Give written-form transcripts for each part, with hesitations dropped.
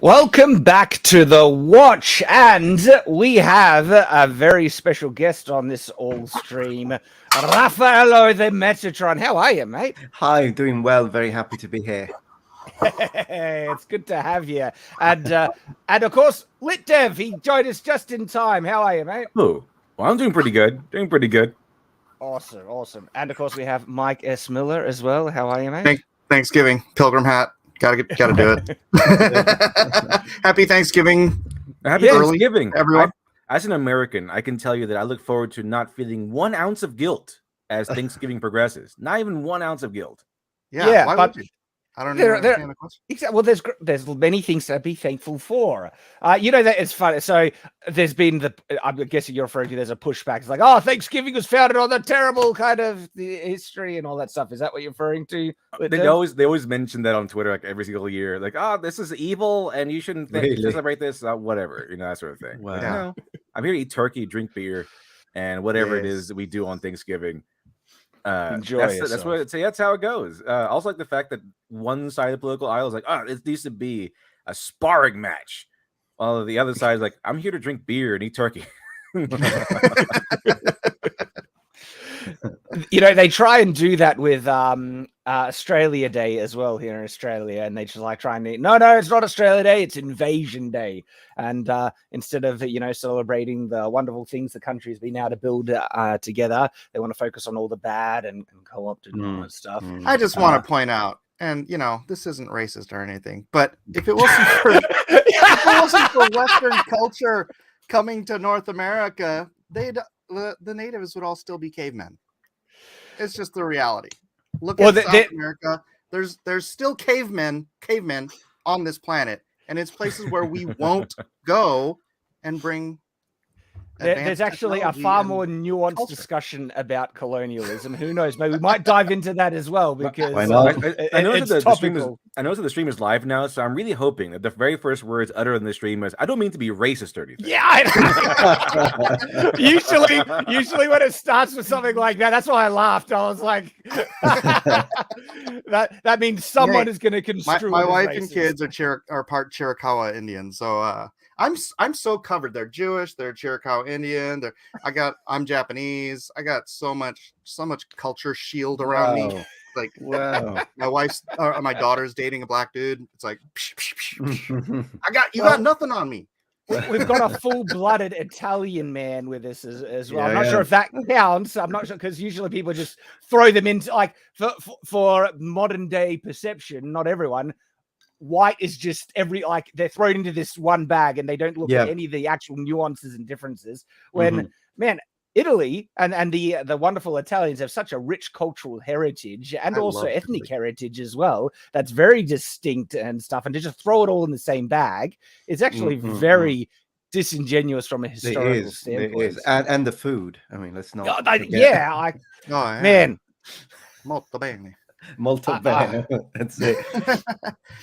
Welcome back to The Watch, and we have a very special guest on this ALLSTREAM, Raffaello the Metatron. How are you, mate? Hi, doing well. Very happy to be here. It's good to have you. And of course, Lit Dev, he joined us just in time. How are you, mate? Oh, well, I'm doing pretty good. Awesome, awesome. And of course, we have Mike S. Miller as well. How are you, mate? Thanksgiving, pilgrim hat. Gotta do it. Happy Thanksgiving. Happy Thanksgiving, everyone. As an American, I can tell you that I look forward to not feeling 1 ounce of guilt as Thanksgiving progresses. Not even 1 ounce of guilt. Yeah, why would you? I don't understand the question. Exactly. Well, there's many things to be thankful for. You know that it's funny. So there's been I'm guessing you're referring to. There's a pushback. It's like, oh, Thanksgiving was founded on the terrible kind of the history and all that stuff. Is that what you're referring to? They always mention that on Twitter, like every single year. Like, oh, this is evil, and you shouldn't celebrate this. Whatever, that sort of thing. Wow. Yeah. I'm here to eat turkey, drink beer, and whatever it is that we do on Thanksgiving. Enjoy that's how it goes. Also, like the fact that one side of the political aisle is like, oh, it needs to be a sparring match, while the other side is like, I'm here to drink beer and eat turkey. They try and do that with Australia Day as well here in Australia, and they just like try and no, it's not Australia Day, it's Invasion Day. And instead of celebrating the wonderful things the country has been able to build together, they want to focus on all the bad and co-opted and all that stuff. I just want to point out, and this isn't racist or anything, but if it wasn't for Western culture coming to North America, the natives would all still be cavemen. It's just the reality. Look at South America. There's still cavemen on this planet, and it's places where we won't go and bring. There's actually a far more nuanced discussion about colonialism. Who knows? Maybe we might dive into that as well, because I know that the stream is live now, so I'm really hoping that the very first words uttered in the stream is, "I don't mean to be racist or anything." Yeah, usually when it starts with something like that, that's why I laughed. I was like, that means someone is going to construe. My wife and kids are part Chiricahua Indian, so. I'm so covered. They're Jewish. They're Chiricahua Indian. I'm Japanese. I got so much culture shield around me. Like, wow. My daughter's dating a black dude. It's like, psh, psh, psh, psh. You got nothing on me. We've got a full-blooded Italian man with us as well. I'm not sure if that counts. I'm not sure, because usually people just throw them into, like, for modern day perception. Not everyone. White is just they're thrown into this one bag, and they don't look at any of the actual nuances and differences. When man, Italy and the wonderful Italians have such a rich cultural heritage and also ethnic heritage as well. That's very distinct and stuff. And to just throw it all in the same bag is actually very disingenuous from a historical standpoint. It is. And the food. I mean, let's not. Man. Molto bene. Molto bene. That's it.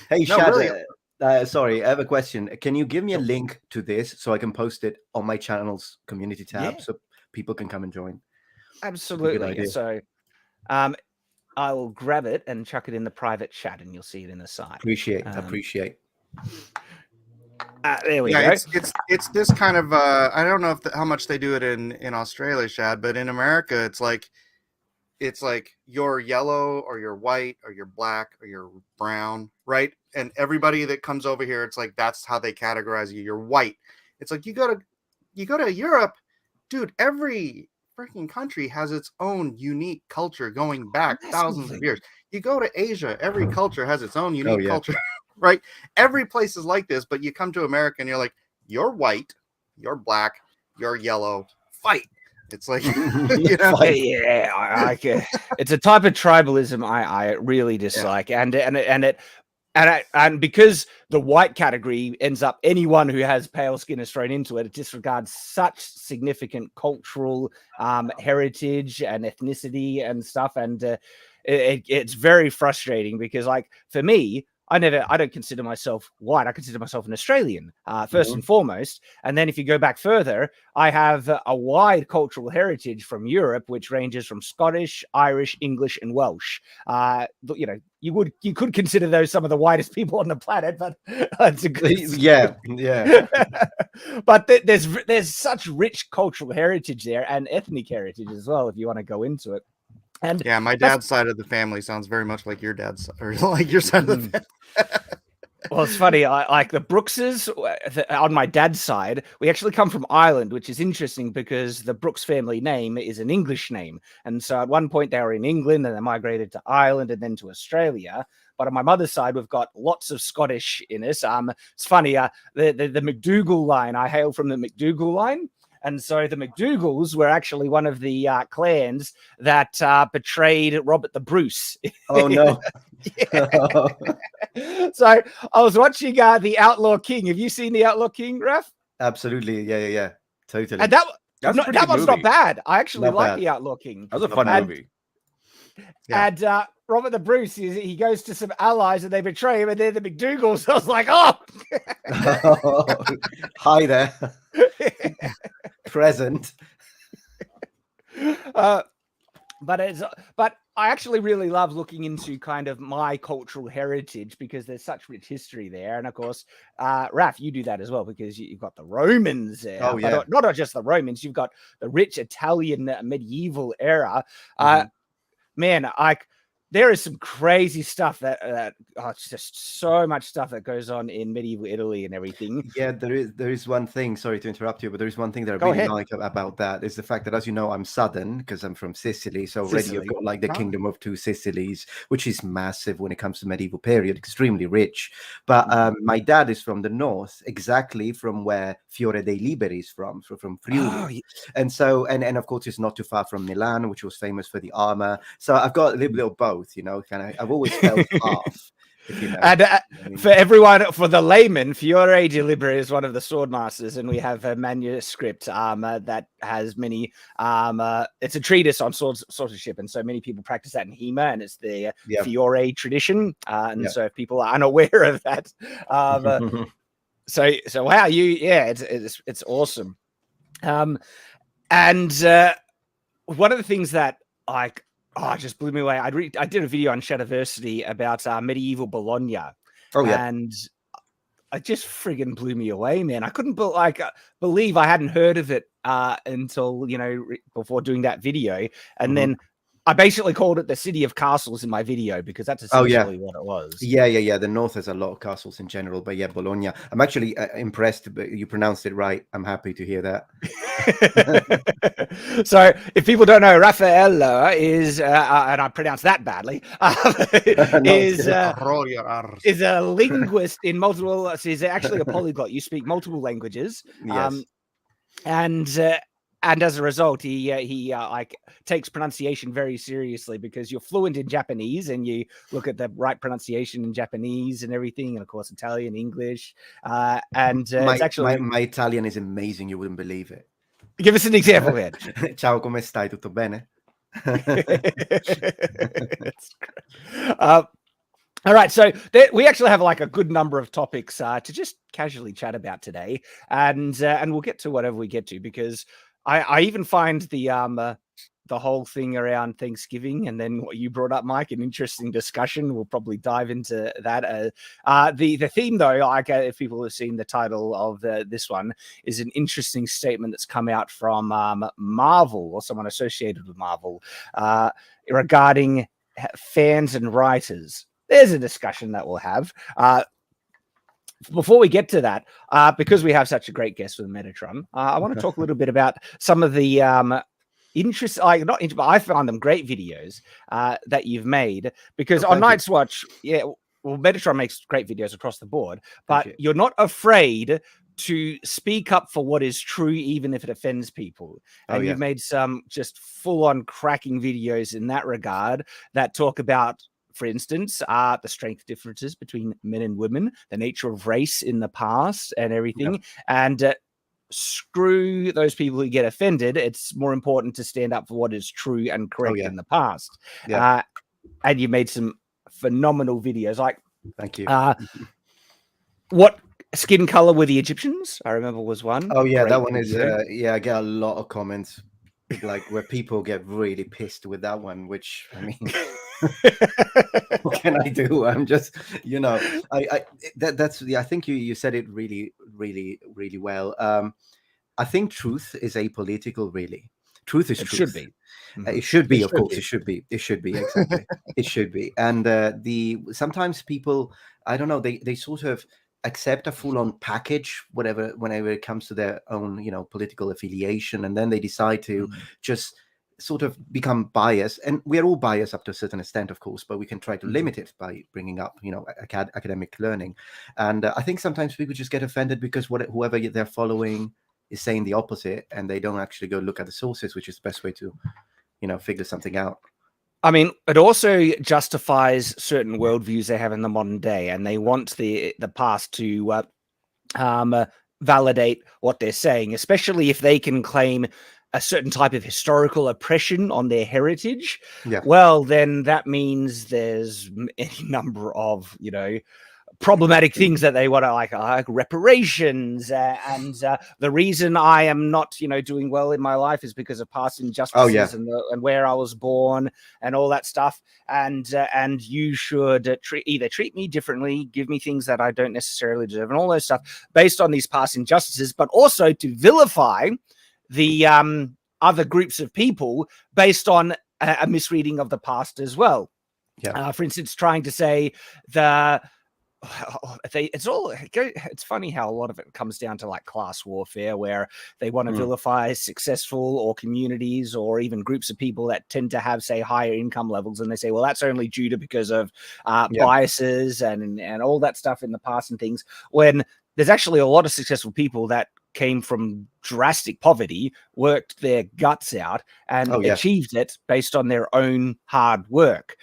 Hey, Shad, really? Sorry, I have a question. Can you give me a link to this so I can post it on my channel's community tab so people can come and join? Absolutely. So I will grab it and chuck it in the private chat, and you'll see it in the side. Appreciate. There we go. It's this kind of I don't know how much they do it in Australia, Shad, but in America it's like you're yellow or you're white or you're black or you're brown, right? And everybody that comes over here, it's like that's how they categorize you. You're white. It's like you go to Europe, dude. Every freaking country has its own unique culture going back thousands of years. You go to Asia, every culture has its own unique culture, right? Every place is like this, but you come to America and you're like, you're white, you're black, you're yellow, fight. It's like, it's a type of tribalism I really dislike, and because the white category ends up anyone who has pale skin is thrown into it. It disregards such significant cultural heritage and ethnicity and stuff, and it's very frustrating because, like, for me, I don't consider myself white. I consider myself an Australian, first and foremost. And then if you go back further, I have a wide cultural heritage from Europe, which ranges from Scottish, Irish, English, and Welsh. You know, you could consider those some of the whitest people on the planet, but that's a good yeah. But there's such rich cultural heritage there and ethnic heritage as well, if you want to go into it. And yeah, my dad's side of the family sounds very much like your dad's, or like your side of the family. Well, it's funny. I like the Brookses on my dad's side. We actually come from Ireland, which is interesting because the Brooks family name is an English name. And so at one point they were in England and they migrated to Ireland and then to Australia. But on my mother's side, we've got lots of Scottish in us. It's funny. The McDougall line, I hail from the McDougall line. And so the McDougalls were actually one of the clans that betrayed Robert the Bruce. Oh, no. So I was watching The Outlaw King. Have you seen The Outlaw King, Raf? Absolutely. Yeah. Totally. And that one's not bad. I actually like The Outlaw King. That was a fun movie. Yeah. And Robert the Bruce, he goes to some allies and they betray him, and they're the McDougalls. I was like, oh. Hi there. Present. But I actually really love looking into kind of my cultural heritage because there's such rich history there. And of course, Raf, you do that as well because you've got the Romans there. Oh, yeah. But not just the Romans, you've got the rich Italian medieval era. Man, there is some crazy stuff that it's just so much stuff that goes on in medieval Italy and everything. Yeah, there is one thing. Sorry to interrupt you, but there is one thing that I really like about that is the fact that, as you know, I'm Southern because I'm from Sicily. So already you've got like the Kingdom of Two Sicilies, which is massive when it comes to medieval period, extremely rich. But my dad is from the north, exactly from where Fiore dei Liberi is from Friuli. Oh, yeah. And so, and of course, it's not too far from Milan, which was famous for the armor. So I've got a little bit of both. You know, I've always felt half. You know. And for everyone, for the layman, Fiore di Liberi is one of the sword masters, and we have a manuscript that has many. It's a treatise on swordsmanship, and so many people practice that in HEMA, and it's the Fiore tradition. And so if people are unaware of that, so wow, it's awesome. And one of the things that it just blew me away. I did a video on Shadiversity about medieval Bologna. Oh, yeah. And it just friggin' blew me away, man. I couldn't believe I hadn't heard of it until, before doing that video. And then I basically called it the City of Castles in my video because that's essentially what it was. Yeah. The north has a lot of castles in general, but yeah, Bologna. I'm actually impressed, but you pronounced it right. I'm happy to hear that. So if people don't know, Raffaello is, and I pronounced that badly, is a linguist in multiple, he's actually a polyglot. You speak multiple languages. Yes. And as a result, he takes pronunciation very seriously because you're fluent in Japanese and you look at the right pronunciation in Japanese and everything, and of course Italian, English, it's actually my Italian is amazing. You wouldn't believe it. Give us an example, man. Ciao, come stai? Tutto bene? That's great. All right, so we actually have a good number of topics to just casually chat about today, and we'll get to whatever we get to because I even find the whole thing around Thanksgiving and then what you brought up, Mike, an interesting discussion. We'll probably dive into that. The theme, though, if people have seen the title of this one, is an interesting statement that's come out from Marvel or someone associated with Marvel regarding fans and writers. There's a discussion that we'll have. Before we get to that, because we have such a great guest with Metatron, I want to talk a little bit about some of the I found them great videos that you've made because on Night's Watch, Metatron makes great videos across the board, but you're not afraid to speak up for what is true, even if it offends people. And you've made some just full-on cracking videos in that regard that talk about, for instance, the strength differences between men and women, the nature of race in the past and everything. And screw those people who get offended. It's more important to stand up for what is true and correct in the past. And you made some phenomenal videos. Thank you. What skin color were the Egyptians? I remember was one. Oh yeah, Great that one is. video. Yeah, I get a lot of comments, like where people get really pissed with that one. Which I mean, what can I do? I'm just, that's. Yeah, I think you said it really, really, really well. I think truth is apolitical. Really, truth is It truth. should be. It should be, It of should course. be. It should be. It should be exactly. It should be. And sometimes people, I don't know, they sort of accept a full-on package, whenever it comes to their own, political affiliation, and then they decide to just sort of become biased. And we're all biased up to a certain extent, of course, but we can try to limit it by bringing up, academic learning. And I think sometimes people just get offended because whoever they're following is saying the opposite, and they don't actually go look at the sources, which is the best way to figure something out. I mean, it also justifies certain worldviews they have in the modern day, and they want the past to validate what they're saying, especially if they can claim a certain type of historical oppression on their heritage. Yeah. Well, then that means there's any number of, problematic things that they want to like reparations and the reason I am not doing well in my life is because of past injustices and where I was born and all that stuff, and you should either treat me differently, give me things that I don't necessarily deserve, and all those stuff based on these past injustices, but also to vilify the other groups of people based on a misreading of the past as well. For instance, trying to say it's funny how a lot of it comes down to like class warfare, where they want to vilify successful or communities or even groups of people that tend to have, say, higher income levels, and they say, well, that's only due to because of biases and all that stuff in the past and things, when there's actually a lot of successful people that came from drastic poverty, worked their guts out, and achieved it based on their own hard work.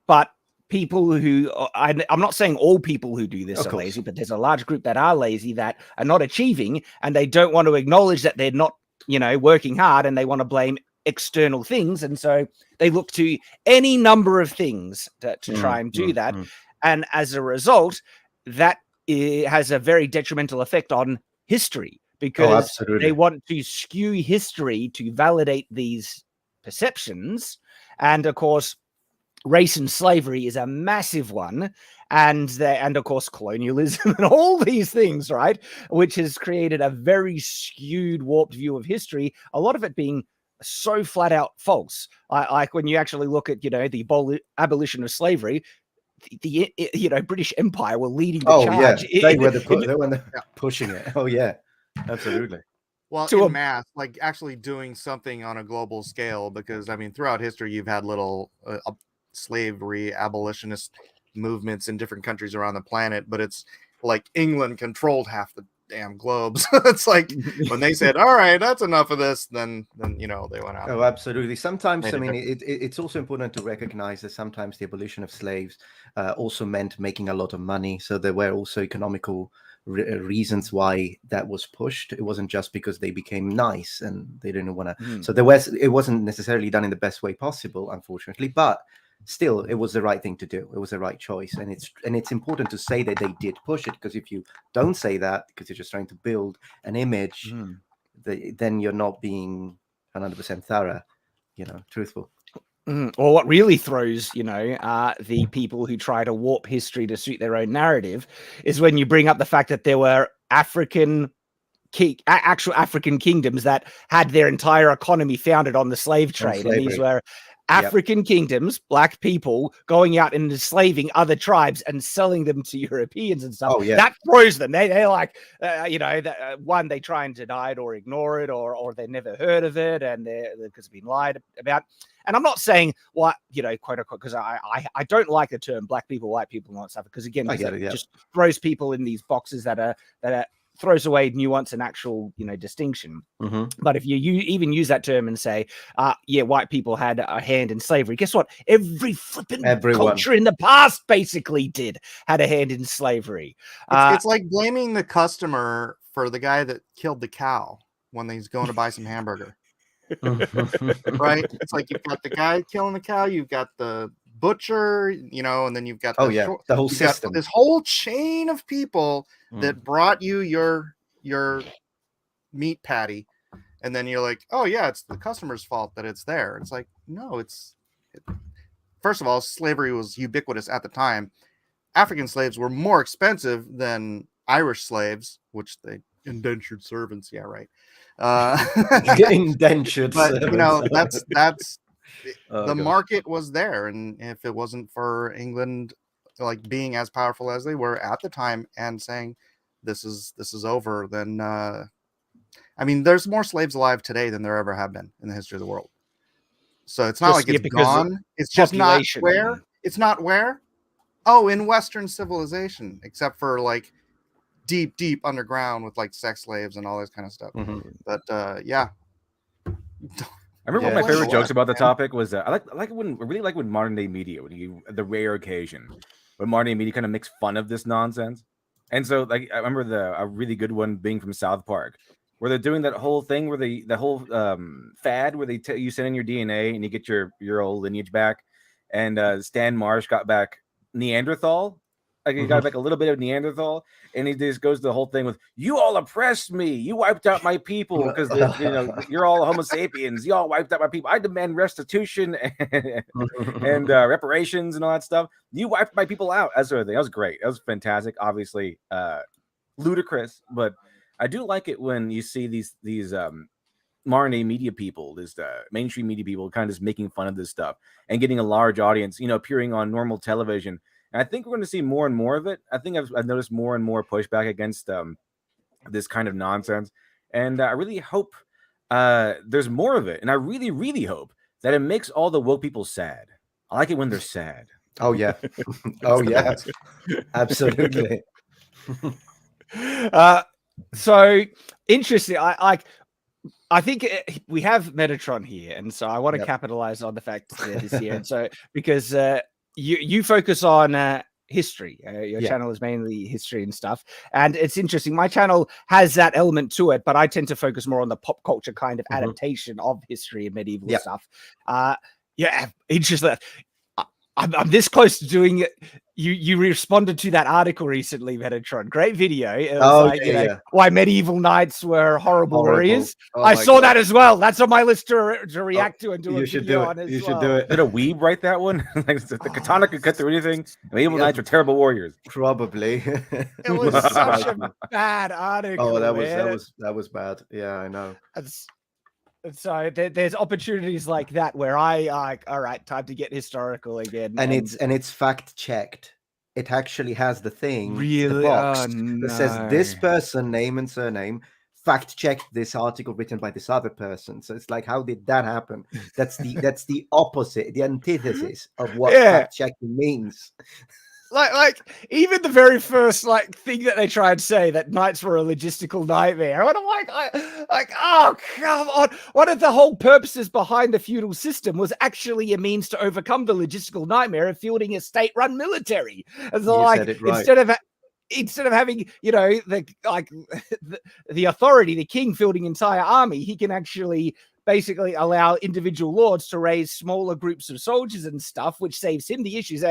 But people who, I'm not saying all people who do this are lazy, but there's a large group that are lazy, that are not achieving, and they don't want to acknowledge that they're not, working hard, and they want to blame external things. And so they look to any number of things to try and do that. And as a result, that has a very detrimental effect on history, because they want to skew history to validate these perceptions. And of course, race and slavery is a massive one, and of course colonialism and all these things, right, which has created a very skewed, warped view of history, a lot of it being so flat out false. Like when you actually look at the abolition of slavery, the British Empire were leading the charge. They were pushing it. Absolutely. Well, in mass, like actually doing something on a global scale, because I mean, throughout history, you've had little slavery abolitionist movements in different countries around the planet, but it's like England controlled half the damn globes. It's like when they said, all right, that's enough of this, then they went out. Oh, absolutely. Sometimes, I mean, it's also important to recognize that sometimes the abolition of slaves also meant making a lot of money. So there were also economical reasons why that was pushed. It wasn't just because they became nice and they didn't want to. So it wasn't necessarily done in the best way possible, unfortunately, but still, it was the right thing to do. It was the right choice, and it's important to say that they did push it, because if you don't say that, because you're just trying to build an image, then you're not being 100% thorough, truthful. Or what really throws, the people who try to warp history to suit their own narrative is when you bring up the fact that there were actual African kingdoms that had their entire economy founded on the slave trade, and these were African kingdoms, black people going out and enslaving other tribes and selling them to Europeans and stuff. That throws them. They're like, one, they try and deny it or ignore it, or they never heard of it, and because it's been lied about. And I'm not saying what, quote unquote, because I don't like the term black people, white people, and all that stuff, because again, it just throws people in these boxes that throws away nuance and actual, distinction. But if you even use that term and say, white people had a hand in slavery, guess what? Everyone culture in the past basically had a hand in slavery. It's like blaming the customer for the guy that killed the cow when he's going to buy some hamburger. Right? It's like you've got the guy killing the cow, you've got the butcher, you know, and then you've got the whole system, this whole chain of people that brought you your meat patty, and then you're like, oh yeah, it's the customer's fault that it's there. It's like, no, first of all, slavery was ubiquitous at the time. African slaves were more expensive than Irish slaves, which they indentured servants. Yeah, right. Indentured but servants. You know, that's the market was there, and if it wasn't for England like being as powerful as they were at the time and saying this is over, then I mean, there's more slaves alive today than there ever have been in the history of the world. So it's not like it's gone. It's just not where. It's not where. Oh, in Western civilization, except for like deep underground with like sex slaves and all this kind of stuff. But yeah. I remember one of my favorite jokes about the topic was I really like when modern day media, the rare occasion when modern day media kind of makes fun of this nonsense. And so like I remember a really good one being from South Park, where they're doing that whole thing where the whole fad where you send in your DNA and you get your old lineage back. And Stan Marsh got back Neanderthal. Like he got back a little bit of Neanderthal, and he just goes the whole thing with, "You all oppressed me. You wiped out my people because you're all Homo sapiens. You all wiped out my people. I demand restitution and reparations and all that stuff. You wiped my people out." That sort of thing. That was great. That was fantastic. Obviously, ludicrous, but I do like it when you see these modern day media people, this mainstream media people, kind of just making fun of this stuff and getting a large audience, appearing on normal television. And I think we're going to see more and more of it. I think I've noticed more and more pushback against this kind of nonsense. And I really hope there's more of it. And I really, really hope that it makes all the woke people sad. I like it when they're sad. Oh, yeah. Oh, yeah. Absolutely. So interesting. I think we have Metatron here, and so I want to capitalize on the fact that this year. And so because you focus on history, your channel is mainly history and stuff, and it's interesting. My channel has that element to it, but I tend to focus more on the pop culture kind of adaptation of history and medieval stuff. Interesting. I'm this close to doing it. You responded to that article recently, Metatron. Great video. It was why medieval knights were horrible warriors. I saw that as well. That's on my list to react to and do a video on as well. You should do it. Did a weeb write that one? Like the katana could cut through anything. Medieval knights were terrible warriors. Probably. It was such a bad article. Oh, that was bad. Yeah, I know. So there's opportunities like that where I like, all right, time to get historical again. And it's fact checked. It actually has the thing, really, the box that says this person, name and surname, fact checked this article written by this other person. So it's like, how did that happen? That's the opposite, the antithesis of what fact checking means. Like even the very first thing that they try and say, that knights were a logistical nightmare. And I'm like, oh come on! One of the whole purposes behind the feudal system was actually a means to overcome the logistical nightmare of fielding a state-run military. And so, instead of having the authority, the king fielding entire army, he can actually basically allow individual lords to raise smaller groups of soldiers and stuff, which saves him the issues.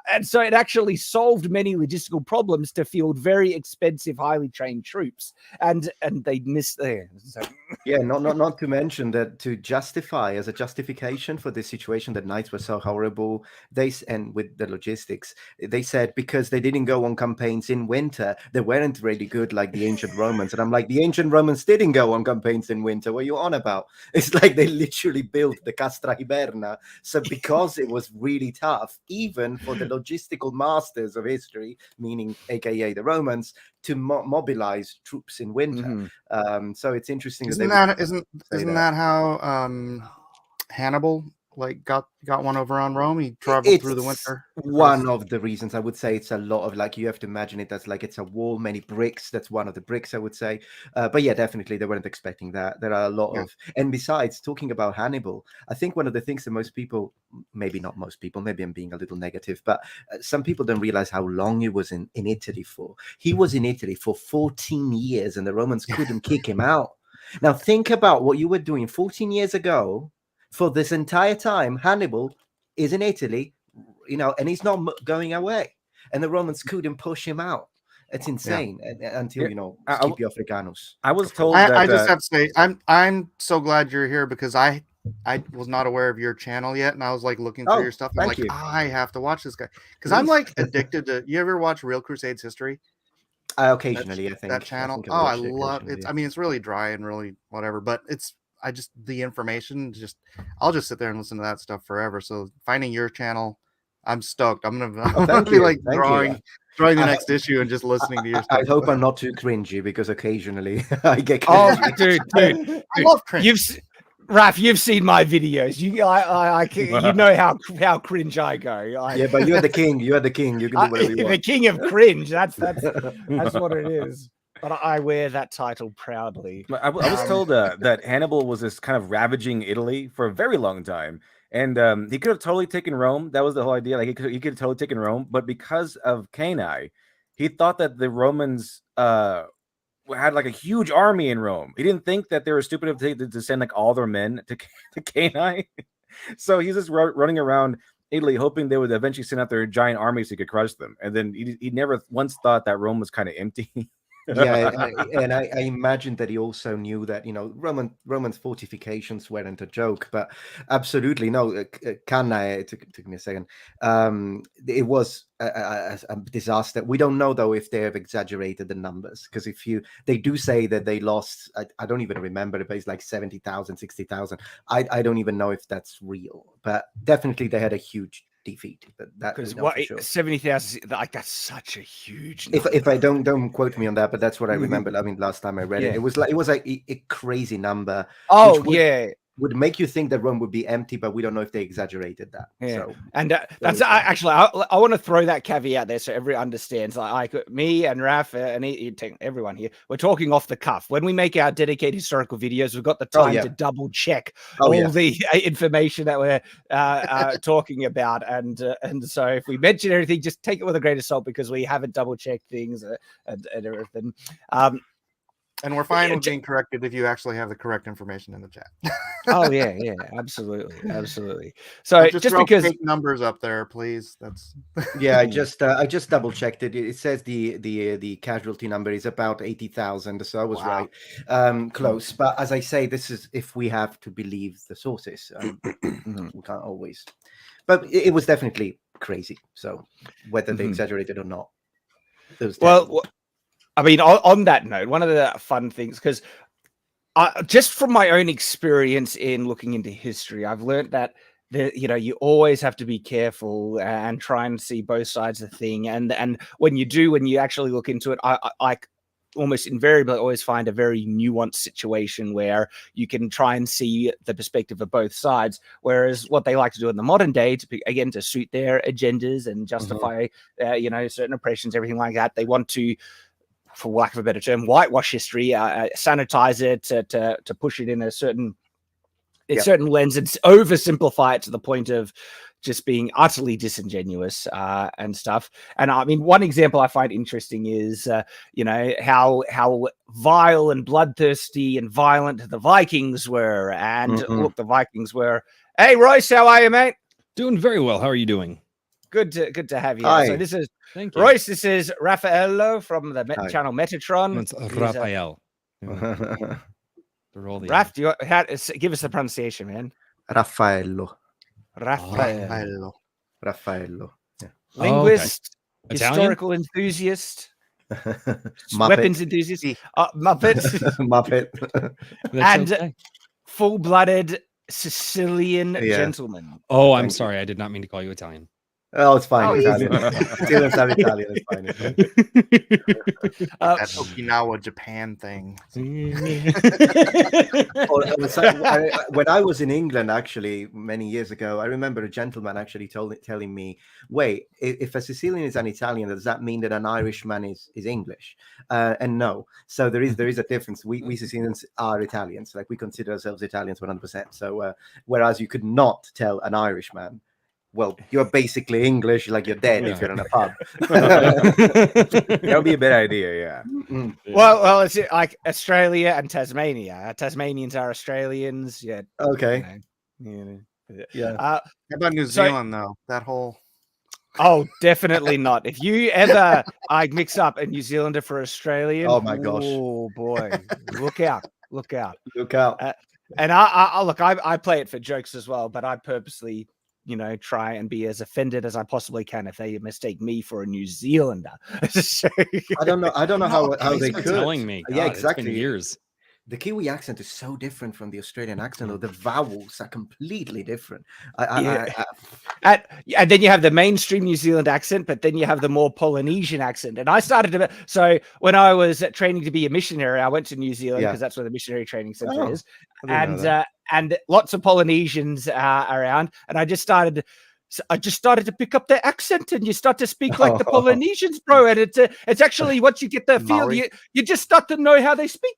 And so it actually solved many logistical problems to field very expensive, highly trained troops. And they missed there. So. Yeah, not to mention that to justify, as a justification for this situation that knights were so horrible, and with the logistics, they said because they didn't go on campaigns in winter, they weren't really good like the ancient Romans. And I'm like, the ancient Romans didn't go on campaigns in winter. What are you on about? It's like they literally built the Castra Hiberna. So because it was really tough, even for the logistical masters of history, meaning AKA the Romans, to mobilize troops in winter. So it's interesting. Isn't that how Hannibal got one over on Rome? He traveled through the winter. One of the reasons. I would say it's a lot of you have to imagine it as it's a wall, many bricks. That's one of the bricks, I would say. But yeah, definitely they weren't expecting that. There are a lot of, and besides, talking about Hannibal, I think one of the things that most people, maybe not most people, maybe I'm being a little negative, but some people don't realize how long he was in Italy for. He was in Italy for 14 years and the Romans couldn't kick him out. Now think about what you were doing 14 years ago. For this entire time, Hannibal is in Italy, and he's not going away. And the Romans couldn't push him out. It's insane until Scipio Africanus. I was told I just have to say, I'm so glad you're here because I was not aware of your channel yet, and I was like looking through your stuff. And I'm like, I have to watch this guy because I'm like addicted to. You ever watch Real Crusades History? Occasionally, I think that channel. I love it. I mean, it's really dry and really whatever, but the information. I'll just sit there and listen to that stuff forever. So finding your channel, I'm stoked. I'm gonna be like drawing the next issue and just listening to your stuff. I hope I'm not too cringy because occasionally I get cringy. Oh, dude. I love cringe. Raph, you've seen my videos. You know how cringe I go. Yeah, but you're the king. You're the king. You can do whatever you want. The king of cringe. That's what it is. But I wear that title proudly. I was told that Hannibal was this kind of ravaging Italy for a very long time. And he could have totally taken Rome. That was the whole idea. Like he could have totally taken Rome, but because of Cannae, he thought that the Romans had like a huge army in Rome. He didn't think that they were stupid enough to send like all their men to Cannae. So he's just running around Italy, hoping they would eventually send out their giant armies so he could crush them. And then he never once thought that Rome was kind of empty. And I imagine that he also knew that Roman's fortifications weren't a joke, but absolutely no. Cannae, it took me a second. It was a disaster. We don't know though if they have exaggerated the numbers, because they do say that they lost. I don't even remember, but it's like 70,000, 60,000. I don't even know if that's real, but definitely they had a huge defeat. Because 70,000, like that's such a huge number. If I don't quote me on that, but that's what I remember. I mean, last time I read it was like a crazy number. Would make you think that Rome would be empty, but we don't know if they exaggerated that. So, and that's actually I want to throw that caveat there so everyone understands. Like me and Raph and everyone here, we're talking off the cuff. When we make our dedicated historical videos, we've got the time to double check all the information that we're talking about, and so if we mention anything, just take it with a grain of salt because we haven't double checked things and everything. And we're fine with being corrected if you actually have the correct information in the chat. Oh yeah, absolutely. So just because fake numbers up there, please. That's I just double checked it. It says the casualty number is about 80,000, so I was right, close. But as I say, this is if we have to believe the sources. We can't always, but it was definitely crazy. So whether they exaggerated or not, I mean, on that note, one of the fun things, because just from my own experience in looking into history, I've learned that you always have to be careful and try and see both sides of the thing. And when you actually look into it, I almost invariably always find a very nuanced situation where you can try and see the perspective of both sides. Whereas what they like to do in the modern day, to suit their agendas and justify, certain oppressions, everything like that, they want to, for lack of a better term, whitewash history, sanitize it to push it in a certain lens and oversimplify it to the point of just being utterly disingenuous and stuff. And I mean, one example I find interesting is, how vile and bloodthirsty and violent the Vikings were. And look, the Vikings were. Hey, Royce, how are you, mate? Doing very well. How are you doing? Good to have you. Hi. So this is Thank you. Royce. This is Raffaello from the channel Metatron. It's Raphael. Raf, do you give us the pronunciation, man? Raffaello. Raffaello. Yeah. Linguist, historical enthusiast, Muppet. weapons enthusiast, Muppet, Muppet, and full-blooded Sicilian gentleman. Oh, I'm sorry. I did not mean to call you Italian. Oh, it's fine. Italian. Italian. It's fine. That Okinawa, Japan thing. When I was in England, actually, many years ago, I remember a gentleman actually telling me, "Wait, if a Sicilian is an Italian, does that mean that an Irishman is English?" And no. So there is a difference. We Sicilians are Italians. Like we consider ourselves Italians 100%. So whereas you could not tell an Irishman, well, you're basically English, like you're dead if you're in a pub. That would be a bad idea, Well, it's like Australia and Tasmania. Tasmanians are Australians. Yeah. Okay. Yeah. How about New Zealand, though? That whole Oh, definitely not. If you ever mix up a New Zealander for Australian, oh my gosh, oh boy, look out, look out, look out. And I play it for jokes as well, but I purposely, try and be as offended as I possibly can if they mistake me for a New Zealander. So, I don't know how they could. Telling me, God, yeah, exactly. It's been years. The Kiwi accent is so different from the Australian accent, though. The vowels are completely different. And then you have the mainstream New Zealand accent, but then you have the more Polynesian accent. And I started so when I was training to be a missionary, I went to New Zealand because that's where the missionary training center is, and lots of Polynesians around. And I just started to pick up their accent, and you start to speak like the Polynesians, bro. And it's actually once you get the feel, you just start to know how they speak.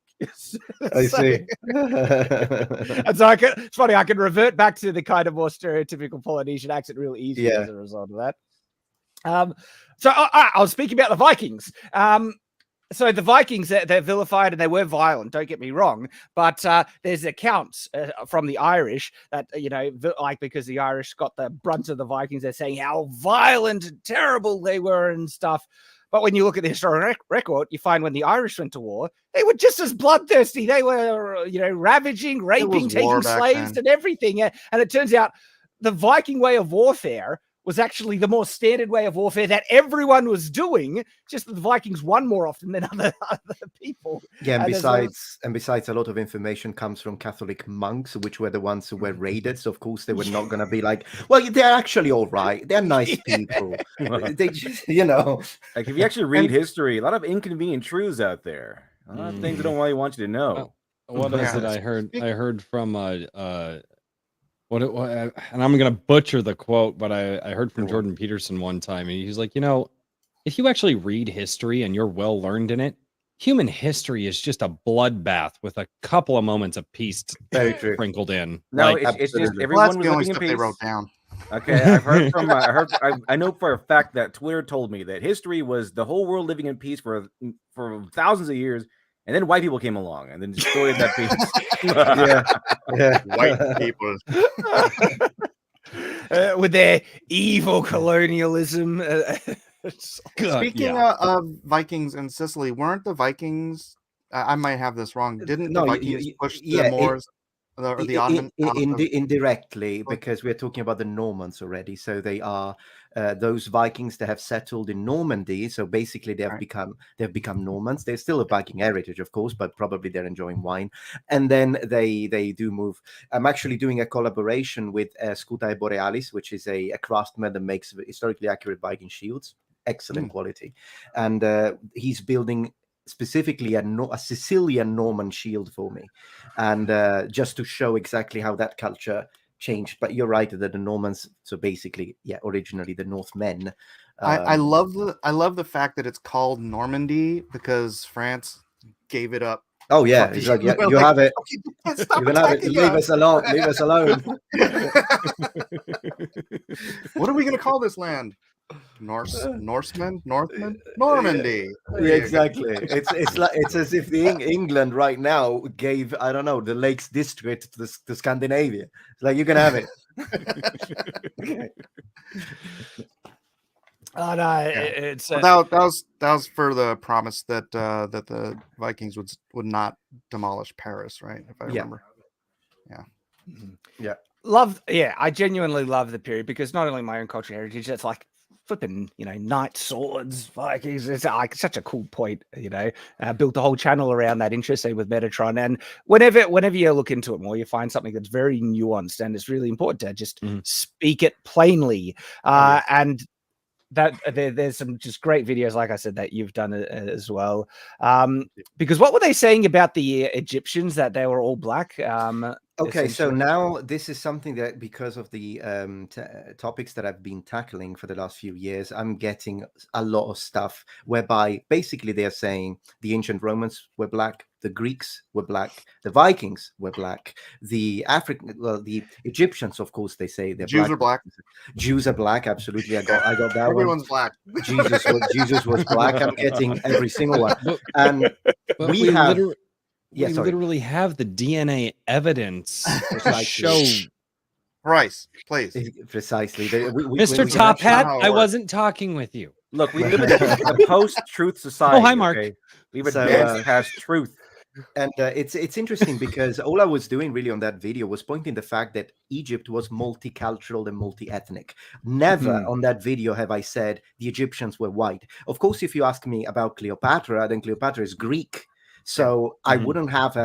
I see. And so it's funny, I can revert back to the kind of more stereotypical Polynesian accent real easy as a result of that. So I was speaking about the Vikings. So the Vikings, they're vilified and they were violent, don't get me wrong, but there's accounts from the Irish that, because the Irish got the brunt of the Vikings, they're saying how violent and terrible they were and stuff. But when you look at the historic record, you find when the Irish went to war, they were just as bloodthirsty. They were, ravaging, raping, taking slaves and everything. And it turns out the Viking way of warfare was actually the more standard way of warfare that everyone was doing. Just that the Vikings won more often than other people. Yeah, and besides, a lot of information comes from Catholic monks, which were the ones who were raided. So of course they were not going to be like, well, they're actually all right. They're nice people. They just, like if you actually read history, a lot of inconvenient truths out there. A lot of things they don't really want you to know. What is it? I heard from what and I'm gonna butcher the quote, but I heard from Jordan Peterson one time, and he's like, if you actually read history and you're well learned in it, human history is just a bloodbath with a couple of moments of peace sprinkled in. No, it's just everyone was living in peace. They wrote down. Okay, I've heard from I know for a fact that Twitter told me that history was the whole world living in peace for thousands of years. And then white people came along and then destroyed that peace. White people. With their evil colonialism. Speaking of Vikings in Sicily, weren't the Vikings, I might have this wrong, didn't the Vikings push the Moors? The Ottoman indirectly, because we're talking about the Normans already. So they are those Vikings that have settled in Normandy. So basically, they've become Normans. They're still a Viking heritage, of course, but probably they're enjoying wine. And then they do move. I'm actually doing a collaboration with Scutae Borealis, which is a craftsman that makes historically accurate Viking shields, excellent quality, and he's building specifically a Sicilian Norman shield for me, and just to show exactly how that culture changed. But you're right that the Normans, so basically, originally the Northmen. I love the fact that it's called Normandy because France gave it up. Oh yeah, it's like you have it. You can have it. Leave us alone. Leave us alone. What are we gonna call this land? Norsemen, Normandy. Yeah, exactly. It's as if England right now gave, I don't know, the Lakes District to Scandinavia. It's like, you can have it. Okay. Oh no, it's that was for the promise that the Vikings would not demolish Paris, right? If I remember. Yeah. I genuinely love the period because not only my own cultural heritage, it's like flipping, knight swords, Vikings. It's like such a cool point, built the whole channel around that interest with Metatron. And whenever you look into it more, you find something that's very nuanced, and it's really important to just speak it plainly. And that there's some just great videos, like I said, that you've done as well. Because what were they saying about the Egyptians, that they were all black? Okay, so now this is something that, because of the topics that I've been tackling for the last few years, I'm getting a lot of stuff whereby basically they're saying the ancient Romans were black, the Greeks were black, the Vikings were black, the Egyptians, of course, they say they're Jews black. are black. Jews are black, absolutely. I got that. Everyone's black. Jesus was black. I'm getting every single one, and we have. We literally have the DNA evidence to show Rice, please. Precisely. Mr. Top Hat, I wasn't talking with you. Look, we live in a post-truth society. Oh, hi, Mark. Okay? We've advanced past truth. And it's interesting because all I was doing really on that video was pointing the fact that Egypt was multicultural and multi-ethnic. Never on that video have I said the Egyptians were white. Of course, if you ask me about Cleopatra, then Cleopatra is Greek. So I wouldn't have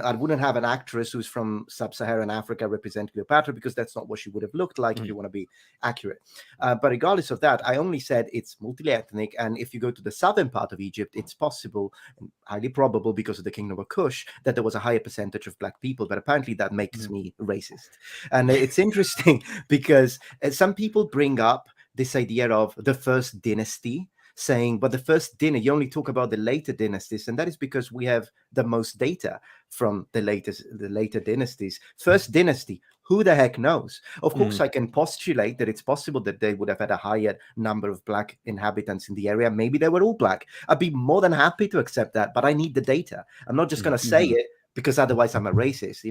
I wouldn't have an actress who's from sub-Saharan Africa represent Cleopatra, because that's not what she would have looked like if you want to be accurate. But regardless of that, I only said it's multi-ethnic. And if you go to the southern part of Egypt, it's possible and highly probable, because of the Kingdom of Kush, that there was a higher percentage of black people. But apparently that makes me racist. And it's interesting because some people bring up this idea of the first dynasty, saying, but the first dynasty, you only talk about the later dynasties, and that is because we have the most data from the later dynasties. First dynasty, who the heck knows? Of course, I can postulate that it's possible that they would have had a higher number of black inhabitants in the area. Maybe they were all black. I'd be more than happy to accept that, but I need the data. I'm not just going to say it, because otherwise I'm a racist.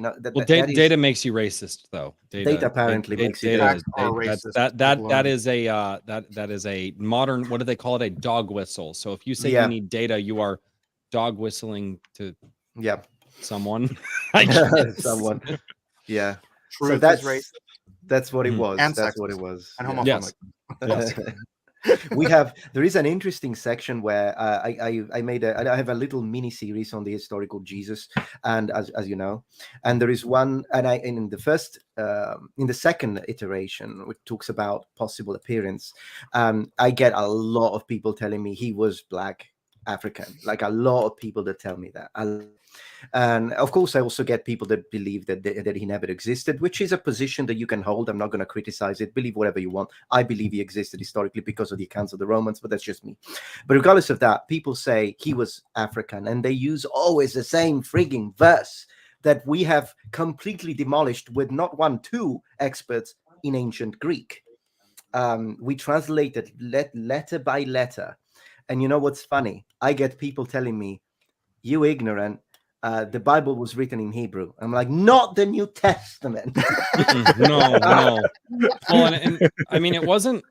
Data makes you racist, though. Data apparently makes you racist. That is a modern, what do they call it? A dog whistle. So if you say you need data, you are dog whistling to someone. Someone. Yeah. Truth so is racist. That's what it was. And that's sexist. what it was. And homophobic. Yes. There is an interesting section where I have a little mini series on the historical Jesus, and as you know, and there is one, and in the second iteration, which talks about possible appearance, I get a lot of people telling me he was black African, like a lot of people that tell me that. And of course, I also get people that believe that he never existed, which is a position that you can hold. I'm not going to criticize it. Believe whatever you want. I believe he existed historically because of the accounts of the Romans, but that's just me. But regardless of that, people say he was African, and they use always the same frigging verse that we have completely demolished with not one, two experts in ancient Greek. We translated letter by letter. And you know what's funny? I get people telling me, you ignorant, the Bible was written in Hebrew. I'm like, not the New Testament. No. Well, and I mean, it wasn't,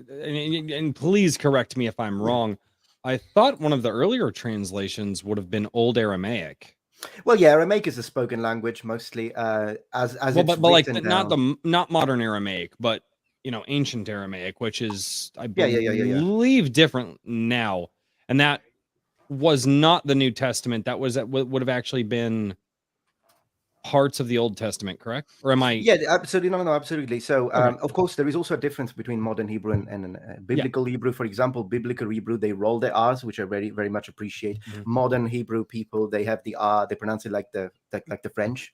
and please correct me if I'm wrong. I thought one of the earlier translations would have been Old Aramaic. Well, yeah, Aramaic is a spoken language mostly, not modern Aramaic, but ancient Aramaic, which is, I believe, different now. And that was not the New Testament. That would have actually been parts of the Old Testament, correct? Or am I? Yeah, absolutely. No, absolutely. So, of course, there is also a difference between modern Hebrew and biblical Hebrew. For example, biblical Hebrew, they roll their R's, which I very, very much appreciate. Modern Hebrew people, they have the R, they pronounce it like the French.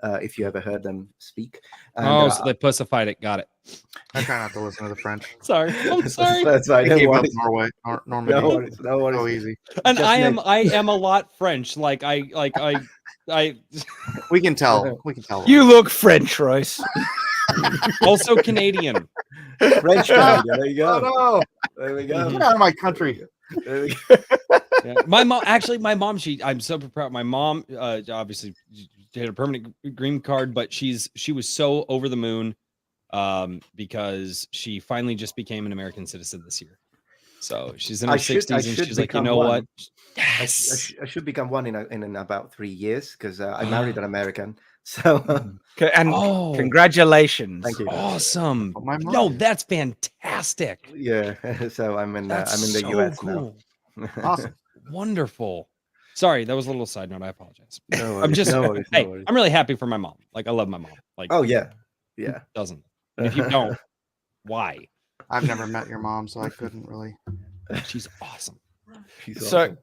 If you ever heard them speak. And, so they pussified it. Got it. I try not to listen to the French. Sorry. I'm sorry. That's right. I gave up Norway. No worries. So easy. And I am a lot French. Like I We can tell. We can tell. You look French, Royce. Also Canadian. French Canadian. There you go. Oh, no. There we go. Get out of my country. There we go. Yeah. My mom, I'm so proud. My mom, obviously, she had a permanent green card, but she was so over the moon, because she finally just became an American citizen this year. So she's in her 60s, and she's like, you know what? Yes, I should become one in about 3 years, because I married an American. So congratulations! Thank you. Awesome. No, that's fantastic. Yeah. So I'm in the US cool. now. Awesome. Wonderful. Sorry, that was a little side note. I apologize. No worries, I'm just no worries. I'm really happy for my mom. Like, I love my mom. Like, oh yeah. Who doesn't? And if you don't, why? I've never met your mom, so I couldn't really. She's awesome. So,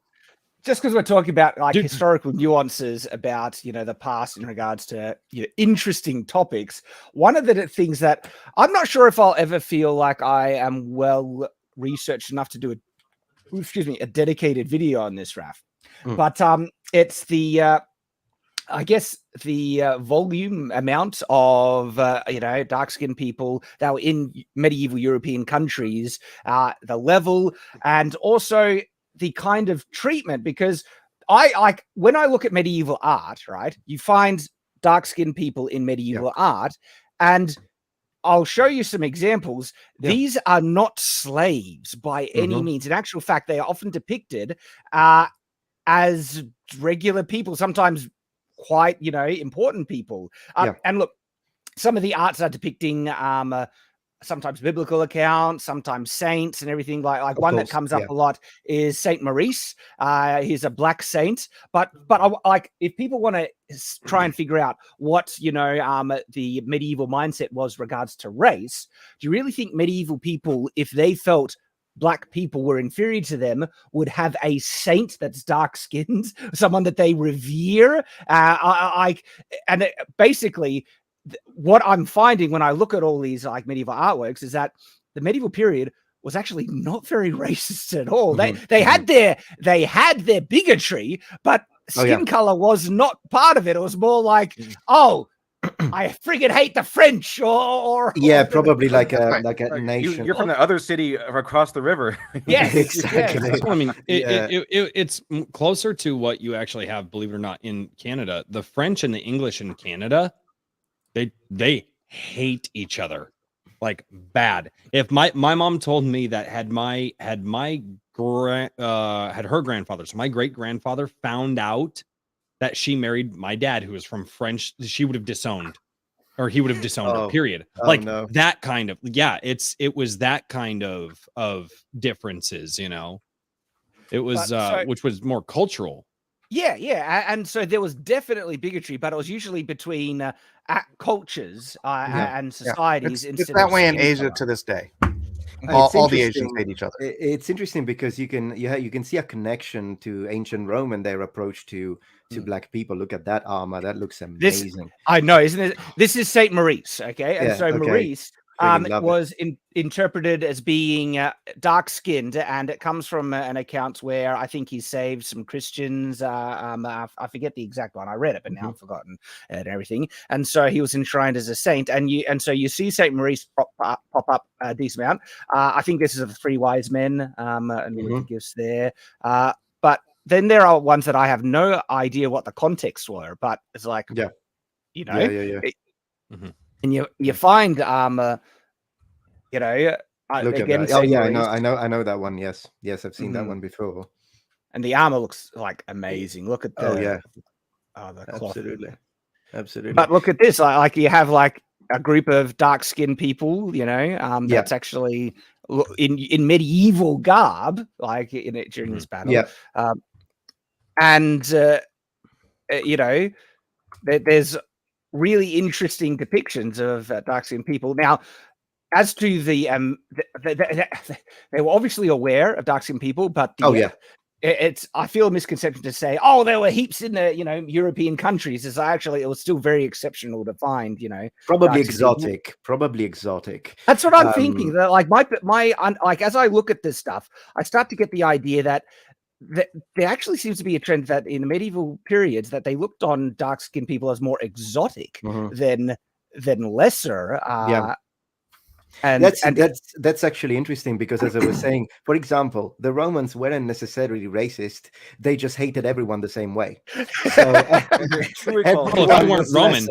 just because we're talking about historical nuances about the past in regards to interesting topics, one of the things that I'm not sure if I'll ever feel like I am well researched enough to do a dedicated video on this, Raf. But it's the I guess the volume amount of dark-skinned people that were in medieval European countries, the level, and also the kind of treatment. Because I when I look at medieval art, right, you find dark-skinned people in medieval art, and I'll show you some examples. These are not slaves by any means. In actual fact, they are often depicted as regular people, sometimes quite, important people. And look, some of the arts are depicting sometimes biblical accounts, sometimes saints and everything. Like one that comes up a lot is Saint Maurice. He's a black saint. But like, if people want to try and figure out what the medieval mindset was regards to race, do you really think medieval people, if they felt black people were inferior to them, would have a saint that's dark-skinned, someone that they revere? Basically, what I'm finding when I look at all these like medieval artworks is that the medieval period was actually not very racist at all. They had their bigotry, but skin color was not part of it. It was more like, oh, I friggin' hate the French, or probably like a nation. You're from the other city across the river. Yes, exactly. Yes. I mean, it's closer to what you actually have, believe it or not, in Canada. The French and the English in Canada, they hate each other like bad. If my mom told me that had her grandfather, so my great grandfather, found out that she married my dad, who was from French, she would have disowned, or he would have disowned her, period. That kind of, it was that kind of differences, it was, which was more cultural. Yeah. And so there was definitely bigotry, but it was usually between cultures and societies. It's that way in Asia to this day. All the Asians hate each other. It's interesting because you can see a connection to ancient Rome and their approach to black people. Look at that armor; that looks amazing. I know, isn't it? This is Saint Maurice, okay? And Maurice was interpreted as being dark-skinned, and it comes from an account where I think he saved some Christians. I forget the exact one. I read it, but now I've forgotten and everything. And so he was enshrined as a saint, and so you see Saint Maurice pop up a decent amount. I think this is of the three wise men, and the gifts there. But then there are ones that I have no idea what the context were, but it's like, and you find Look again, at that. I know that one. Yes, I've seen that one before. And the armor looks like amazing. Look at the the cloth. Absolutely. But look at this, like you have like a group of dark-skinned people, that's actually in medieval garb, like during this battle. There's really interesting depictions of dark-skinned people. Now, as to they were obviously aware of dark-skinned people, but it's I feel a misconception to say, oh, there were heaps in the European countries. Is actually it was still very exceptional to find, probably exotic. That's what I'm thinking. That like my like as I look at this stuff, I start to get the idea that there actually seems to be a trend that in the medieval periods that they looked on dark-skinned people as more exotic than lesser. And that's actually interesting because, as I was saying, for example, the Romans weren't necessarily racist; they just hated everyone the same way. So, if you weren't Roman.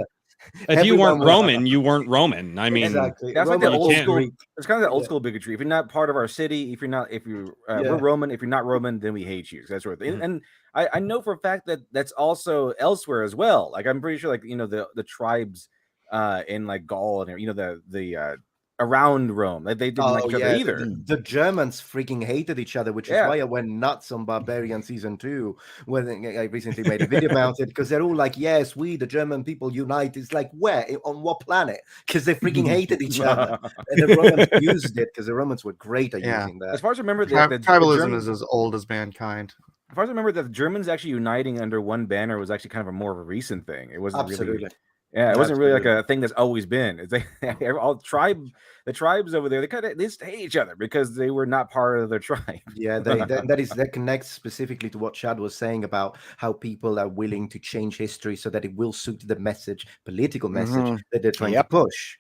If you weren't Roman, you weren't Roman. I mean, exactly. That's like the old school. It's kind of the old school bigotry. If you're not part of our city, we're Roman. If you're not Roman, then we hate you. That sort of thing. And I know for a fact that that's also elsewhere as well. Like I'm pretty sure, like the tribes in like Gaul and the around Rome, they didn't like each other either. The Germans freaking hated each other, which is why I went nuts on Barbarian Season 2 when I recently made a video about it, because they're all like, yes, we the German people unite. It's like, where, on what planet? Because they freaking hated each other. And the Romans used it because the Romans were great at using that. As far as I remember, tribalism is as old as mankind. As far as I remember, the Germans actually uniting under one banner was actually kind of more of a recent thing. It wasn't really. Yeah, it wasn't really like a thing that's always been. It's like the tribes over there, they just hate each other because they were not part of their tribe. Yeah, that connects specifically to what Shad was saying about how people are willing to change history so that it will suit the political message that they're trying to push,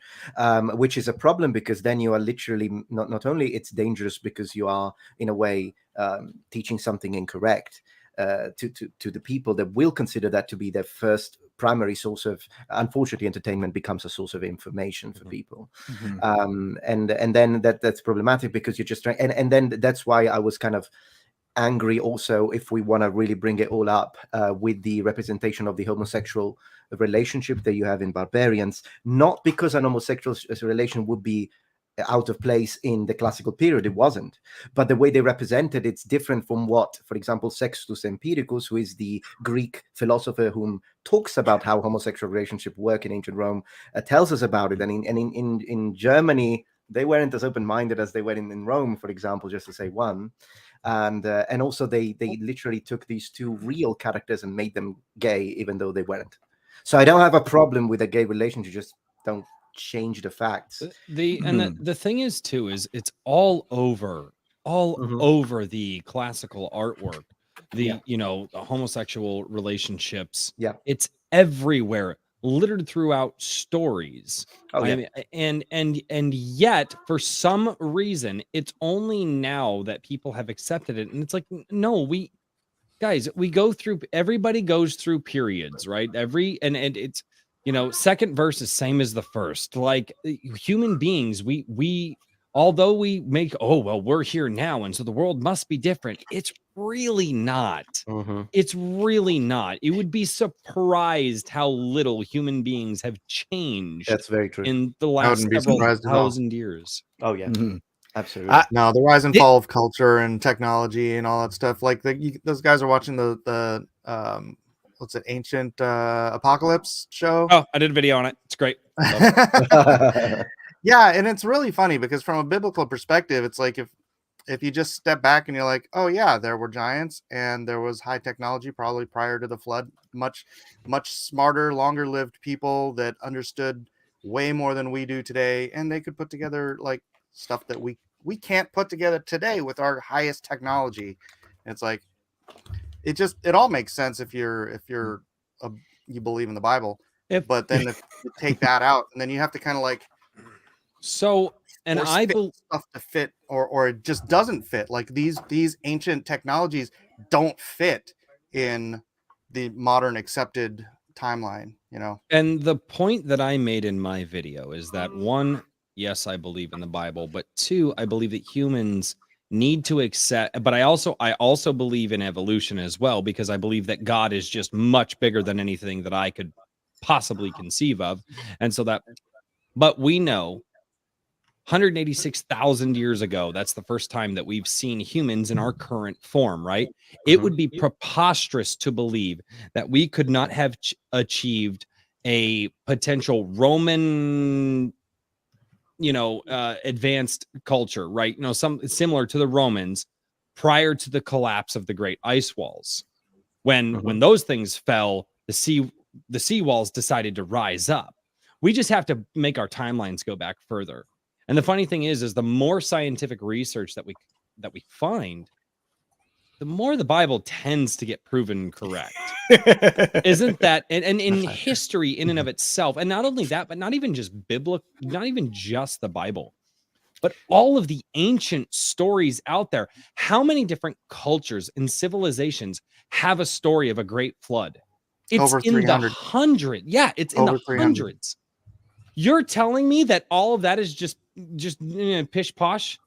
which is a problem because then you are literally not only it's dangerous because you are in a way teaching something incorrect to the people that will consider that to be their first primary source of, unfortunately, entertainment becomes a source of information for people. And then that's problematic, because you're just trying, and then that's why I was kind of angry also, if we want to really bring it all up, with the representation of the homosexual relationship that you have in Barbarians, not because an homosexual relation would be out of place in the classical period, it wasn't, but the way they represented it's different from what, for example, Sextus Empiricus, who is the Greek philosopher whom talks about how homosexual relationships work in ancient Rome, tells us about it. And in Germany, they weren't as open-minded as they were in Rome, for example, just to say one. And also they literally took these two real characters and made them gay, even though they weren't. So I don't have a problem with a gay relationship, just don't change the facts. The thing is too, is it's all over over the classical artwork, the the homosexual relationships. It's everywhere, littered throughout stories. And yet for some reason it's only now that people have accepted it, and it's like, no, everybody goes through periods, right? And it's, second verse is same as the first. Like, human beings, we although we make, oh well, we're here now and so the world must be different, it's really not. It's really not. It would be surprised how little human beings have changed. That's very true. In the last several thousand years. Oh yeah. Absolutely. No, the rise and fall of culture and technology and all that stuff. Like those guys are watching the what's it, Ancient Apocalypse show. Oh, I did a video on it. It's great. Yeah, and it's really funny because from a biblical perspective, it's like if you just step back and you're like, oh yeah, there were giants and there was high technology probably prior to the flood, much smarter, longer lived people that understood way more than we do today, and they could put together like stuff that we can't put together today with our highest technology. And it's like, it all makes sense if you believe in the Bible. But then if you take that out, and then you have to kind of like, so, and I believe stuff to fit, or it just doesn't fit. Like these ancient technologies don't fit in the modern accepted timeline, And the point that I made in my video is that, one, yes, I believe in the Bible, but two, I believe that humans need to accept, but I also believe in evolution as well, because I believe that God is just much bigger than anything that I could possibly conceive of. And so but we know 186,000 years ago, that's the first time that we've seen humans in our current form, right? It would be preposterous to believe that we could not have achieved a potential Roman, advanced culture, right? Some similar to the Romans prior to the collapse of the Great Ice Walls. When those things fell, the sea walls decided to rise up. We just have to make our timelines go back further. And the funny thing is the more scientific research that we find, the more the Bible tends to get proven correct. Isn't that? And in history in and of itself, and not only that, but not even just biblical, not even just the Bible, but all of the ancient stories out there. How many different cultures and civilizations have a story of a great flood? It's over 300. In the hundreds. Yeah, it's over in the 300. Hundreds. You're telling me that all of that is just pish posh?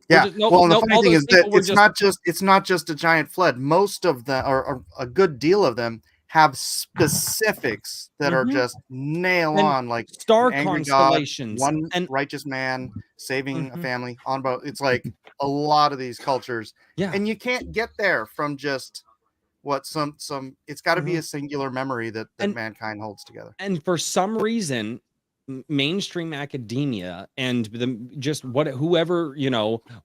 Yeah. Well, the funny thing is that it's not just a giant flood. Most of them, or a good deal of them, have specifics that are just nail on, like star constellations, God, one righteous man saving a family. On about, it's like a lot of these cultures. Yeah. And you can't get there from just what some. It's got to be a singular memory that mankind holds together. And for some reason, mainstream academia and whoever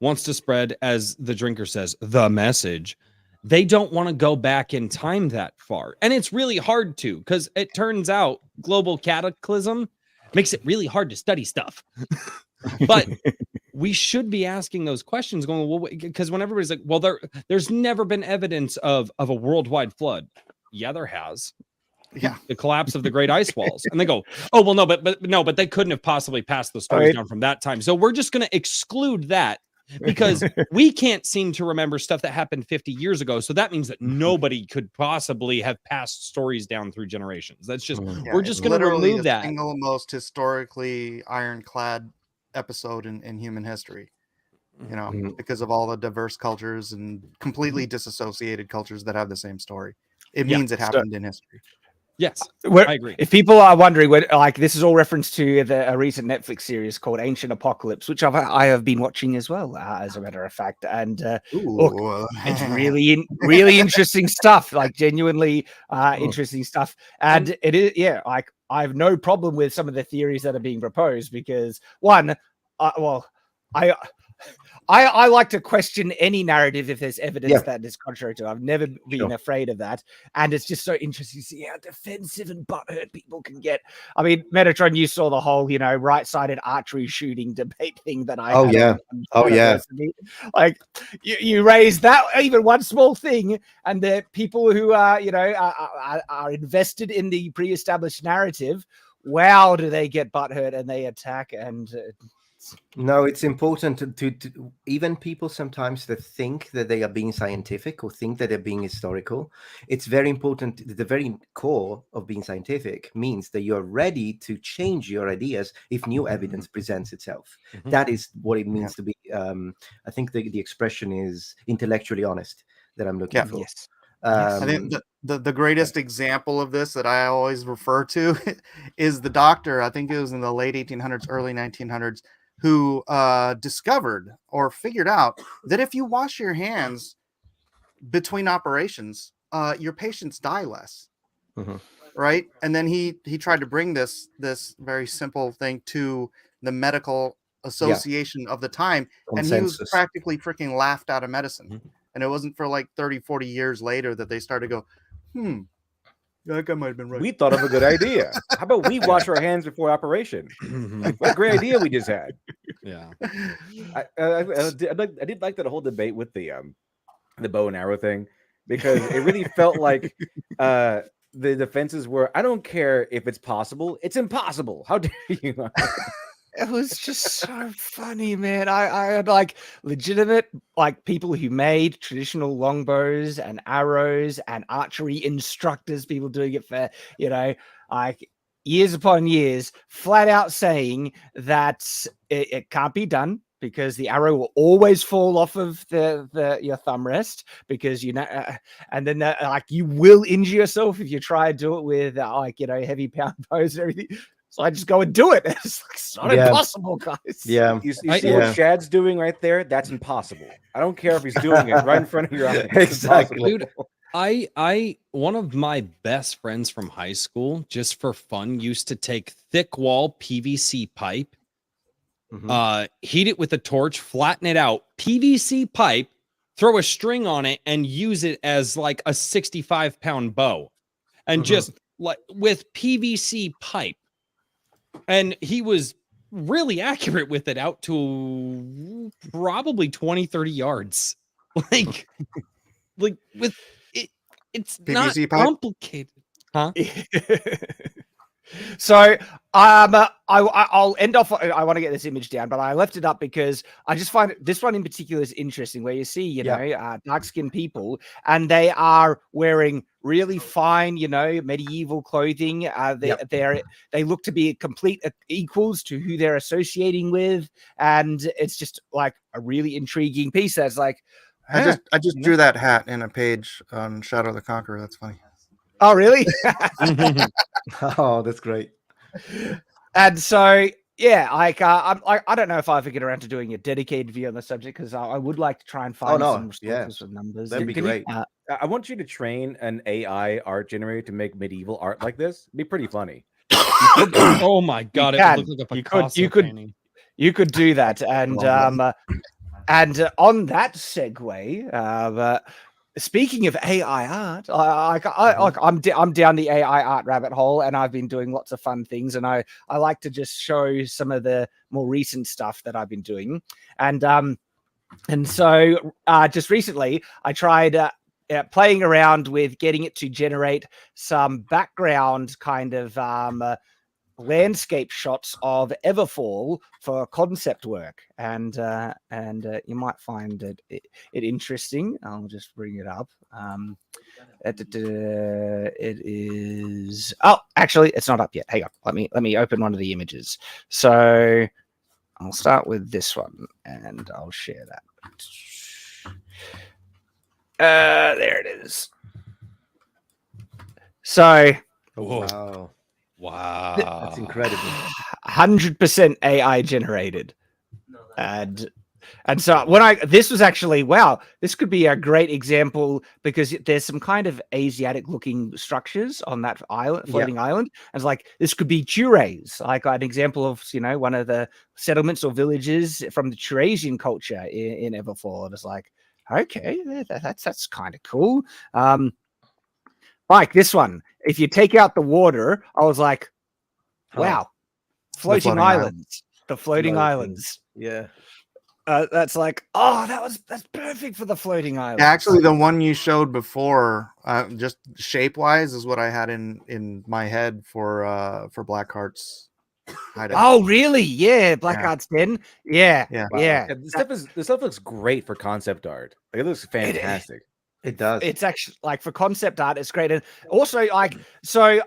wants to spread, as the drinker says, the message, they don't want to go back in time that far. And it's really hard to, because it turns out global cataclysm makes it really hard to study stuff. But we should be asking those questions, going, well, because when everybody's like, well, there's never been evidence of a worldwide flood. Yeah, there has. Yeah, the collapse of the Great Ice Walls, and they go, oh well, no, but they couldn't have possibly passed the stories down from that time, so we're just going to exclude that. because we can't seem to remember stuff that happened 50 years ago. So that means that nobody could possibly have passed stories down through generations. That's just, we're just going to remove that. Single most historically ironclad episode in human history, you know, because of all the diverse cultures and completely disassociated cultures that have the same story. It means it happened in history. Yes, I agree. If people are wondering, like, this is all reference to a recent Netflix series called Ancient Apocalypse, which I have been watching as well, as a matter of fact. And look, it's really interesting stuff, like genuinely interesting stuff. And it is, like, I have no problem with some of the theories that are being proposed because, one, I like to question any narrative if there's evidence that is contrary to it. I've never been afraid of that. And it's just so interesting to see how defensive and butthurt people can get. I mean, Metatron, you saw the whole, right-sided archery shooting debate thing that I had. Like, you raise that, even one small thing, and the people who are, are invested in the pre-established narrative, wow, do they get butthurt and they attack and... No, it's important to even people sometimes that think that they are being scientific or think that they're being historical. It's very important. The very core of being scientific means that you're ready to change your ideas if new evidence presents itself. That is what it means to be. I think the expression is intellectually honest that I'm looking for. Yes. I think the greatest example of this that I always refer to is the doctor. I think it was in the late 1800s, early 1900s. Who discovered or figured out that if you wash your hands between operations, your patients die less, right? And then he tried to bring this very simple thing to the medical association of the time, and he was practically freaking laughed out of medicine. And it wasn't for like 30, 40 years later that they started to go, that guy might have been right. We thought of a good idea. How about we wash our hands before operation? What a great idea we just had. Yeah. I did like that whole debate with the bow and arrow thing, because it really felt like the defenses were, I don't care if it's possible, it's impossible. How dare you? It was just so funny, man. I had like legitimate people who made traditional longbows and arrows and archery instructors, people doing it for, like years upon years, flat out saying that it can't be done because the arrow will always fall off of your thumb rest because and then you will injure yourself if you try to do it with heavy pound bows and everything. So I just go and do it. It's not impossible, guys. Yeah. You see what Shad's doing right there? That's impossible. I don't care if he's doing it right in front of your eyes. Exactly. Dude, I one of my best friends from high school, just for fun, used to take thick wall PVC pipe, heat it with a torch, flatten it out, PVC pipe, throw a string on it, and use it as like a 65-pound bow. And just like with PVC pipe. And he was really accurate with it out to probably 20, 30 yards. Like with it, it's PVC not complicated. Huh? So I'll end off. I want to get this image down, but I left it up because I just find this one in particular is interesting, where you see, dark-skinned people, and they are wearing really fine, medieval clothing. They look to be complete equals to who they're associating with, and it's just like a really intriguing piece. That's like, I just drew that hat in a page on Shadow the Conqueror. That's funny. Oh, really? Oh, that's great. And so, I don't know if I ever get around to doing a dedicated video on the subject because I would like to try and find some responses with numbers. That'd be great. I want you to train an AI art generator to make medieval art like this. It'd be pretty funny. Oh my god! It would look like a Picasso painting. You could do that, and on that segue, speaking of AI art, I'm down the AI art rabbit hole, and I've been doing lots of fun things. And I like to just show some of the more recent stuff that I've been doing. And so just recently, I tried playing around with getting it to generate some background kind of landscape shots of Everfall for concept work, and you might find it interesting. I'll just bring it up. It is. Oh, actually, it's not up yet. Hang on. Let me open one of the images. So I'll start with this one, and I'll share that. There it is. So. Wow. Wow. That's incredible. 100% AI generated. And so this was actually, wow, this could be a great example because there's some kind of Asiatic looking structures on that island, floating island. And it's like, this could be Chures, like an example of, one of the settlements or villages from the Churasian culture in Everfall. And it's like, okay, that's kind of cool. Like this one, if you take out the water, I was like, wow, floating islands, the floating islands. Yeah. That's like, that's perfect for the floating islands. Actually, the one you showed before, just shape wise, is what I had in my head for Blackheart's hideout. Oh, really? Yeah, Blackheart's Den. Yeah. This stuff looks great for concept art. Like, it looks fantastic. It does. It's actually like for concept art, it's great. And also, like, so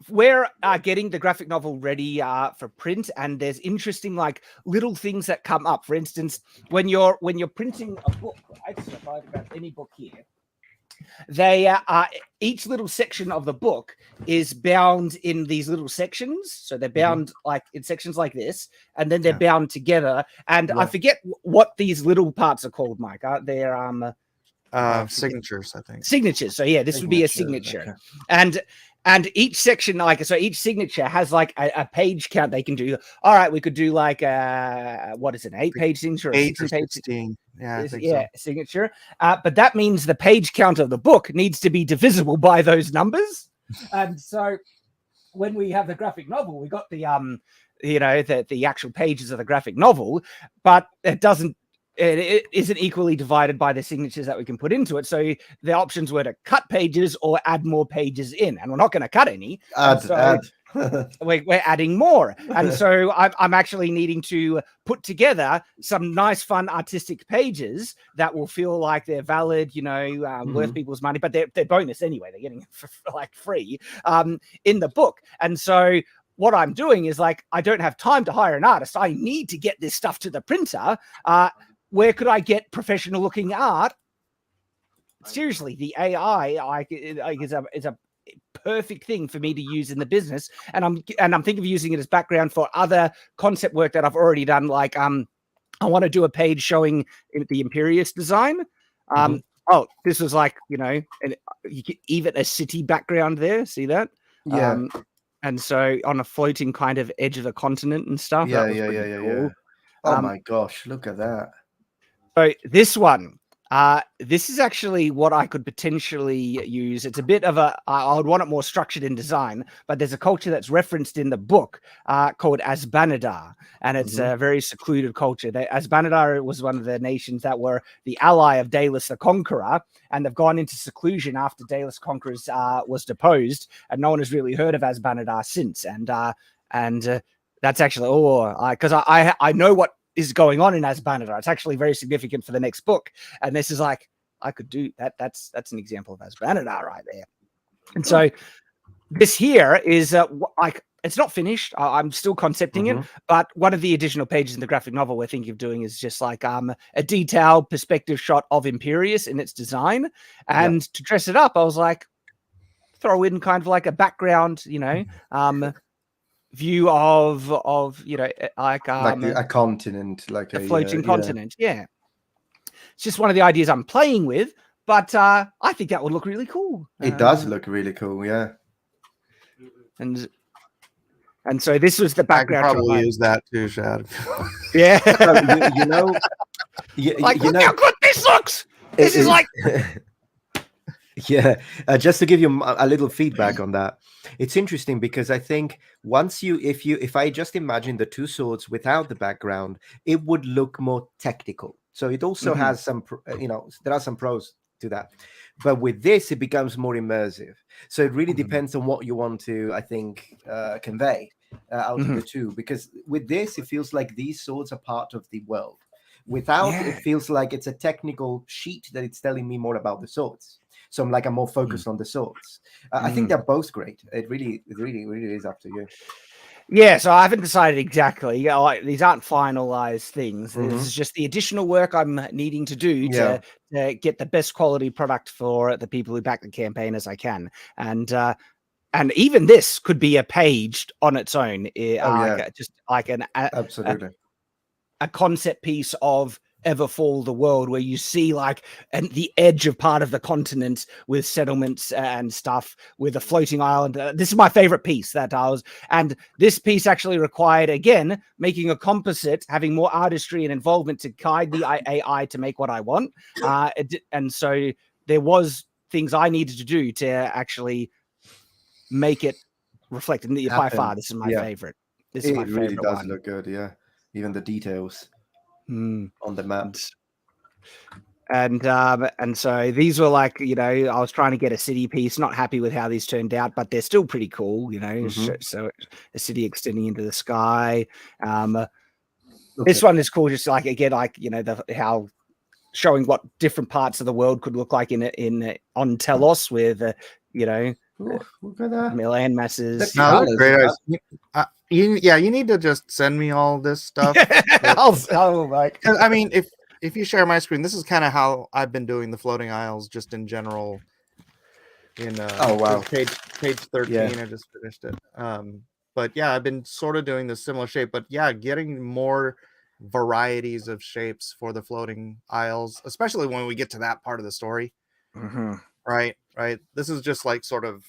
we're getting the graphic novel ready for print, and there's interesting like little things that come up. For instance, when you're printing a book, right? So if I grab any book here, they each little section of the book is bound in these little sections. So they're bound like in sections like this, and then they're bound together. And I forget what these little parts are called, Mike. They're signatures, I think. Signatures. So yeah, this would be a signature. Okay. And each section, like, so each signature has like a page count they can do. All right, we could do like what is it, an 8-page signature, or 16. Yeah, I think so. Signature. But that means the page count of the book needs to be divisible by those numbers. And so when we have the graphic novel, we got the the actual pages of the graphic novel, but it isn't equally divided by the signatures that we can put into it. So the options were to cut pages or add more pages in, and we're not going to cut any. Add. We're adding more. And so I'm actually needing to put together some nice, fun, artistic pages that will feel like they're valid, worth people's money, but they're bonus anyway. They're getting it for like free in the book. And so what I'm doing is like, I don't have time to hire an artist. I need to get this stuff to the printer. Where could I get professional looking art? Seriously, the AI is a perfect thing for me to use in the business, and I'm thinking of using it as background for other concept work that I've already done. Like I want to do a page showing the Imperious design. Oh, this was like even a city background there. See that? Yeah. And so on a floating kind of edge of the continent and stuff. Yeah. Oh my gosh, look at that. So this one, this is actually what I could potentially use. It's a bit of I would want it more structured in design, but there's a culture that's referenced in the book called Azbanadar, and it's a very secluded culture. Azbanadar was one of the nations that were the ally of Daedalus the Conqueror, and they've gone into seclusion after Daedalus the Conqueror was deposed, and no one has really heard of Azbanadar since. And that's actually because I know what is going on in Azbanadar. It's actually very significant for the next book. And this is like, I could do that. That's an example of Azbanadar right there. And so this here is like, it's not finished. I'm still concepting it, but one of the additional pages in the graphic novel we're thinking of doing is just like a detailed perspective shot of Imperious in its design. And to dress it up, I was like, throw in kind of like a background, view of like a continent, like a floating continent. Yeah, it's just one of the ideas I'm playing with, but I think that would look really cool. It does look really cool, yeah. And so this was the background. I could probably use that too, Shad. Yeah, look how good this looks. This is like. Yeah, just to give you a little feedback on that, it's interesting because I think if I just imagine the two swords without the background, it would look more technical. So it also has some, there are some pros to that, but with this, it becomes more immersive. So it really depends on what you want to, I think, convey. out of the two, because with this it feels like these swords are part of the world. Without, it feels like it's a technical sheet that it's telling me more about the swords. So I'm more focused on the swords. I think they're both great. It really is up to you. Yeah, so I haven't decided exactly. These aren't finalized things. This is just the additional work I'm needing to do to get the best quality product for the people who back the campaign as I can. And even this could be a page on its own. Just like absolutely a concept piece of Everfall, the world, where you see the edge of part of the continent with settlements and stuff, with a floating island. This is my favorite piece and this piece actually required, again, making a composite, having more artistry and involvement to guide the AI to make what I want. And so there was things I needed to do to actually make it reflect. And by far, this is my favorite. This is my favorite. It really does look good. Yeah, even the details on the maps. And so these were I was trying to get a city piece, not happy with how these turned out, but they're still pretty cool, So a city extending into the sky. This one is cool, just how showing what different parts of the world could look like on Telos with look at that. Milan masses. No, great. You need to just send me all this stuff. I mean, if you share my screen, this is kind of how I've been doing the floating isles, just in general. Page 13, I just finished it. But yeah, I've been sort of doing this similar shape, but yeah, getting more varieties of shapes for the floating isles, especially when we get to that part of the story. Right. This is just sort of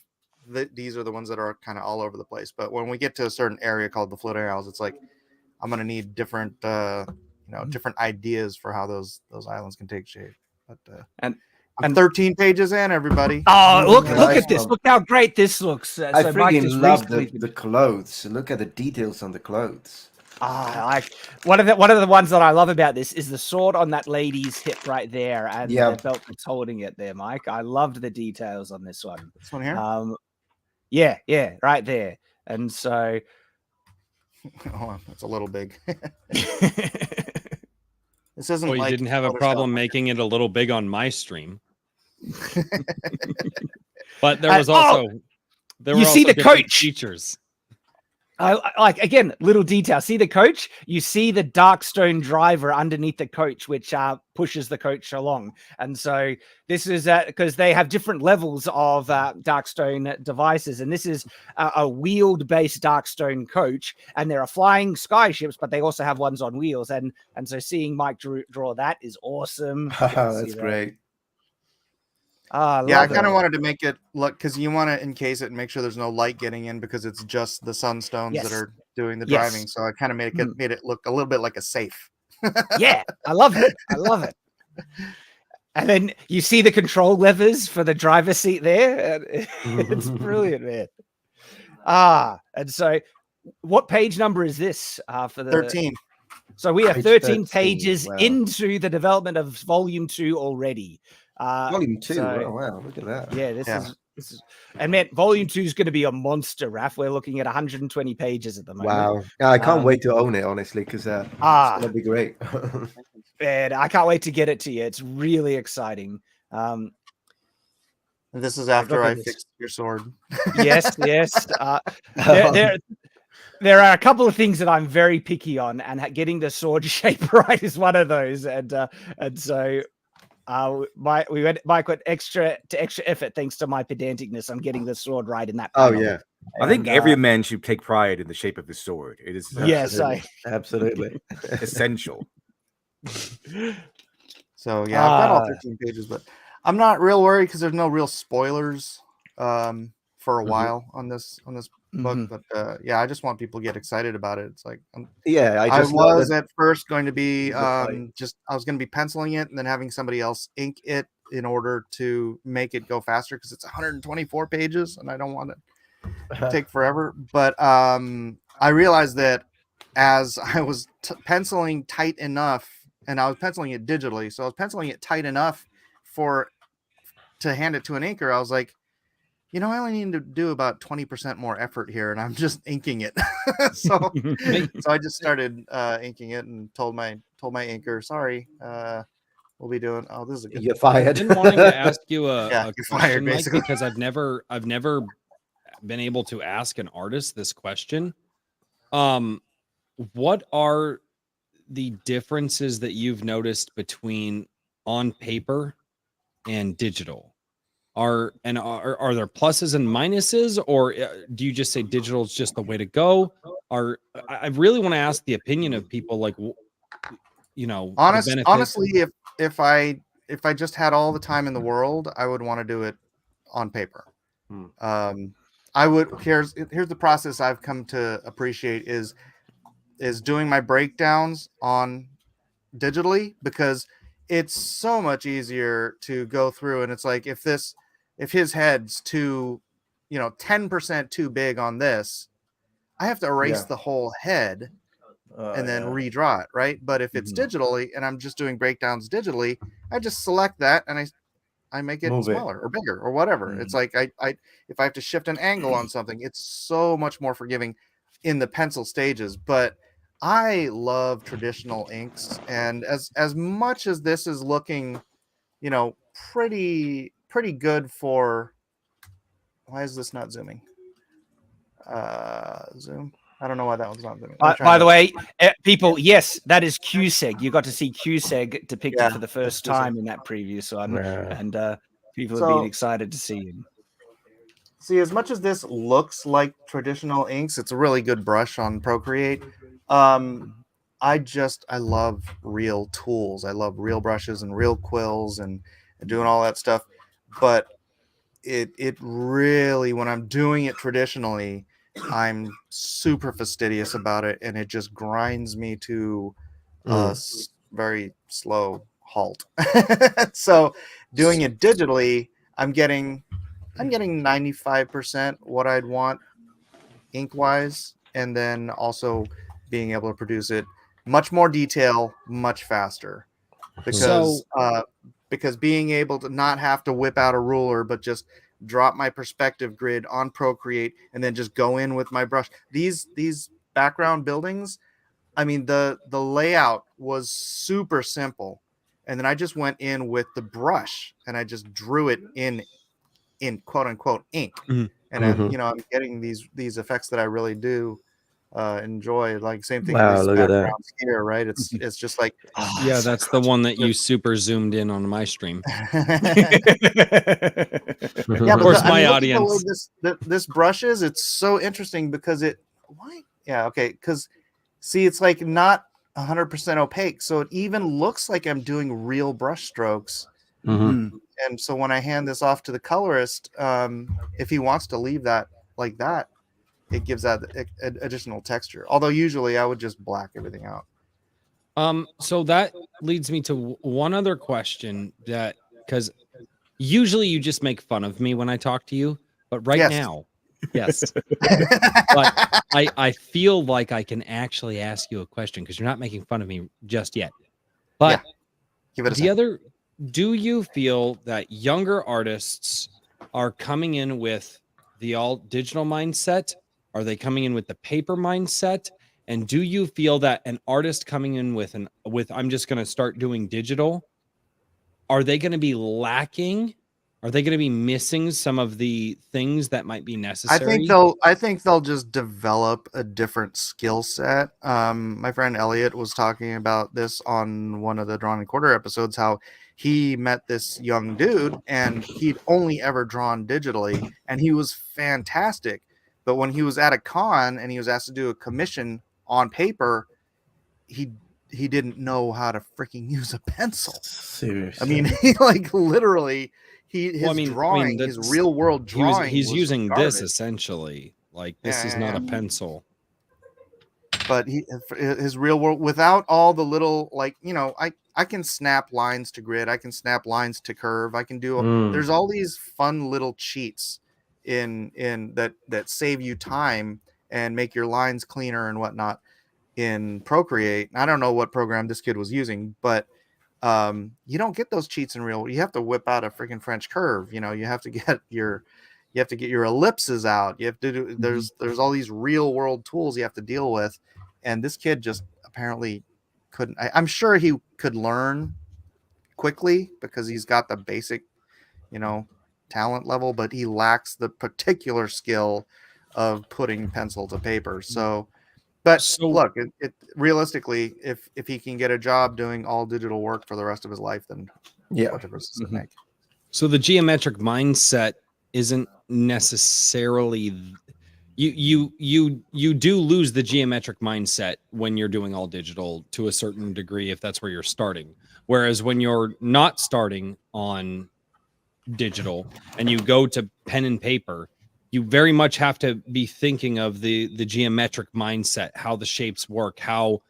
these are the ones that are kind of all over the place. But when we get to a certain area called the floating isles, it's I'm going to need different, different ideas for how those islands can take shape. But I'm 13 pages in, everybody. Oh, look at this! Look how great this looks. I freaking love the clothes. Look at the details on the clothes. One of the ones that I love about this is the sword on that lady's hip right there, and the belt that's holding it there, Mike. I loved the details on this one. This one here? Yeah, right there. And so, that's a little big. This isn't. Well, you didn't have a problem making it a little big on my stream. But there was also you see the coach features. Again, little detail. See the coach? You see the Darkstone driver underneath the coach, which pushes the coach along. And so this is because they have different levels of Darkstone devices. And this is a wheeled-based Darkstone coach. And there are flying skyships, but they also have ones on wheels. And so seeing Mike draw that is awesome. That's great. I kind of wanted to make it look, because you want to encase it and make sure there's no light getting in, because it's just the sunstones that are doing the driving. So I kind of made it look a little bit like a safe. Yeah, I love it. And then you see the control levers for the driver's seat there. It's brilliant, man. And so what page number is this for the 13? So we are 13 pages into the development of volume 2 already. Volume 2. Wow, look at that. Yeah, this is, and man, volume 2 is going to be a monster, Raph. We're looking at 120 pages at the moment. Wow. Yeah, I can't wait to own it, honestly, because it's going to be great. And I can't wait to get it to you. It's really exciting. This is after I fixed your sword. Yes. There are a couple of things that I'm very picky on, and getting the sword shape right is one of those. And so Mike went extra effort thanks to my pedanticness. I'm getting the sword right in that panel. Oh yeah, I think every man should take pride in the shape of his sword. It is absolutely essential. So yeah, I've got all 13 pages, but I'm not real worried because there's no real spoilers for a while on this book. But I just want people to get excited about it. It's like I was at first going to be I was going to be penciling it and then having somebody else ink it in order to make it go faster, because it's 124 pages and I don't want it to take forever. But I realized that as I was penciling tight enough, and I was penciling it digitally, so I was penciling it tight enough to hand it to an inker. I was like, you know, I only need to do about 20% more effort here, and I'm just inking it. so I just started inking it and told my inker, sorry, we'll be doing. Oh, this is a good. You're fired. I've been wanting to ask you a you're question, fired, Mike, basically. because I've never been able to ask an artist this question. What are the differences that you've noticed between on paper and digital? Are there pluses and minuses, or do you just say digital is just the way to go? I really want to ask the opinion of people, like, you know, honestly, if I just had all the time in the world, I would want to do it on paper. I would. Here's the process I've come to appreciate is doing my breakdowns on digitally, because it's so much easier to go through, and it's like, if his head's too, 10% too big on this, I have to erase the whole head and then redraw it, right? But if it's digitally and I'm just doing breakdowns digitally, I just select that and I make it smaller or bigger or whatever. It's like I if I have to shift an angle on something, it's so much more forgiving in the pencil stages. But I love traditional inks, and as much as this is looking, pretty good for. Why is this not zooming? Zoom. I don't know why that one's not zooming. By the way, people, yes, that is QSEG. You got to see QSEG depicted for the first time in that preview, so and people have been excited to see him. See, as much as this looks like traditional inks, it's a really good brush on Procreate. I love real tools. I love real brushes and real quills and doing all that stuff. But it really, when I'm doing it traditionally, I'm super fastidious about it, and it just grinds me to a very slow halt. So doing it digitally, I'm getting 95% what I'd want ink wise, and then also being able to produce it much more detail, much faster, because being able to not have to whip out a ruler, but just drop my perspective grid on Procreate and then just go in with my brush. These background buildings, I mean, the layout was super simple, and then I just went in with the brush and I just drew it in quote unquote ink. And I'm getting these effects that I really do enjoy. Like same thing with these backgrounds here, right? It's just like, yeah, that's the one that you super zoomed in on my stream. Yeah, of course, my audience. This brushes, it's so interesting because because see, it's like not 100% opaque, so it even looks like I'm doing real brush strokes. And so when I hand this off to the colorist, if he wants to leave that like that, it gives that additional texture. Although usually I would just black everything out. So that leads me to one other question, that because usually you just make fun of me when I talk to you, but now, yes. But I feel like I can actually ask you a question because you're not making fun of me just yet. But give it a second. Do you feel that younger artists are coming in with the all digital mindset? Are they coming in with the paper mindset? And do you feel that an artist coming in with I'm just going to start doing digital, are they going to be lacking? Are they going to be missing some of the things that might be necessary? I think they'll just develop a different skill set. My friend Elliot was talking about this on one of the Drawn and Quarter episodes, how he met this young dude and he'd only ever drawn digitally and he was fantastic. But when he was at a con and he was asked to do a commission on paper, he didn't know how to freaking use a pencil. Seriously. I mean, he like literally his drawing, his real world drawing. He's using garbage. This essentially. Like this is not a pencil. But his real world, without all the little, like, I can snap lines to grid, I can snap lines to curve, I can do there's all these fun little cheats in that save you time and make your lines cleaner and whatnot in Procreate. I don't know what program this kid was using, but you don't get those cheats in real. You have to whip out a freaking French curve. You have to get your You have to get your ellipses out. You have to do. There's all these real world tools you have to deal with, and this kid just apparently couldn't. I'm sure he could learn quickly because he's got the basic, talent level, but he lacks the particular skill of putting pencil to paper. So, look, it realistically, if he can get a job doing all digital work for the rest of his life, then what difference does it make? So the geometric mindset isn't necessarily you do lose the geometric mindset when you're doing all digital to a certain degree if that's where you're starting. Whereas when you're not starting on digital and you go to pen and paper, you very much have to be thinking of the geometric mindset, how the shapes work, how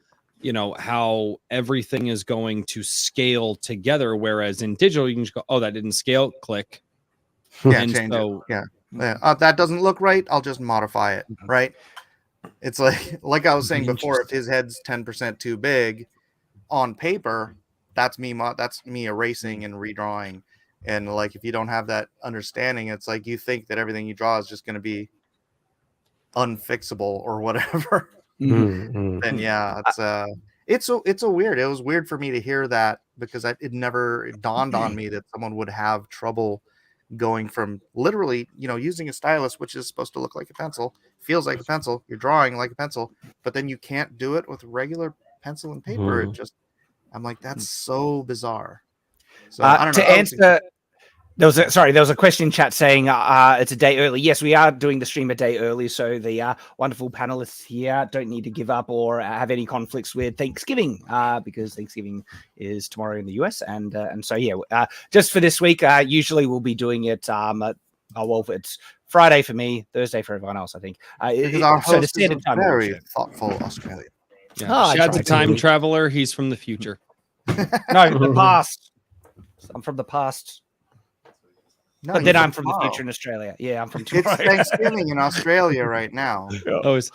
everything is going to scale together. Whereas in digital, you can just go, oh, that didn't scale, click. Yeah, and change it. Yeah. That doesn't look right. I'll just modify it. Right. It's like I was saying before, if his head's 10% too big on paper, that's me erasing and redrawing. And like, if you don't have that understanding, it's like you think that everything you draw is just going to be unfixable or whatever. Then yeah, it's a weird. It was weird for me to hear that because it never dawned on me that someone would have trouble going from literally, using a stylus, which is supposed to look like a pencil, feels like a pencil, you're drawing like a pencil, but then you can't do it with regular pencil and paper. It just, I'm like, that's so bizarre. So I don't know. To answer, there was a question in chat saying it's a day early. Yes, we are doing the stream a day early, so the wonderful panelists here don't need to give up or have any conflicts with Thanksgiving because Thanksgiving is tomorrow in the US, and so just for this week, usually we'll be doing it. It's Friday for me, Thursday for everyone else, I think. Because our host is a very thoughtful Australian. Yeah. Shad's a time traveler. He's from the future. No, the past. I'm from the past. No, but then I'm from the future in Australia. Yeah, I'm from tomorrow. It's Thanksgiving in Australia right now. Except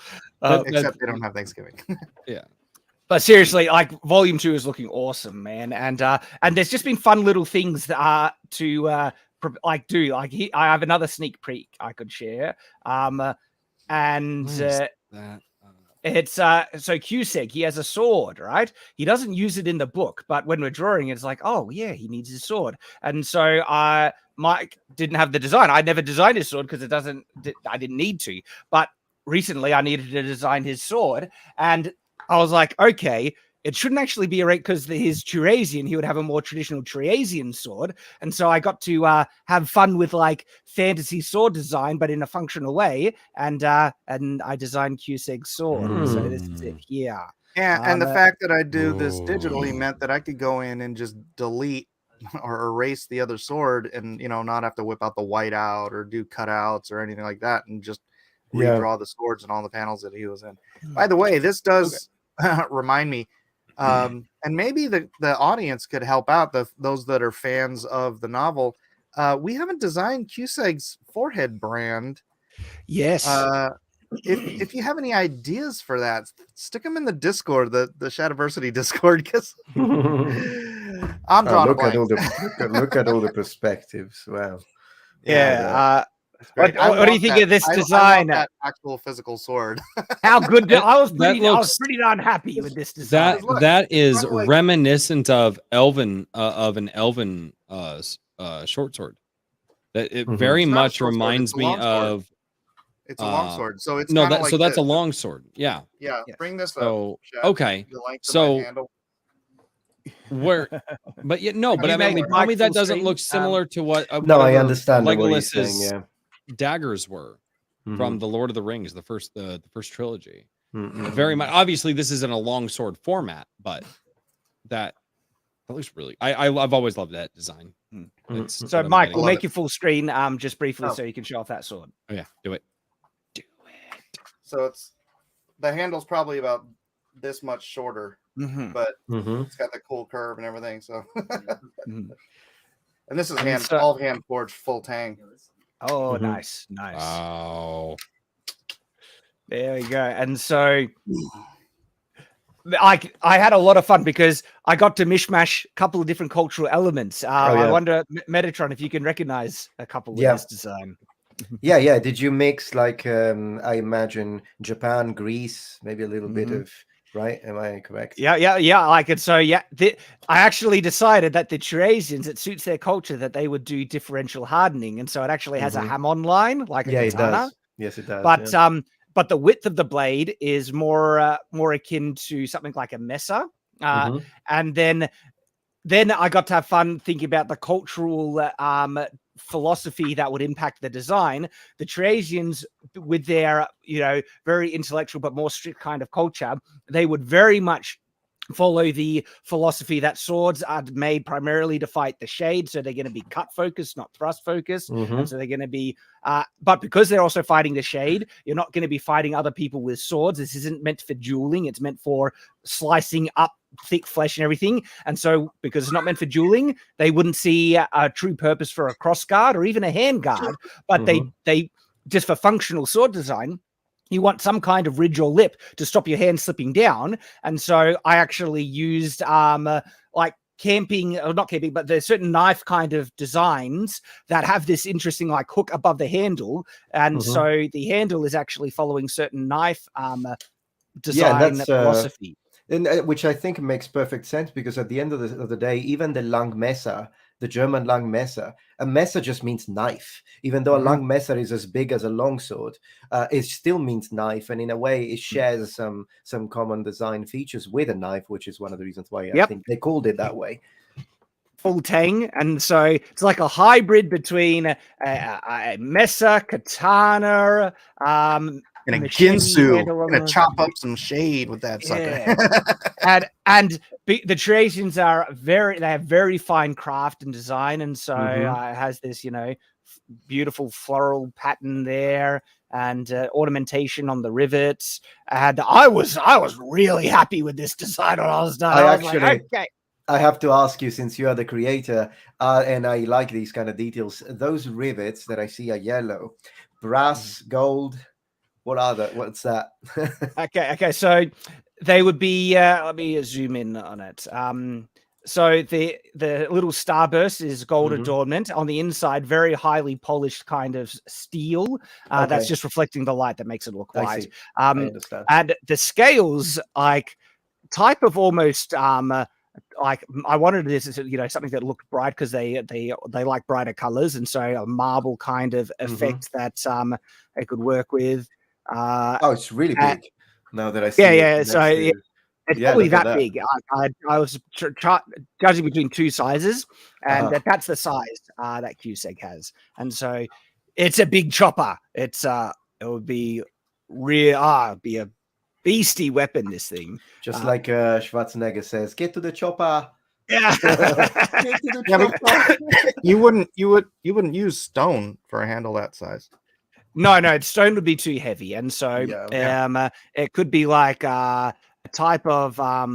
they don't have Thanksgiving. Yeah. But seriously, like Volume 2 is looking awesome, man. And there's just been fun little things to do. I have another sneak peek I could share. It's so Cusack, he has a sword, right? He doesn't use it in the book, but when we're drawing, it's like, oh yeah, he needs his sword. And so Mike didn't have the design. I never designed his sword because I didn't need to. But recently I needed to design his sword. And I was like, okay, it shouldn't actually be because his Turasian, he would have a more traditional Turasian sword. And so I got to have fun with like fantasy sword design, but in a functional way. And I designed Cusack's sword. So this is it here. Yeah, and the fact that I do this digitally meant that I could go in and just delete or erase the other sword and, not have to whip out the white out or do cutouts or anything like that and just redraw the swords and all the panels that he was in. By the way, this does remind me, and maybe the audience could help out, those that are fans of the novel. We haven't designed Cusack's forehead brand. Yes. If you have any ideas for that, stick them in the Discord, the Shadiversity Discord, because I'm drawing look at all the perspectives. Wow. Yeah. What do you think of this design? That actual physical sword. How good! I was pretty darn happy with this design. That is reminiscent of an elven short sword. That it very much reminds me of. It's a long sword, so it's so that's a long sword. Yeah. Yeah. Bring this up. Okay. So but I mean, tell me that doesn't look similar to what. I understand Legolas's daggers were from the Lord of the Rings, the first trilogy. Very much. Obviously, this isn't a long sword format, but that looks really. I've always loved that design. So, Mike, we'll make you full screen, just briefly, so you can show off that sword. Oh yeah, do it. So the handle's probably about this much shorter, but it's got the cool curve and everything. So, and this is all hand forged full tang. Oh, nice. Wow. There we go. And so I had a lot of fun because I got to mishmash a couple of different cultural elements. I wonder, Metatron, if you can recognize a couple with this design. Yeah. Did you mix like I imagine Japan, Greece, maybe a little bit of right? Am I correct? Yeah. Like it. So yeah, I actually decided that the Eurasians, it suits their culture that they would do differential hardening, and so it actually has a hamon line like a katana. It does. Yes, it does. But the width of the blade is more akin to something like a mesa, and then I got to have fun thinking about the cultural philosophy that would impact the design. The Eurasians, with their very intellectual but more strict kind of culture, they would very much follow the philosophy that swords are made primarily to fight the shade, so they're going to be cut focused, not thrust focused, and so they're going to be but because they're also fighting the shade, you're not going to be fighting other people with swords. This isn't meant for dueling, it's meant for slicing up thick flesh and everything. And so because it's not meant for dueling, they wouldn't see a true purpose for a cross guard or even a hand guard, but they just for functional sword design, you want some kind of ridge or lip to stop your hand slipping down. And so I actually used like camping, or not camping, but there's certain knife kind of designs that have this interesting like hook above the handle. And so the handle is actually following certain knife design philosophy. And which I think makes perfect sense, because at the end of the day, even the Langmesser, the German Langmesser, a messer just means knife. Even though a Langmesser is as big as a longsword, it still means knife, and in a way, it shares some common design features with a knife, which is one of the reasons why I think they called it that way. Full tang, and so it's like a hybrid between a messer, katana, and a ginsu, gonna chop up some shade with that sucker. and the Eurasians they have very fine craft and design, and so it has this beautiful floral pattern there and ornamentation on the rivets. And I was really happy with this design when I was done. I was like, okay. I have to ask you, since you are the creator, and I like these kind of details, those rivets that I see are yellow, brass, gold. What's that? Okay. So they would be. Let me zoom in on it. So the little starburst is gold adornment on the inside, very highly polished kind of steel. That's just reflecting the light that makes it look white. I understand. And the scales, like type of almost like I wanted this as something that looked bright, because they like brighter colors, and so a marble kind of effect that they could work with. It's really big. Now that I see it. So it's probably that big. I was judging between two sizes, and that's the size that Cusack has, and so it's a big chopper. It would be be a beastie weapon, this thing. Just like Schwarzenegger says, "Get to the chopper." Yeah. Get to the chopper. You wouldn't use stone for a handle that size. No, stone would be too heavy, and so it could be like a type of I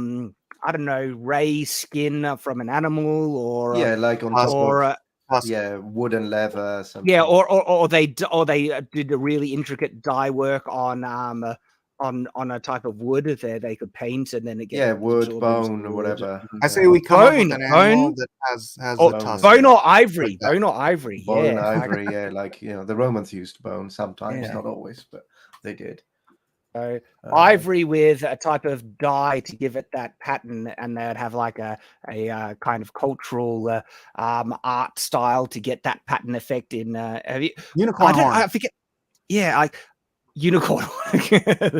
don't know, ray skin from an animal, or like on wooden leather, something. or they did a really intricate dye work on a type of wood there they could paint, and then it gets wood, bone, or whatever. I say we come up with an animal that has the tusk. Bone or ivory. Bone or ivory. Bone and ivory, like the Romans used bone sometimes, not always, but they did. So ivory with a type of dye to give it that pattern, and they'd have like a kind of cultural art style to get that pattern effect in unicorn horn. I forget. Yeah, unicorn. It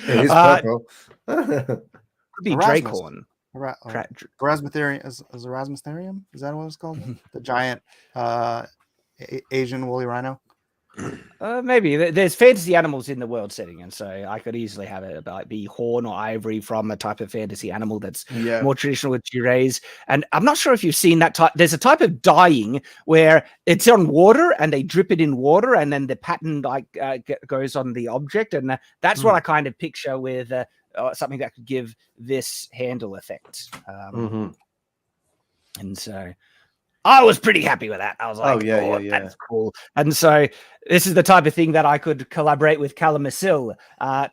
is purple. Could be Dracehorn. Erasmustherium is Erasmustherium? Is that what it's called? The giant Asian woolly rhino. Maybe there's fantasy animals in the world setting, and so I could easily have it like be horn or ivory from a type of fantasy animal that's more traditional with Jurés. And I'm not sure if you've seen that type. There's a type of dyeing where it's on water and they drip it in water, and then the pattern like goes on the object, and that's what I kind of picture with something that could give this handle effect. And so I was pretty happy with that. I was like, that's cool. And so this is the type of thing that I could collaborate with Calamisil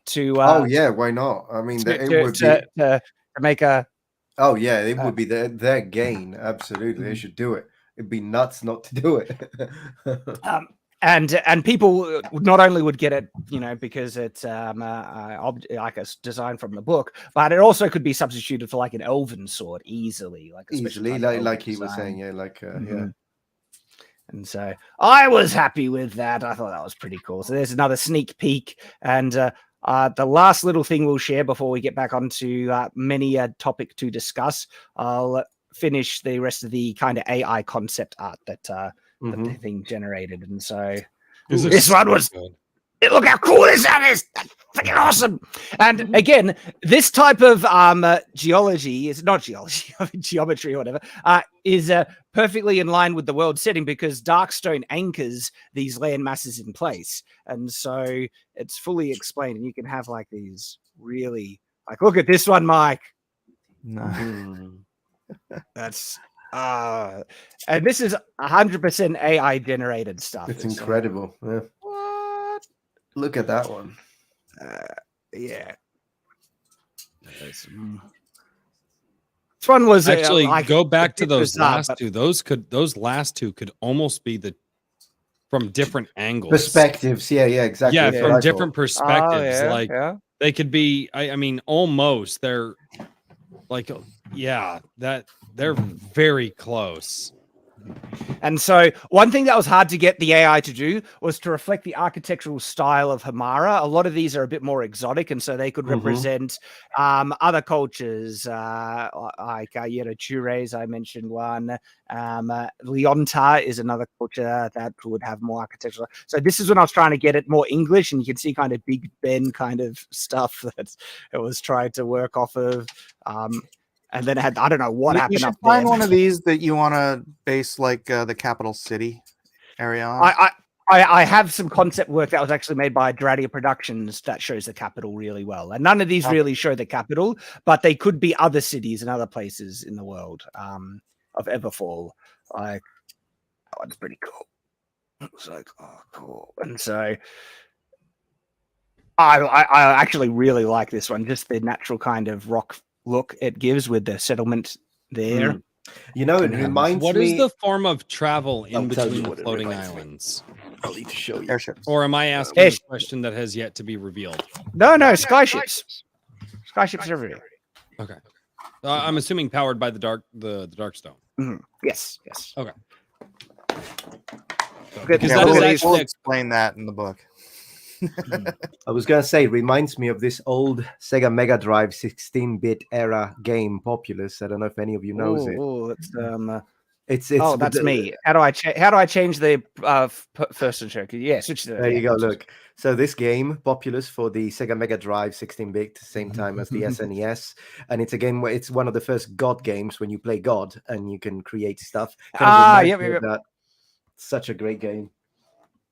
to. Why not? I mean, to make a. Oh yeah, it would be their gain. Absolutely, they should do it. It'd be nuts not to do it. and people not only would get it, you know, because it's like a design from the book, but it also could be substituted for like an elven sword easily, like like he was saying, yeah, like yeah. And so I was happy with that. I thought that was pretty cool. So there's another sneak peek, and the last little thing we'll share before we get back onto many topic to discuss. I'll finish the rest of the kind of AI concept art that the thing generated, and so this one was. Good. Look how cool this is! That's freaking awesome! And again, this type of geology is not geology, geometry or whatever, is perfectly in line with the world setting because Darkstone anchors these land masses in place, and so it's fully explained. And you can have like these really, like, look at this one, Mike. No. That's and this is 100% AI generated stuff. It's incredible. Yeah. What? Look at that one. Yeah. This one was actually go back to those last two. Those last two could almost be from different angles, perspectives. Yeah, exactly. Yeah, from different perspectives. They could be. I mean, almost. They're like, that they're very close. And so one thing that was hard to get the AI to do was to reflect the architectural style of Hamara. A lot of these are a bit more exotic, and so they could represent other cultures, like Chures, I mentioned one. Leonta is another culture that would have more architectural. So this is when I was trying to get it more English, and you can see kind of Big Ben kind of stuff that it was trying to work off of. And then it had, I don't know what happened. You should find one of these that you want to base like the capital city area on. I have some concept work that was actually made by Dradia Productions that shows the capital really well. And none of these really show the capital, but they could be other cities and other places in the world of Everfall. Like, it's pretty cool. It's like, oh, cool. And so I actually really like this one, just the natural kind of rock look it gives with the settlement there. You know, it reminds me. What is the form of travel in between the floating islands? I'll need to show you. Airships. Or am I asking a question that has yet to be revealed? No, skyships. Skyships everywhere. Okay. I'm assuming powered by the Darkstone. Yes. Okay. Because we'll explain that in the book. I was gonna say, it reminds me of this old Sega Mega Drive 16-bit era game, Populous. I don't know if any of you knows it. It's that's me. How do I change the first and check? Yeah, switch to there you go. Look, so this game, Populous, for the Sega Mega Drive 16-bit, same time as the SNES, and it's a game where it's one of the first God games when you play God and you can create stuff. That. Such a great game.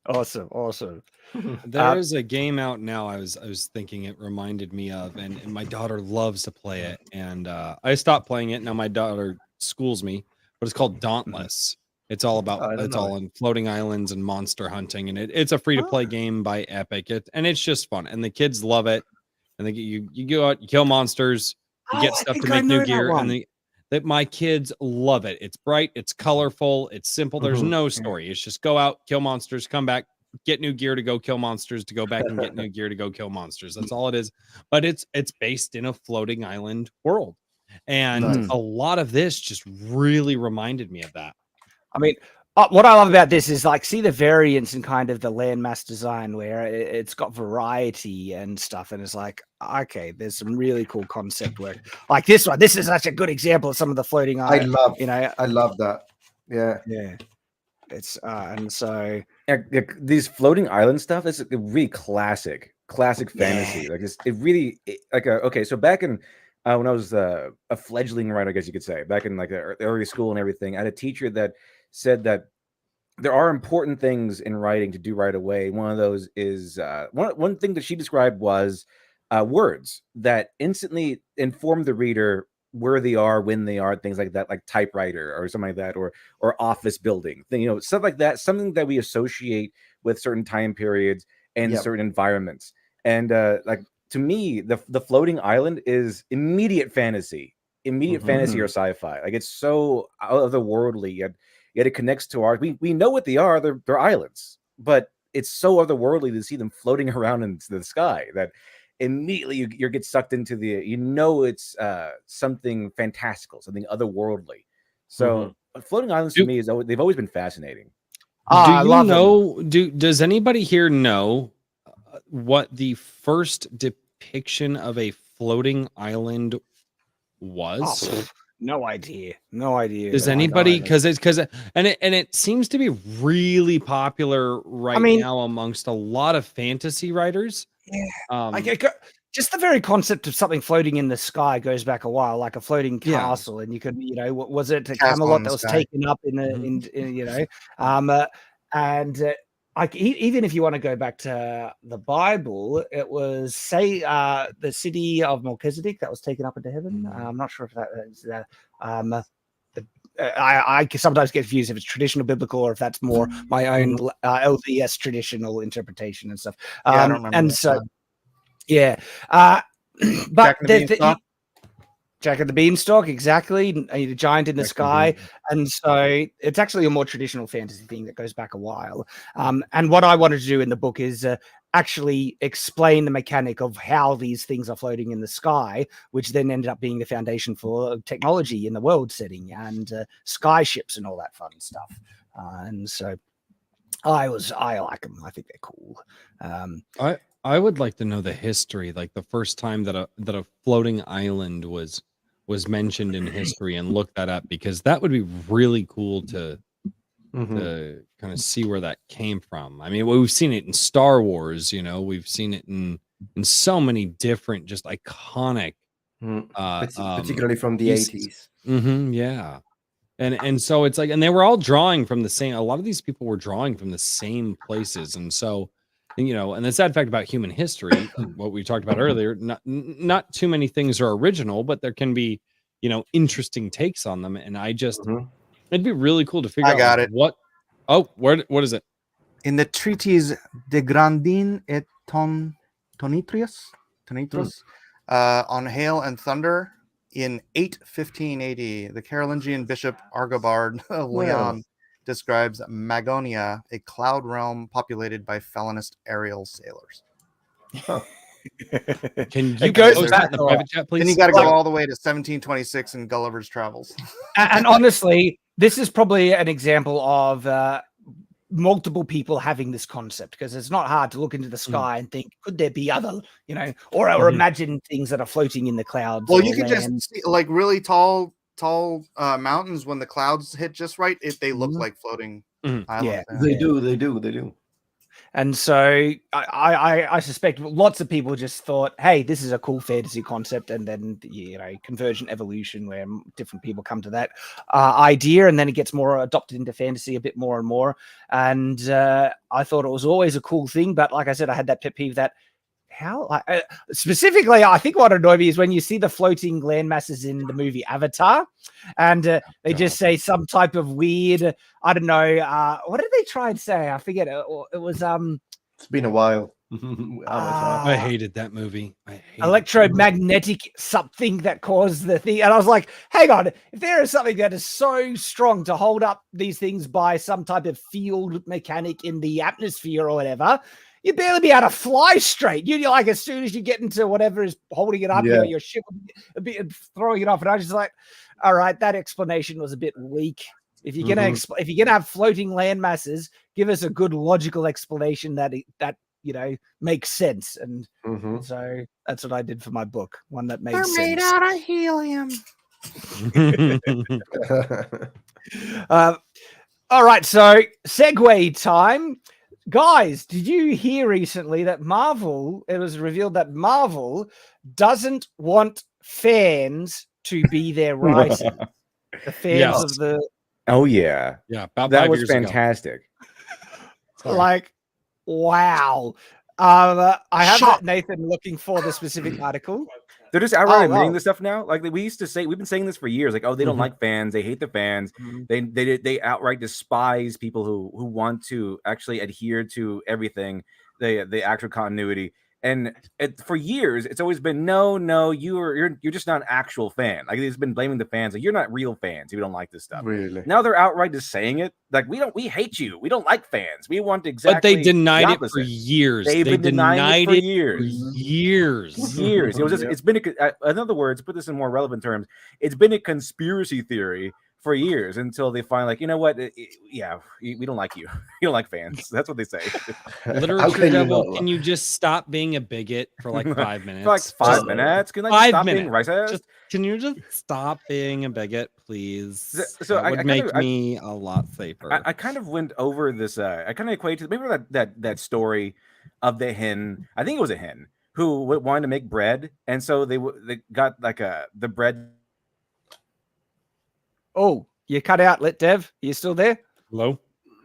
Awesome. There is a game out now. I was thinking it reminded me of, and my daughter loves to play it, and I stopped playing it. Now my daughter schools me, but it's called Dauntless. It's all about all in floating islands and monster hunting, and it's a free to play game by Epic. And it's just fun, and the kids love it. And you go out, you kill monsters, you get stuff to make new gear, and my kids love it. It's bright, it's colorful, it's simple. There's no story. It's just go out, kill monsters, come back, get new gear to go kill monsters, to go back and get new gear to go kill monsters. That's all it is. But it's based in a floating island world. And a lot of this just really reminded me of that. I mean, what I love about this is like, see the variance in kind of the landmass design where it's got variety and stuff. And it's like, okay, there's some really cool concept work. Like this one. This is such a good example of some of the floating islands. I love that. Yeah. It's and so these floating island stuff is really classic fantasy. Like okay. So back in when I was a fledgling writer, I guess you could say, back in like the early school and everything, I had a teacher that said that there are important things in writing to do right away. One of those is one thing that she described was words that instantly inform the reader where they are, when they are, things like that, like typewriter or something like that, or office building, stuff like that, something that we associate with certain time periods and certain environments. And like, to me, the floating island is immediate fantasy or sci-fi. Like, it's so otherworldly, yet it connects to ours. We know what they are. They're islands. but it's so otherworldly to see them floating around in the sky that immediately you get sucked into it's something fantastical, something otherworldly. So floating islands to me they've always been fascinating. Does anybody here know what the first depiction of a floating island was? Oh, no idea. Does anybody? Because it seems to be really popular now amongst a lot of fantasy writers. Yeah. Just the very concept of something floating in the sky goes back a while, like a floating castle, and you could, was it Camelot that was taken up in even if you want to go back to the Bible, it was the city of Melchizedek that was taken up into heaven. I'm not sure if that is I sometimes get confused if it's traditional biblical or if that's more my own LDS traditional interpretation and stuff. I don't remember. And so, but Jack of the Beanstalk, exactly. A giant in the sky. And so it's actually a more traditional fantasy thing that goes back a while. And what I wanted to do in the book is actually explain the mechanic of how these things are floating in the sky, which then ended up being the foundation for technology in the world setting and sky ships and all that fun stuff. And so I like them. I think they're cool. I would like to know the history, like the first time that a floating island was mentioned in history, and look that up, because that would be really cool to kind of see where that came from. I mean, we've seen it in Star Wars, we've seen it in so many different just iconic particularly from the 80s. Yeah. And so it's like, and they were all drawing from the same, a lot of these people were drawing from the same places. And so, and the sad fact about human history, what we talked about earlier, not too many things are original, but there can be, interesting takes on them. And I just, it'd be really cool to figure out what is it? In the treatise De Grandin et Tonitrius, on hail and thunder in 815 AD, the Carolingian bishop Argobard Leon describes Magonia, a cloud realm populated by felonist aerial sailors. Can you go back in the private chat, please? Then you got to go all the way to 1726 in Gulliver's Travels. And honestly, this is probably an example of multiple people having this concept, because it's not hard to look into the sky and think, could there be other, or imagine things that are floating in the clouds. Well, you can just see like really tall mountains. When the clouds hit just right, they look like floating islands. Yeah, they do. And so I suspect lots of people just thought, hey, this is a cool fantasy concept, and then convergent evolution, where different people come to that idea, and then it gets more adopted into fantasy a bit more and more. And I thought it was always a cool thing, but like I said, I had that pet peeve that specifically, I think what annoyed me is when you see the floating land masses in the movie Avatar, and they just say some type of weird, I don't know, what did they try and say? I forget. It was it's been a while. I hated that movie. Electromagnetic something that caused the thing, and I was like, hang on, if there is something that is so strong to hold up these things by some type of field mechanic in the atmosphere or whatever, you'd barely be able to fly straight. You're like, as soon as you get into whatever is holding it up, your ship a bit throwing it off. And I was just like, all right, that explanation was a bit weak. If you're gonna have floating land masses, give us a good logical explanation that makes sense. And so that's what I did for my book, one that made sense. They're made out of helium. All right, so segue time. Guys, did you hear recently that it was revealed that Marvel doesn't want fans to be their writing? The fans of the... Oh, yeah. Yeah, about that 5 was years ago. fantastic. Like, wow. I have Nathan looking for the specific article. They're just outright admitting this stuff now. Like we used to say, we've been saying this for years. Like, oh, they don't like fans. They hate the fans. They outright despise people who want to actually adhere to everything, the actual continuity. And for years, it's always been no, you're just not an actual fan. Like it's been blaming the fans, like you're not real fans. You don't like this stuff. Really? Now they're outright just saying it. Like we hate you. We don't like fans. We want exactly. But they denied the it for years. They've been denying it for years. Years. It was just, it's been in other words, put this in more relevant terms. It's been a conspiracy theory for years until they find like, you know what? We don't like you. You don't like fans. That's what they say. Literature Devil, can you just stop being a bigot for like 5 minutes? For like 5 minutes. Can like 5 minutes. Being racist? Can you just stop being a bigot, please? So that would make me a lot safer. I kind of went over this. I kind of equated. Remember that story of the hen? I think it was a hen who wanted to make bread, and so they got like the bread. Oh, you cut out, Lit Dev. Are you still there? Hello?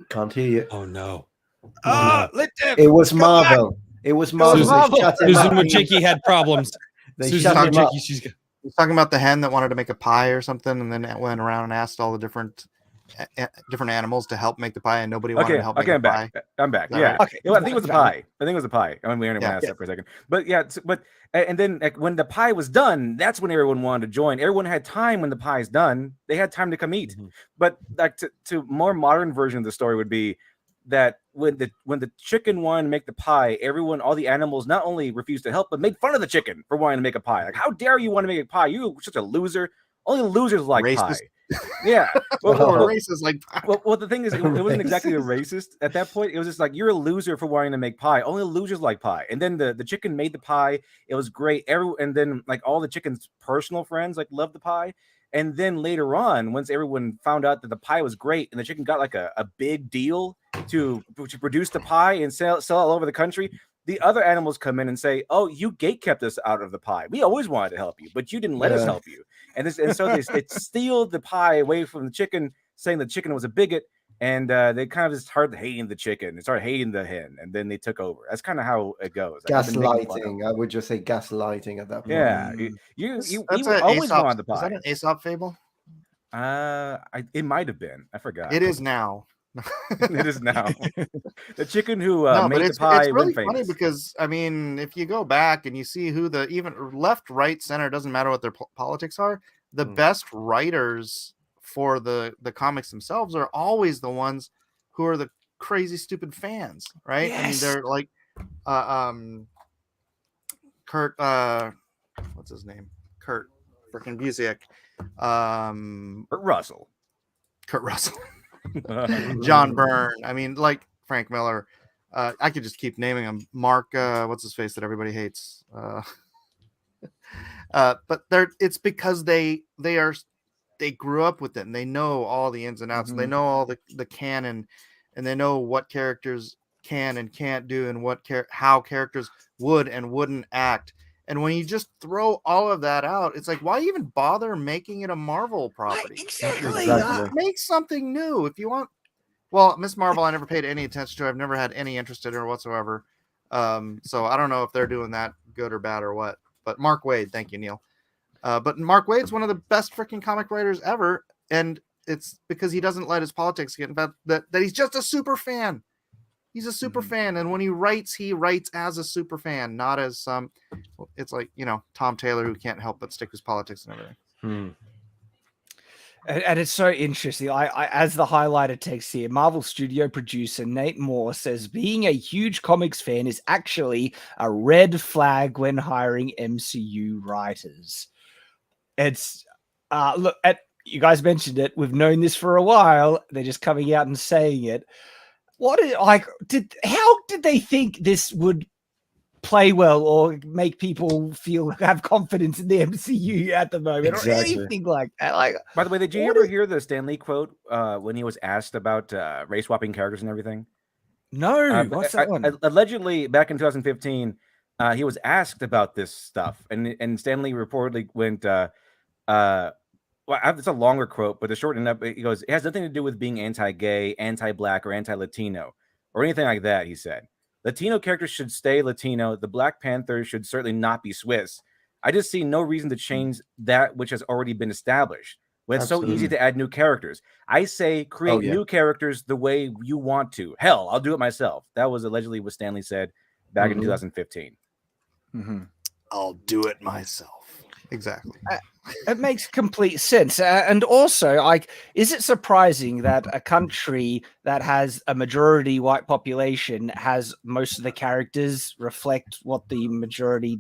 Can't hear you. Oh no. Lit Dev. It was Marvel. It was Marvel. Susan Wojcicki had problems. Susan Wojcicki, He's talking about the hen that wanted to make a pie or something, and then went around and asked all the different animals to help make the pie, and nobody wanted to help make the pie. I'm back. Right? Yeah. Okay. I think it was the pie. I mean, we only went that for a second. But yeah, and then like, when the pie was done, that's when everyone wanted to join. Everyone had time when the pie's done. They had time to come eat. Mm-hmm. But like to more modern version of the story would be that when the chicken wanted to make the pie, all the animals not only refused to help, but made fun of the chicken for wanting to make a pie. Like, how dare you want to make a pie? You're such a loser. Only losers like racist pie. Yeah. Racist like pie. Well, the thing is, it wasn't exactly a racist at that point. It was just like, you're a loser for wanting to make pie. Only losers like pie. And then the chicken made the pie. It was great. And then like all the chicken's personal friends like loved the pie. And then later on, once everyone found out that the pie was great and the chicken got like a big deal to produce the pie and sell all over the country, the other animals come in and say, "Oh, you gatekept us out of the pie. We always wanted to help you, but you didn't let us help you." And so they steal the pie away from the chicken, saying the chicken was a bigot, and they kind of just started hating the chicken. They started hating the hen, and then they took over. That's kind of how it goes. Like, gaslighting. I would just say gaslighting at that point. Yeah, you always wanted the pie. Is that an Aesop fable? It might have been. I forgot. It is now. It is now. The chicken who made the it's pie really went famous. funny because I mean, if you go back and you see who the even left, right, center, doesn't matter what their politics are, the best writers for the comics themselves are always the ones who are the crazy stupid fans, right? Yes. I mean, they're like Kurt what's his name? Kurt freaking Busiek. Kurt Russell. John Byrne. I mean, like Frank Miller. I could just keep naming them. Mark, what's his face that everybody hates? But it's because they grew up with it and they know all the ins and outs. Mm-hmm. And they know all the canon, and they know what characters can and can't do, and how characters would and wouldn't act. And when you just throw all of that out, it's like, why even bother making it a Marvel property? Exactly. Make something new if you want. Well, Miss Marvel, I never paid any attention to. I've never had any interest in her whatsoever. So I don't know if they're doing that good or bad or what. But Mark Waid, thank you, Neil. But Mark Waid's one of the best freaking comic writers ever, and it's because he doesn't let his politics get involved. That he's just a super fan. He's a super fan, and when he writes as a super fan, not as some. It's like, Tom Taylor, who can't help but stick his politics and everything. And it's so interesting. I as the highlighted text here, Marvel Studio producer Nate Moore says being a huge comics fan is actually a red flag when hiring MCU writers. It's look, you guys mentioned it. We've known this for a while. They're just coming out and saying it. How did they think this would play well or make people have confidence in the MCU at the moment, or anything like that? Like, by the way, did you ever hear the Stan Lee quote when he was asked about race swapping characters and everything? No, what's that one? Allegedly, back in 2015, he was asked about this stuff, and Stan Lee reportedly went. It's a longer quote, but to shorten it up, he goes, "It has nothing to do with being anti-gay, anti-black, or anti-Latino, or anything like that," he said. "Latino characters should stay Latino. The Black Panther should certainly not be Swiss. I just see no reason to change that which has already been established. When it's so easy to add new characters. I say create new characters the way you want to. Hell, I'll do it myself." That was allegedly what Stan Lee said back in 2015. I'll do it myself. Exactly. It makes complete sense. And also, like, is it surprising that a country that has a majority white population has most of the characters reflect what the majority,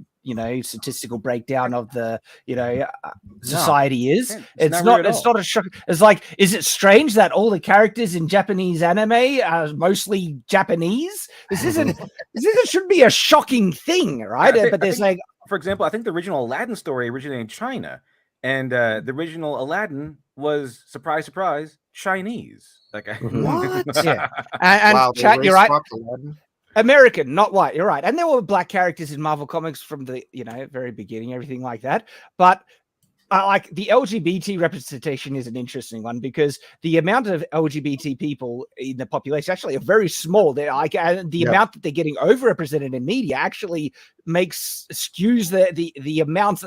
statistical breakdown of the, society is? It's not a shock. It's like, is it strange that all the characters in Japanese anime are mostly Japanese? This should be a shocking thing, right? For example, I think the original Aladdin story originated in China, and the original Aladdin was, surprise, surprise, Chinese. Like, what? Yeah. And wow, chat, you're right. Aladdin. American, not white. You're right. And there were black characters in Marvel Comics from the very beginning, everything like that. But like the LGBT representation is an interesting one because the amount of LGBT people in the population actually are very small. They're like, and the amount that they're getting overrepresented in media actually skews the amount.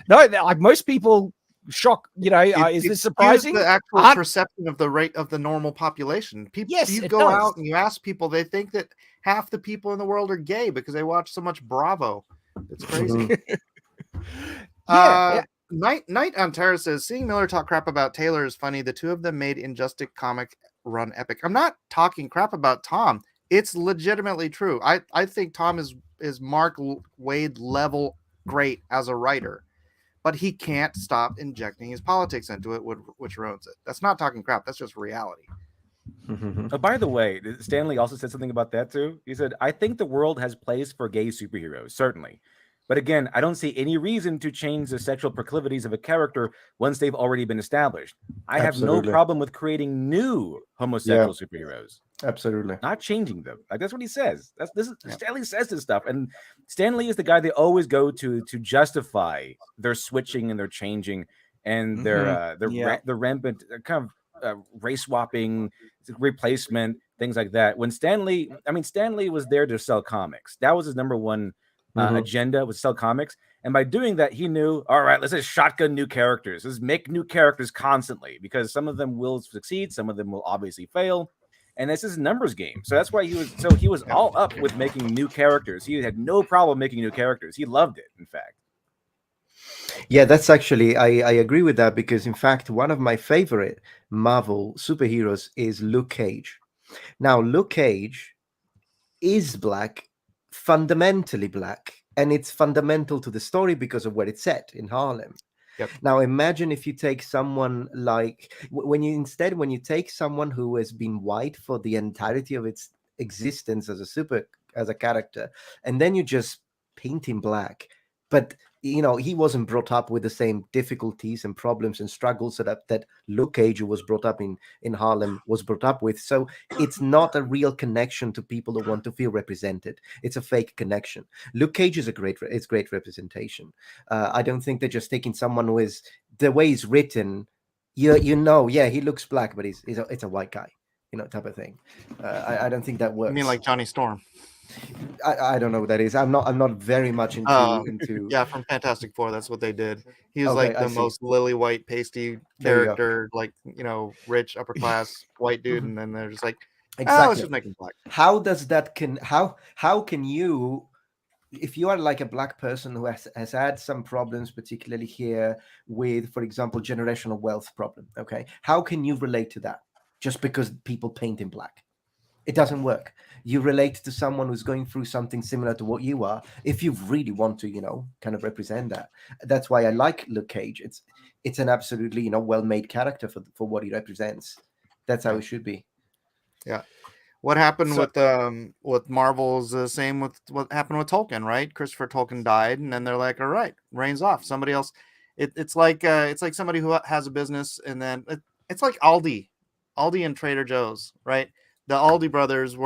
Like most people shock. Is this surprising? The actual perception of the rate of the normal population. People, you go out and you ask people, they think that half the people in the world are gay because they watch so much Bravo. It's crazy. Yeah. Night on Terra says, seeing Miller talk crap about Taylor is funny. The two of them made Injustice comic run epic. I'm not talking crap about Tom. It's legitimately true. I think Tom is Mark Waid level great as a writer, but he can't stop injecting his politics into it, which ruins it. That's not talking crap. That's just reality. Oh, by the way, Stanley also said something about that too. He said, I think the world has place for gay superheroes, certainly. But again, I don't see any reason to change the sexual proclivities of a character once they've already been established. I have no problem with creating new homosexual superheroes. Absolutely. Not changing them. Like, that's what he says. Stanley says this stuff. And Stanley is the guy they always go to justify their switching and their changing and their rampant kind of race swapping, replacement, things like that. When Stanley was there to sell comics. That was his number one agenda, was sell comics. And by doing that, he knew, all right, let's just shotgun new characters. Let's make new characters constantly because some of them will succeed. Some of them will obviously fail. And this is a numbers game. So that's why he was all up with making new characters. He had no problem making new characters. He loved it, in fact. Yeah, that's actually, I agree with that because, in fact, one of my favorite Marvel superheroes is Luke Cage. Now, Luke Cage is black, fundamentally black, and it's fundamental to the story because of where it's set in Harlem. Yep. Now, imagine if you take someone like, when you take someone who has been white for the entirety of its existence as a character, and then you just paint him black, but he wasn't brought up with the same difficulties and problems and struggles that Luke Cage, who was brought up in Harlem, was brought up with. So it's not a real connection to people who want to feel represented. It's a fake connection. Luke Cage is great representation. I don't think they're just taking someone who is, the way he's written, he looks black, but it's a white guy, type of thing. I don't think that works. You mean like Johnny Storm? I don't know what that is. I'm not very much into yeah, from Fantastic Four. That's what they did. He was like the most lily white pasty character, like rich upper class white dude, and then they're just like, let's just make him black. How does that how can you, if you are like a black person who has had some problems, particularly here with, for example, generational wealth problem, okay, how can you relate to that just because people paint him black? It doesn't work. You relate to someone who's going through something similar to what you are, if you really want to, kind of represent that. That's why I like Luke Cage. It's an absolutely, well-made character for what he represents. That's how it should be. Yeah. What happened with Marvel's the same with what happened with Tolkien, right? Christopher Tolkien died, and then they're like, all right, reigns off. Somebody else. It's like somebody who has a business, and then it's like Aldi and Trader Joe's, right? The Aldi brothers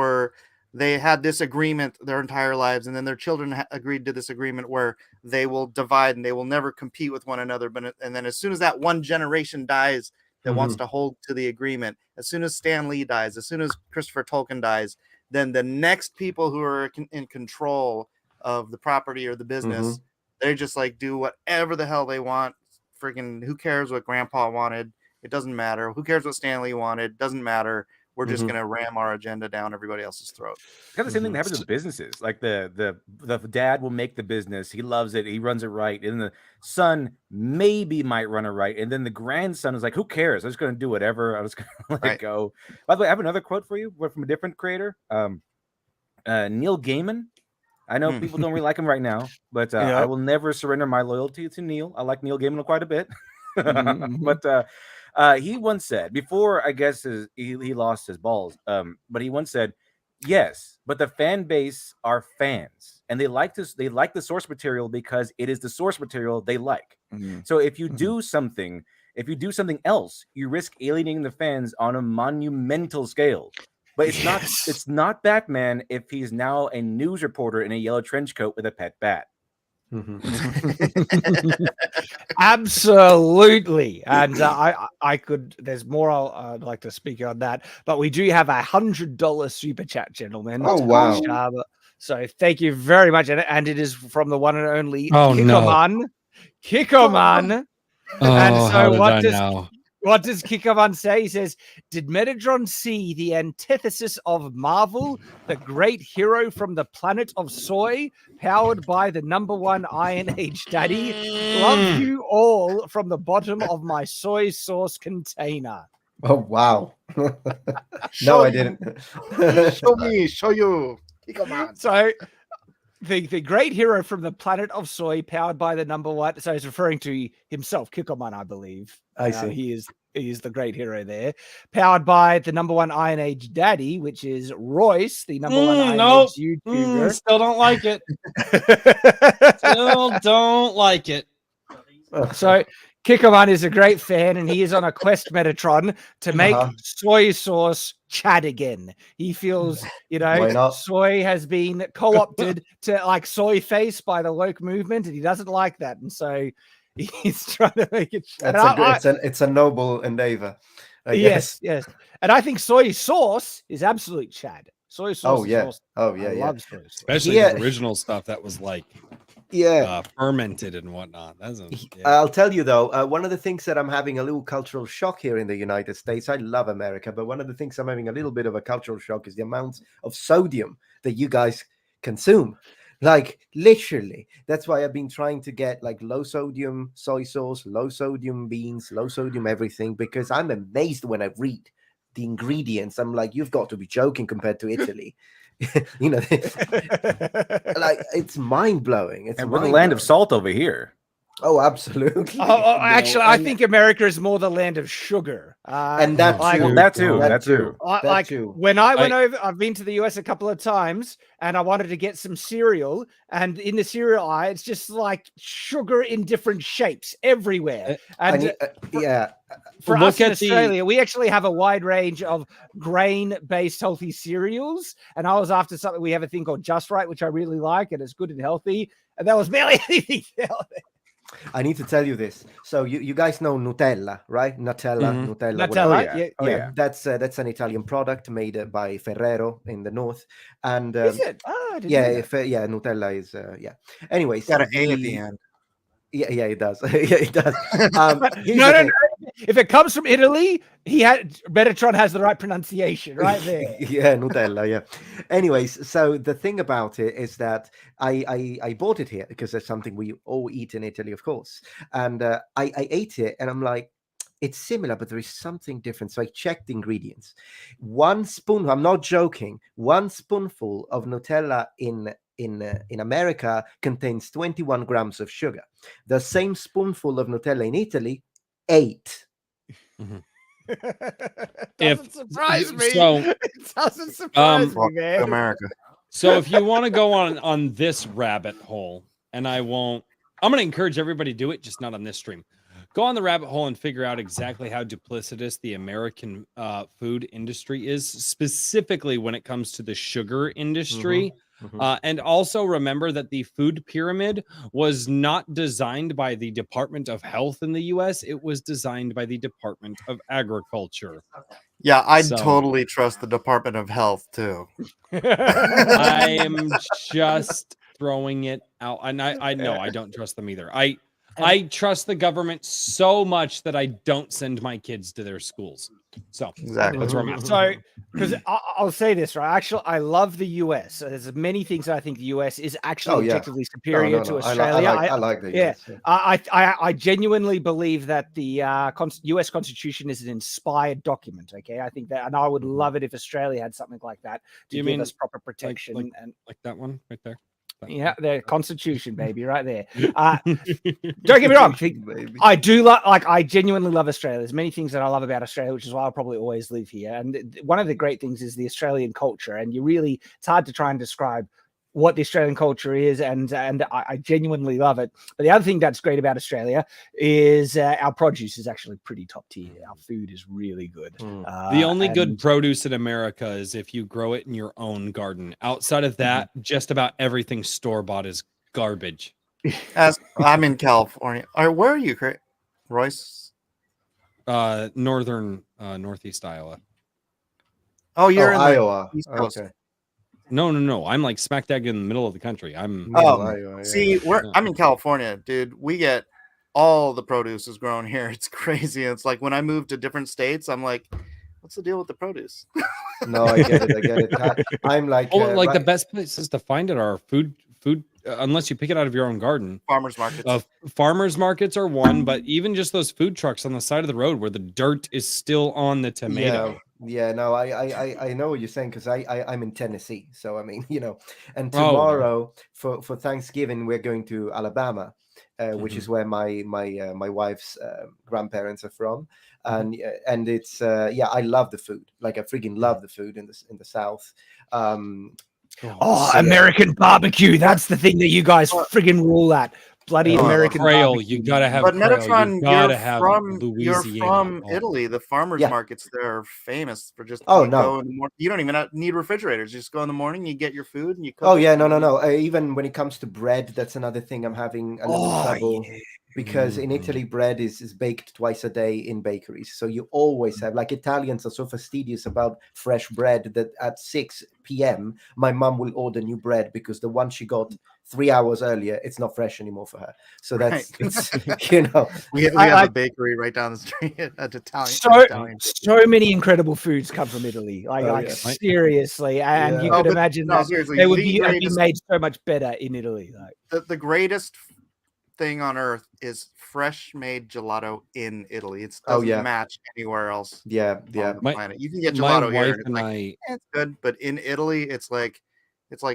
they had this agreement their entire lives, and then their children agreed to this agreement where they will divide and they will never compete with one another. And then as soon as that one generation dies that wants to hold to the agreement, as soon as Stan Lee dies, as soon as Christopher Tolkien dies, then the next people who are in control of the property or the business, they just like do whatever the hell they want. Freaking who cares what Grandpa wanted? It doesn't matter. Who cares what Stan Lee wanted? Doesn't matter. We're just going to ram our agenda down everybody else's throat. It's kind of the same thing that happens with businesses. Like the dad will make the business, he loves it, he runs it right, and the son maybe might run it right, and then the grandson is like, "Who cares? I'm just going to do whatever. I'm just going to let it go." By the way, I have another quote for you, from a different creator, Neil Gaiman. I know people don't really like him right now, but I will never surrender my loyalty to Neil. I like Neil Gaiman quite a bit, but he once said, before I guess he lost his balls, but he once said, "Yes, but the fan base are fans, and they like this. They like the source material because it is the source material they like. So if you do something, else, you risk alienating the fans on a monumental scale." But it's not Batman if he's now a news reporter in a yellow trench coat with a pet bat. Absolutely. And I could, there's more I'd like to speak on that, but we do have $100 super chat, gentlemen. Oh, wow. So thank you very much. And it is from the one and only Kikoman. Kikoman. Oh, and so what does Kikoman say? He says, "Did Metatron see the antithesis of Marvel, the great hero from the planet of soy, powered by the #1 Iron Age daddy? Love you all from the bottom of my soy sauce container." Oh, wow. No, I didn't. Show you. Kikoman. So the great hero from the planet of soy, powered by the #1. So he's referring to himself, Kikoman, I believe. I see. He is the great hero there. Powered by the #1 Iron Age daddy, which is Royce, the #1 Iron Age YouTuber. Still don't like it. Still don't like it. So Kikoman is a great fan, and he is on a quest, Metatron, to make soy sauce Chad again. He feels, soy has been co-opted to like soy face by the woke movement, and he doesn't like that, and so he's trying to make it. It's a noble endeavor. Yes. And I think soy sauce is absolute Chad. Soy sauce. Oh yeah. I love soy sauce. Especially the original stuff that was like fermented and whatnot. I'll tell you though, one of the things that I'm having a little cultural shock here in the United States. I love America, but one of the things I'm having a little bit of a cultural shock is the amount of sodium that you guys consume. Like literally, that's why I've been trying to get like low sodium soy sauce, low sodium beans, low sodium everything, because I'm amazed when I read the ingredients. I'm like, you've got to be joking compared to Italy. Like it's mind-blowing. And we're the land of salt over here. Oh, absolutely. Actually, I think America is more the land of sugar. And that too. When I went over, I've been to the US a couple of times, and I wanted to get some cereal. And in the cereal aisle, it's just like sugar in different shapes everywhere. And for us in Australia, we actually have a wide range of grain-based healthy cereals. And I was after something. We have a thing called Just Right, which I really like, and it's good and healthy. And that was barely anything else. I need to tell you this. So you guys know Nutella, right? Nutella. Yeah. That's an Italian product made by Ferrero in the north. And is it? Nutella is Anyways, got an A at the end. Yeah, it does. It does. No. If it comes from Italy, Metatron has the right pronunciation right there. Yeah, Nutella. Yeah. Anyways, so the thing about it is that I bought it here because that's something we all eat in Italy, of course. And I ate it, and I'm like, it's similar, but there is something different. So I checked the ingredients. 1 spoon. I'm not joking. 1 spoonful of Nutella in America contains 21 grams of sugar. The same spoonful of Nutella in Italy, 8. Doesn't surprise me. It doesn't surprise me, man. America. So if you want to go on this rabbit hole, and I'm going to encourage everybody to do it, just not on this stream. Go on the rabbit hole and figure out exactly how duplicitous the American food industry is, specifically when it comes to the sugar industry. And also remember that the food pyramid was not designed by the Department of Health in the US. It was designed by the Department of Agriculture. Yeah, I totally trust the Department of Health too. I am just throwing it out. And I know I don't trust them either. I trust the government so much that I don't send my kids to their schools. So Exactly. that's where I'm at. So, because I'll say this, right? Actually, I love the US. There's many things I think the US is actually objectively superior to Australia. I like the US. Yeah. I genuinely believe that the US Constitution is an inspired document. Okay, I think that, and I would love it if Australia had something like that to give us proper protection. Like that one right there. Yeah, the Constitution, baby, right there. Don't get me wrong. I do I genuinely love Australia. There's many things that I love about Australia, which is why I'll probably always live here. And one of the great things is the Australian culture. And it's hard to try and describe what the Australian culture is, and I genuinely love it. But the other thing that's great about Australia is our produce is actually pretty top tier. Our food is really good. The only good produce in America is if you grow it in your own garden. Outside of that, just about everything store-bought is garbage. As I'm in California. Where are you, Royce? Northeast Iowa. Oh, you're in Iowa. East Coast. Okay. No. I'm like smack dab in the middle of the country. I'm see, I'm in California, dude. We get all the produce is grown here. It's crazy. It's like when I moved to different states, I'm like, what's the deal with the produce? No, I get it. I'm like, the best places to find it are food. Unless you pick it out of your own garden. Farmers markets. Farmers markets are one, but even just those food trucks on the side of the road where the dirt is still on the tomato. Yeah, no, I know what you're saying, because I'm in Tennessee, so I mean, and tomorrow for Thanksgiving we're going to Alabama, which is where my wife's grandparents are from, and it's I love the food, like I freaking love the food in the South. American barbecue, that's the thing that you guys friggin' rule at. Bloody American Creole, you gotta have. But Metatron, you're Louisiana. from Italy. The farmers markets there are famous for just go in the morning. You don't even need refrigerators. You just go in the morning, you get your food, and you cook. Oh yeah, no. Even when it comes to bread, that's another thing I'm having a little trouble. Because in Italy, bread is baked twice a day in bakeries. So you always have, like, Italians are so fastidious about fresh bread that at 6 p.m., my mom will order new bread because the one she got 3 hours earlier, it's not fresh anymore for her. So that's, we have a bakery right down the street at Italian. So many incredible foods come from Italy. Seriously. And you could imagine that they would be made so much better in Italy. The greatest thing on earth is fresh made gelato in Italy. It doesn't match anywhere else. On the planet. You can get gelato here, and it's good, but in Italy, it's like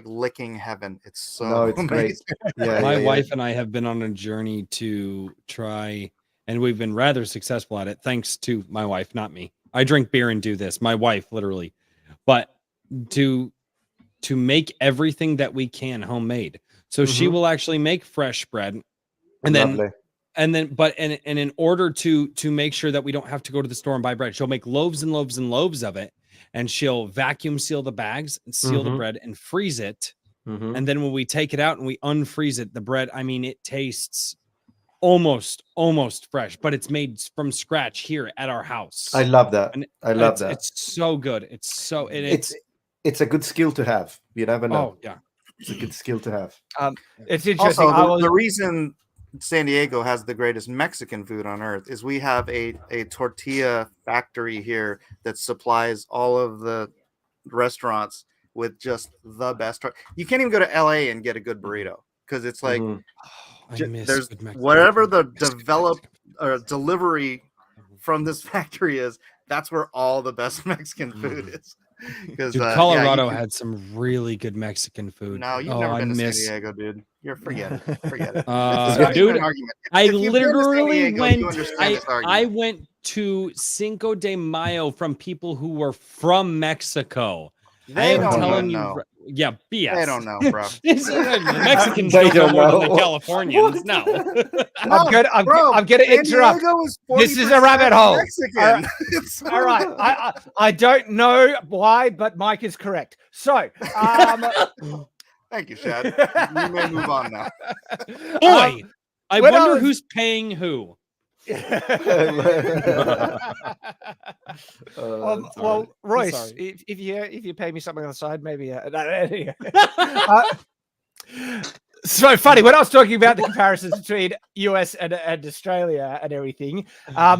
licking heaven. It's so it's amazing. Great. My wife and I have been on a journey to try, and we've been rather successful at it, thanks to my wife, not me. I drink beer and do this. My wife, literally, but to make everything that we can homemade. So she will actually make fresh bread. And in order to make sure that we don't have to go to the store and buy bread, she'll make loaves and loaves and loaves of it, and she'll vacuum seal the bags and seal the bread and freeze it. And then when we take it out and we unfreeze it, the bread, I mean, it tastes almost fresh, but it's made from scratch here at our house. I love that. I love that. It's so good. It's a good skill to have. You never know. Oh yeah, it's a good skill to have. It's interesting. Also, the reason San Diego has the greatest Mexican food on earth is we have a tortilla factory here that supplies all of the restaurants with just the best. You can't even go to LA and get a good burrito because it's like there's whatever the delivery from this factory is. That's where all the best Mexican food is. Because Colorado had some really good Mexican food. No, you've never been to San Diego, dude. Forget it. Dude, I literally went. I went to Cinco de Mayo from people who were from Mexico. They I am don't telling know. you, yeah, BS. They don't know, bro. The Mexicans don't know more than the Californians. No, I'm gonna interrupt. This is a rabbit hole. All right. I don't know why, but Mike is correct. So, thank you, Shad. We may move on now. Boy, I wonder who's paying who. Well, Royce, if you pay me something on the side, maybe. so funny when I was talking about the comparisons between US and Australia and everything,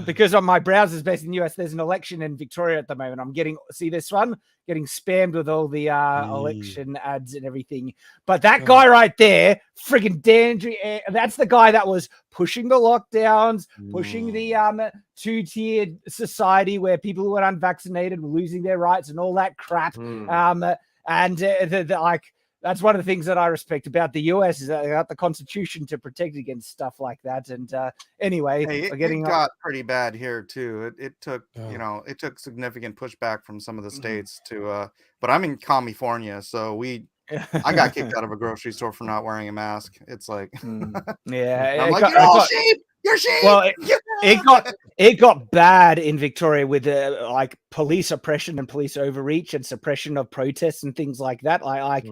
because on my browsers based in the US, there's an election in Victoria at the moment. I'm getting spammed with all the election ads and everything. But that guy right there, friggin' Dandry, that's the guy that was pushing the lockdowns, pushing the two-tiered society where people who were unvaccinated were losing their rights and all that crap. That's one of the things that I respect about the US is that they got the Constitution to protect against stuff like that. And anyway, it got pretty bad here too. It took it took significant pushback from some of the states to. But I'm in California, so I got kicked out of a grocery store for not wearing a mask. It's like, yeah, I'm like, you're all sheep. You're sheep. Well, it got bad in Victoria with like police oppression and police overreach and suppression of protests and things like that. Like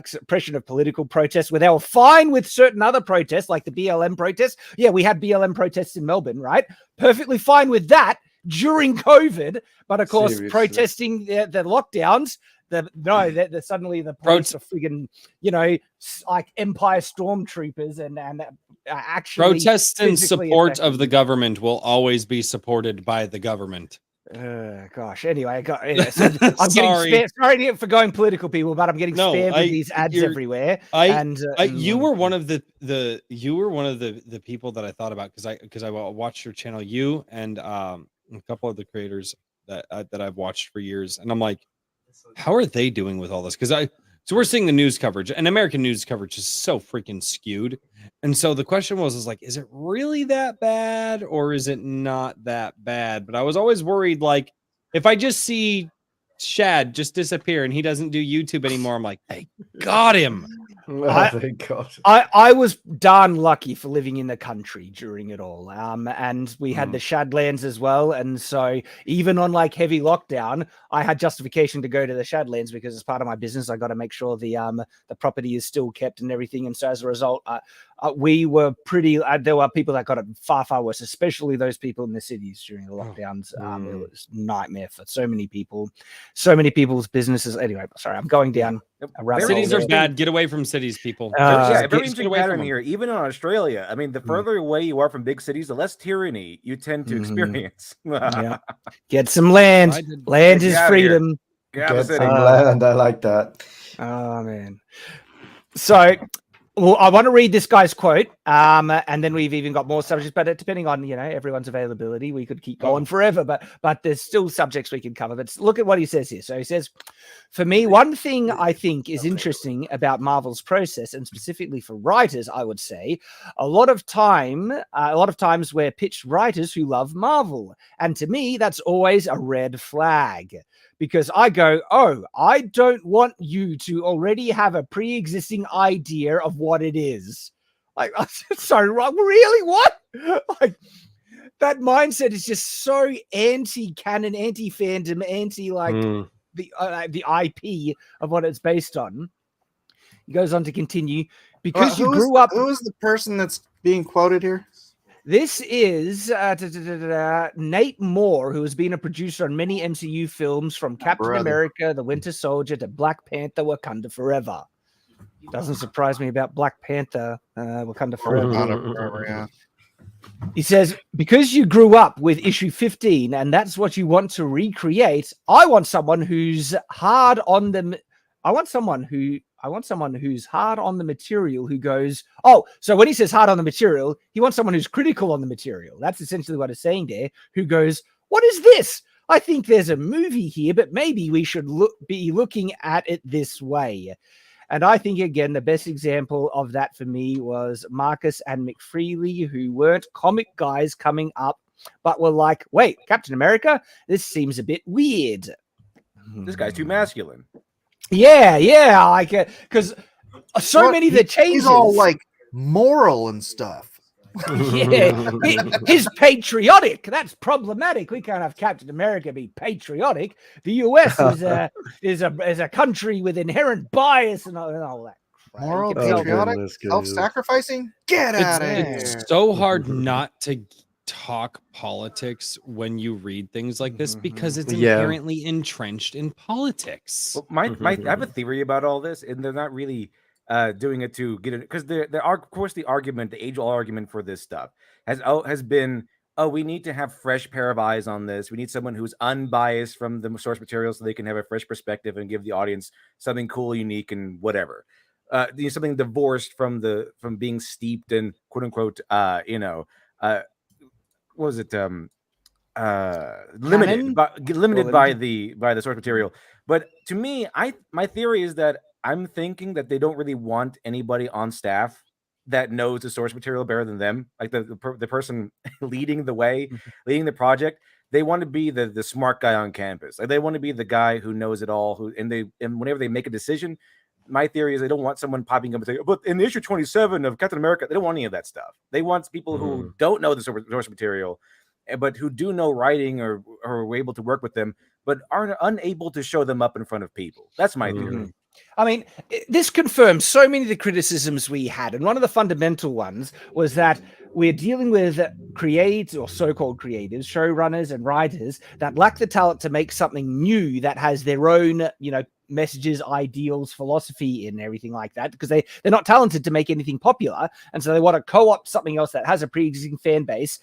suppression of political protests, where they were fine with certain other protests, like the BLM protests. Yeah, we had BLM protests in Melbourne, right? Perfectly fine with that during COVID, but of course, protesting the lockdowns. Suddenly the police are friggin', like Empire stormtroopers and actually protests in support of the government will always be supported by the government. Gosh. Anyway, I'm getting sorry for going political, people, but I'm getting spammed with these ads everywhere. You were one of the people that I thought about because I watched your channel, you and a couple of the creators that I've watched for years, and I'm like, how are they doing with all this? So we're seeing the news coverage, and American news coverage is so freaking skewed. And so the question was like, is it really that bad or is it not that bad? But I was always worried, like, if I just see Shad just disappear and he doesn't do YouTube anymore, I'm like, they got him. I was darn lucky for living in the country during it all. And we had the Shadlands as well. And so even on like heavy lockdown, I had justification to go to the Shadlands because as part of my business, I got to make sure the property is still kept and everything. And so as a result, we were pretty, there were people that got it far, far worse, especially those people in the cities during the lockdowns. It was a nightmare for so many people, so many people's businesses. Anyway, sorry, I'm going down. Cities are bad. Get away from cities, people. Very interesting pattern here. Even in Australia, I mean, the further away you are from big cities, the less tyranny you tend to experience. Get some land. Land is freedom. Get some land. I like that. Oh man. So. Well, I want to read this guy's quote, and then we've even got more subjects, but depending on, everyone's availability, we could keep going forever, but there's still subjects we can cover. But look at what he says here. So he says, for me, one thing I think is interesting about Marvel's process, and specifically for writers, I would say, a lot of times we're pitched writers who love Marvel. And to me, that's always a red flag. Because I go, I don't want you to already have a pre-existing idea of what it is. Like, sorry, really? What? Like, that mindset is just so anti-canon, anti-fandom, the IP of what it's based on. He goes on to continue. Because you grew up... Who is the person that's being quoted here? This is Nate Moore, who has been a producer on many MCU films from Captain America, The Winter Soldier, to Black Panther, Wakanda Forever. Doesn't surprise me about Black Panther, Wakanda Forever. He says, because you grew up with issue 15 and that's what you want to recreate, I want someone who's hard on them. I want someone who's hard on the material, who goes, so when he says hard on the material, he wants someone who's critical on the material. That's essentially what he's saying there, who goes, what is this? I think there's a movie here, but maybe we should be looking at it this way. And I think, again, the best example of that for me was Marcus and McFreely, who weren't comic guys coming up, but were like, wait, Captain America? This seems a bit weird. This guy's too masculine. Yeah, like because many of the changes. He's all like moral and stuff. Yeah, he's patriotic. That's problematic. We can't have Captain America be patriotic. The U.S. is a country with inherent bias and all that. Moral, patriotic, self-sacrificing. Get out of here! It's so hard not to talk politics when you read things like this because it's inherently entrenched in politics. Well, I have a theory about all this, and they're not really doing it to get it, because there are, of course, the argument, the age-old argument for this stuff has been, oh, we need to have fresh pair of eyes on this. We need someone who's unbiased from the source material so they can have a fresh perspective and give the audience something cool, unique, and whatever. Something divorced from being steeped in quote unquote, what was it? Limited by the source material. But to me, my theory is that I'm thinking that they don't really want anybody on staff that knows the source material better than them, like the person leading the way, leading the project. They want to be the smart guy on campus. Like they want to be the guy who knows it all. And whenever they make a decision, my theory is they don't want someone popping up and saying, "But in the issue 27 of Captain America," they don't want any of that stuff. They want people who don't know the source material, but who do know writing or are able to work with them, but are unable to show them up in front of people. That's my theory. I mean, this confirms so many of the criticisms we had. And one of the fundamental ones was that we're dealing with creators or so-called creators, showrunners and writers that lack the talent to make something new that has their own, messages, ideals, philosophy and everything like that, because they're not talented to make anything popular. And so they want to co-opt something else that has a pre-existing fan base,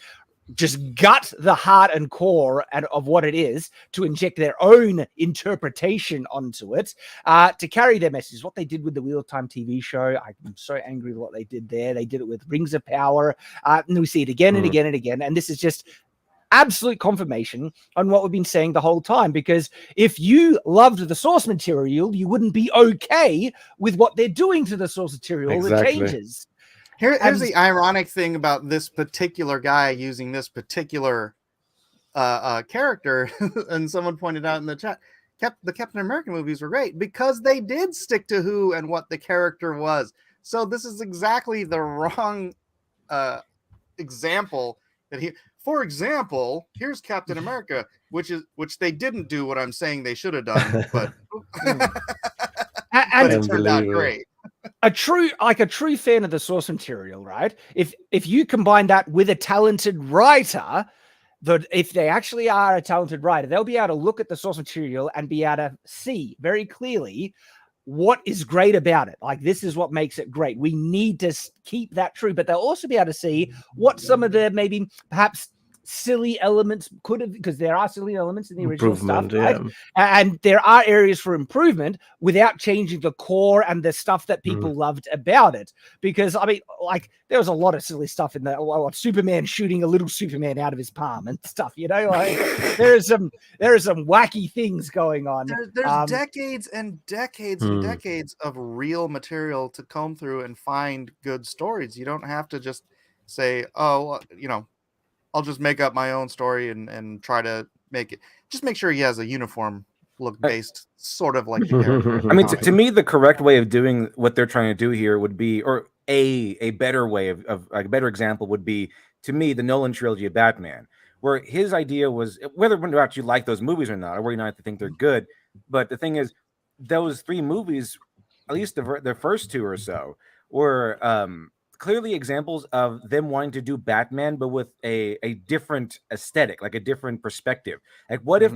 just gut the heart and core of what it is to inject their own interpretation onto it, to carry their message. What they did with the Wheel of Time TV show, I'm so angry with what they did there. They did it with Rings of Power, and we see it again and again and again. And this is just absolute confirmation on what we've been saying the whole time, because if you loved the source material, you wouldn't be okay with what they're doing to the source material. The changes. Here's the ironic thing about this particular guy using this particular character, and someone pointed out in the chat, the Captain America movies were great because they did stick to who and what the character was. So this is exactly the wrong example that he. For example, here's Captain America, which they didn't do what I'm saying they should have done, but but it turned out great. A true fan of the source material, right? If you combine that with a talented writer, that if they actually are a talented writer, they'll be able to look at the source material and be able to see very clearly what is great about it. Like, this is what makes it great. We need to keep that true, but they'll also be able to see what some of the maybe perhaps silly elements could have, because there are silly elements in the original stuff, right? And there are areas for improvement without changing the core and the stuff that people loved about it. Because I mean, like, there was a lot of silly stuff in there. Superman shooting a little Superman out of his palm and stuff, like there are some wacky things going on. There's decades and decades and decades of real material to comb through and find good stories. You don't have to just say, oh, I'll just make up my own story and try to make it. Just make sure he has a uniform look based, sort of like the character. I mean, to me, the correct way of doing what they're trying to do here would be, or a better way of like a better example would be, to me, the Nolan trilogy of Batman, where his idea was, whether or not you like those movies or not, or whether or not you think they're good, but the thing is, those three movies, at least the first two or so, were clearly examples of them wanting to do Batman, but with a different aesthetic, like a different perspective. Like, what if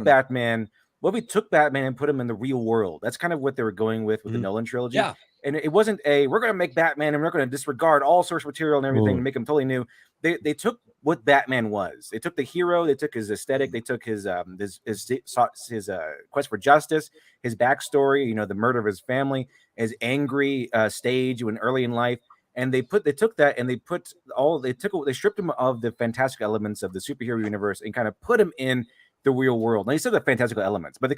what we took Batman and put him in the real world? That's kind of what they were going with the Nolan trilogy. Yeah. And it wasn't we're going to make Batman and we're going to disregard all source material and everything and make him totally new. They took what Batman was. They took the hero. They took his aesthetic. They took his quest for justice, his backstory, the murder of his family, his angry stage when early in life. And they stripped him of the fantastical elements of the superhero universe and kind of put him in the real world. And he said the fantastical elements, but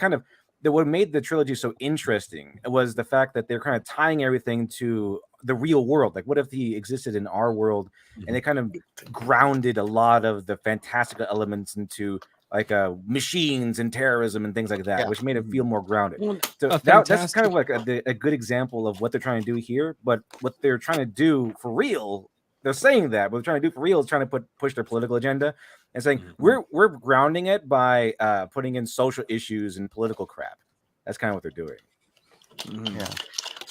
what made the trilogy so interesting was the fact that they're kind of tying everything to the real world. Like, what if he existed in our world? And they kind of grounded a lot of the fantastical elements into like machines and terrorism and things like that, which made it feel more grounded. So that's kind of like a good example of what they're trying to do here. But what they're trying to do for real, they're saying that what they're trying to do for real is trying to push their political agenda and saying we're grounding it by putting in social issues and political crap. That's kind of what they're doing. Yeah.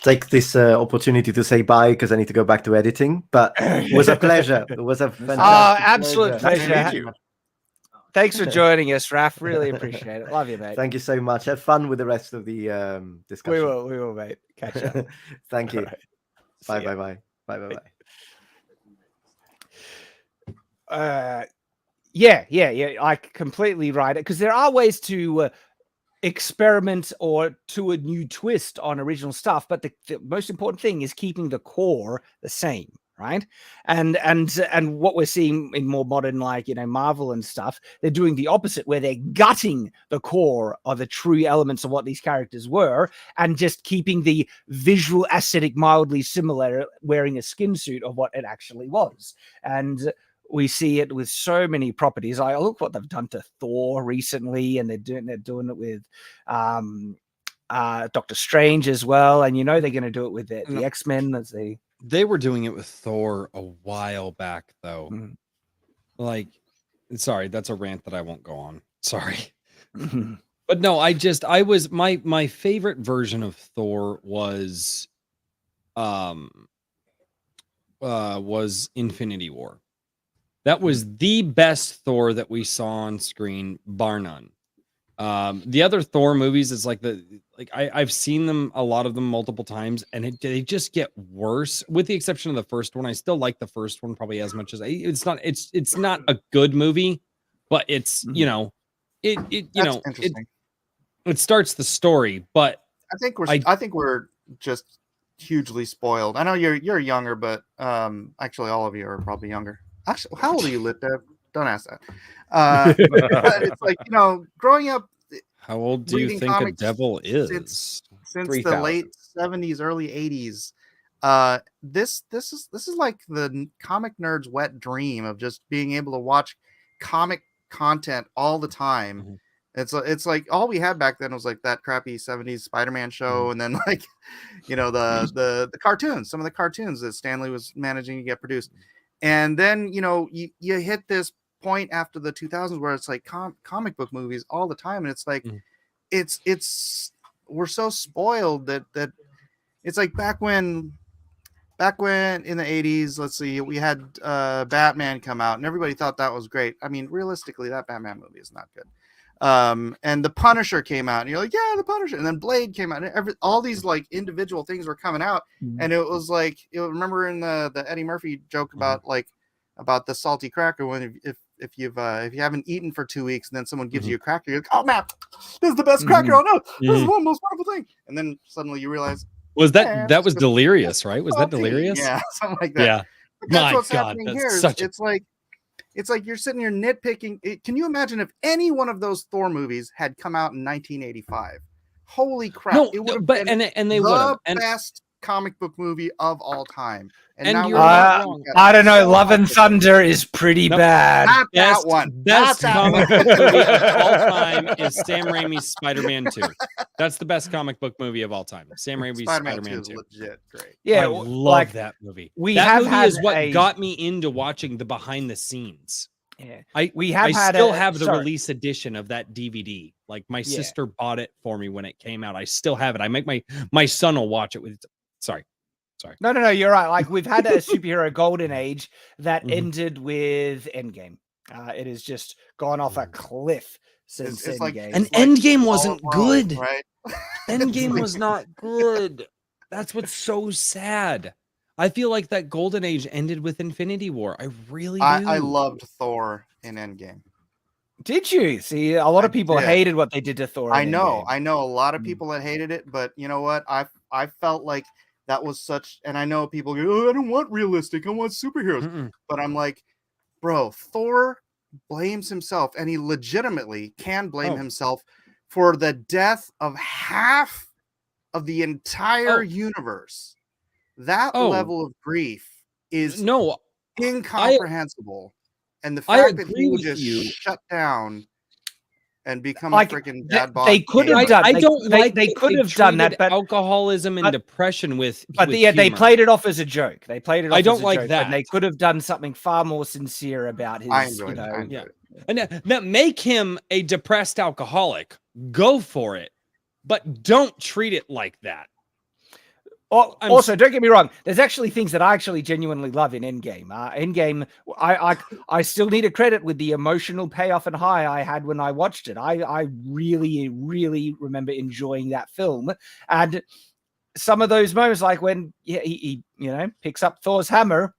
Take this opportunity to say bye because I need to go back to editing. But it was a pleasure. It was a fantastic absolute pleasure. Nice to meet you. Thanks for joining us, Raph. Really appreciate it. Love you, mate. Thank you so much. Have fun with the rest of the discussion. We will, mate. Catch up. Thank you. Bye, bye, bye. Bye, bye, bye. Yeah. I completely right, because there are ways to experiment or to a new twist on original stuff, but the most important thing is keeping the core the same, right? And what we're seeing in more modern, like, you know, Marvel and stuff, they're doing the opposite, where they're gutting the core of the true elements of what these characters were and just keeping the visual aesthetic mildly similar, wearing a skin suit of what it actually was. And we see it with so many properties. I look what they've done to Thor recently, and they're doing it with Doctor Strange as well. And you know they're going to do it with the X-Men as they were doing it with Thor a while back, though. Like, sorry, that's a rant that I won't go on. Sorry. But no, I was my favorite version of Thor was Infinity War. That was the best Thor that we saw on screen, bar none. The other Thor movies is I've seen them, a lot of them, multiple times, and they just get worse. With the exception of the first one, I still like the first one probably as much as it's not a good movie, but it's it starts the story. But I think we're just hugely spoiled. I know you're younger, but actually all of you are probably younger. Actually, how old are you, Lit Dev? Don't ask that. But it's like, you know, growing up. How old do you think a devil is? Since the late 70s, early 80s. This is like the comic nerd's wet dream of just being able to watch comic content all the time. It's like all we had back then was like that crappy 70s Spider-Man show, and then like, you know, the cartoons, some of the cartoons that Stanley was managing to get produced. And then, you know, you hit this point after the 2000s where it's like comic book movies all the time, and it's like it's we're so spoiled that it's like back when in the 80s, let's see, we had Batman come out, and everybody thought that was great. I mean, realistically, that Batman movie is not good. And the Punisher came out, and you're like, yeah, the Punisher. And then Blade came out, and all these like individual things were coming out, and it was like, you remember in the Eddie Murphy joke about the salty cracker, when if you haven't eaten for 2 weeks and then someone gives you a cracker, you're like, oh man, this is the best cracker on earth. This is the most wonderful thing. And then suddenly you realize, was that was Delirious, right? Was that Delirious? Yeah, something like that. Yeah. That's what's happening here. It's like you're sitting here nitpicking. Can you imagine if any one of those Thor movies had come out in 1985? Holy crap! No, it would have but been and they would have best comic book movie of all time. And now you're not wrong. I don't know. Love and Thunder is pretty bad. Not that one. Best comic book movie of all time is Sam Raimi's Spider-Man 2. That's the best comic book movie of all time. Sam Raimi's Spider-Man 2. Legit great. Yeah, I love that movie. That movie is what got me into watching the behind the scenes. Yeah, I still have the release edition of that DVD. Like my sister bought it for me when it came out. I still have it. I make my son will watch it with. Sorry. No, you're right. Like, we've had a superhero golden age that ended with Endgame. It has just gone off a cliff since Endgame. And Endgame wasn't good. Right? Endgame was not good. That's what's so sad. I feel like that golden age ended with Infinity War. I really do. I loved Thor in Endgame. Did you? See, a lot of people hated what they did to Thor. I know a lot of people that hated it, but you know what? I felt like that was such, and I know people go, oh, I don't want realistic, I want superheroes. But I'm like, bro, Thor blames himself, and he legitimately can blame himself for the death of half of the entire universe. That level of grief is incomprehensible. And the fact that he would just shut down and become a freaking dad bod. They could have done. I don't like. They could have done that, but alcoholism and depression with. But they played it off as a joke. They played it off. I don't as a like joke, that. And they could have done something far more sincere about his. I enjoyed it. And now make him a depressed alcoholic. Go for it, but don't treat it like that. Also, don't get me wrong. There's actually things that I actually genuinely love in Endgame. Endgame, I still need a credit with the emotional payoff and high I had when I watched it. I really, really remember enjoying that film. And some of those moments, like when he picks up Thor's hammer,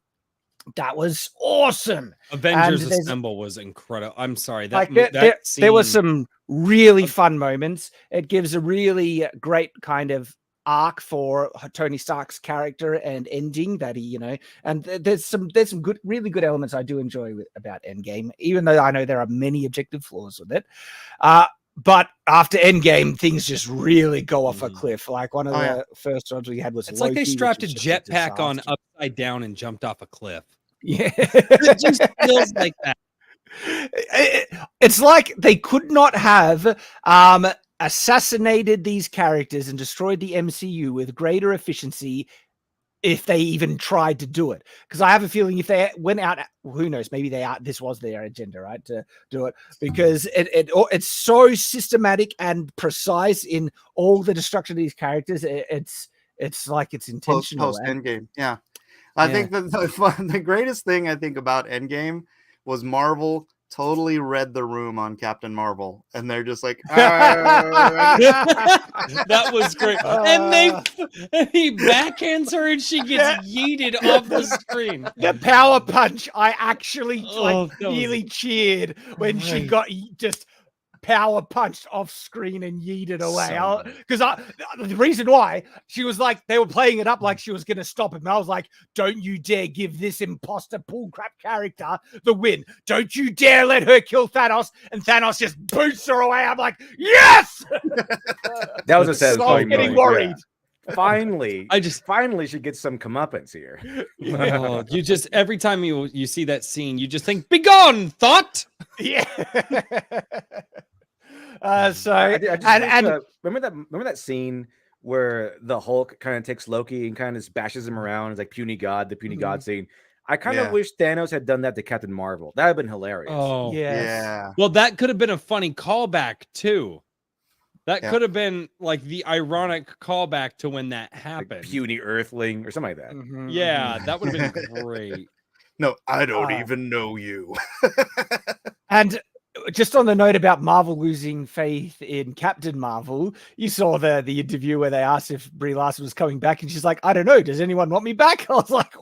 that was awesome. Avengers Assemble was incredible. I'm sorry, there was some really fun moments. It gives a really great kind of arc for Tony Stark's character and ending that he, and there's some good, really good elements I do enjoy about Endgame, even though I know there are many objective flaws with it. But after Endgame, things just really go off a cliff. Like one of the first ones we had was it's Loki, like they strapped a jetpack on upside down and jumped off a cliff. Yeah, it just feels like that. It's like they could not have assassinated these characters and destroyed the MCU with greater efficiency if they even tried to do it. Because I have a feeling if they went out, who knows, maybe this was their agenda, right, to do it, because it's so systematic and precise in all the destruction of these characters. It's like it's intentional. Post Endgame, yeah. I think that the greatest thing I think about Endgame was Marvel totally read the room on Captain Marvel, and they're just like, that was great. And he backhands her, and she gets yeeted off the screen. The power punch, I actually really cheered when she got just power punched off screen and yeeted away. Because the reason why, she was like, they were playing it up like she was going to stop him. And I was like, don't you dare give this imposter bullcrap character the win. Don't you dare let her kill Thanos. And Thanos just boots her away. I'm like, yes! That was a satisfying moment. Getting worried. Yeah. Finally, finally she gets some comeuppance here. Oh, you just, every time you see that scene, you just think, begone, thought! Yeah. Remember that scene where the Hulk kind of takes Loki and kind of bashes him around. It's like puny god, the puny god scene. I kind of wish Thanos had done that to Captain Marvel. That would have been hilarious. Oh, yeah. Well, that could have been a funny callback too. That could have been like the ironic callback to when that happened. Like puny Earthling or something like that. Mm-hmm. Yeah, that would have been great. No, I don't even know you. And just on the note about Marvel losing faith in Captain Marvel, you saw the interview where they asked if Brie Larson was coming back, and she's like, I don't know, does anyone want me back? I was like,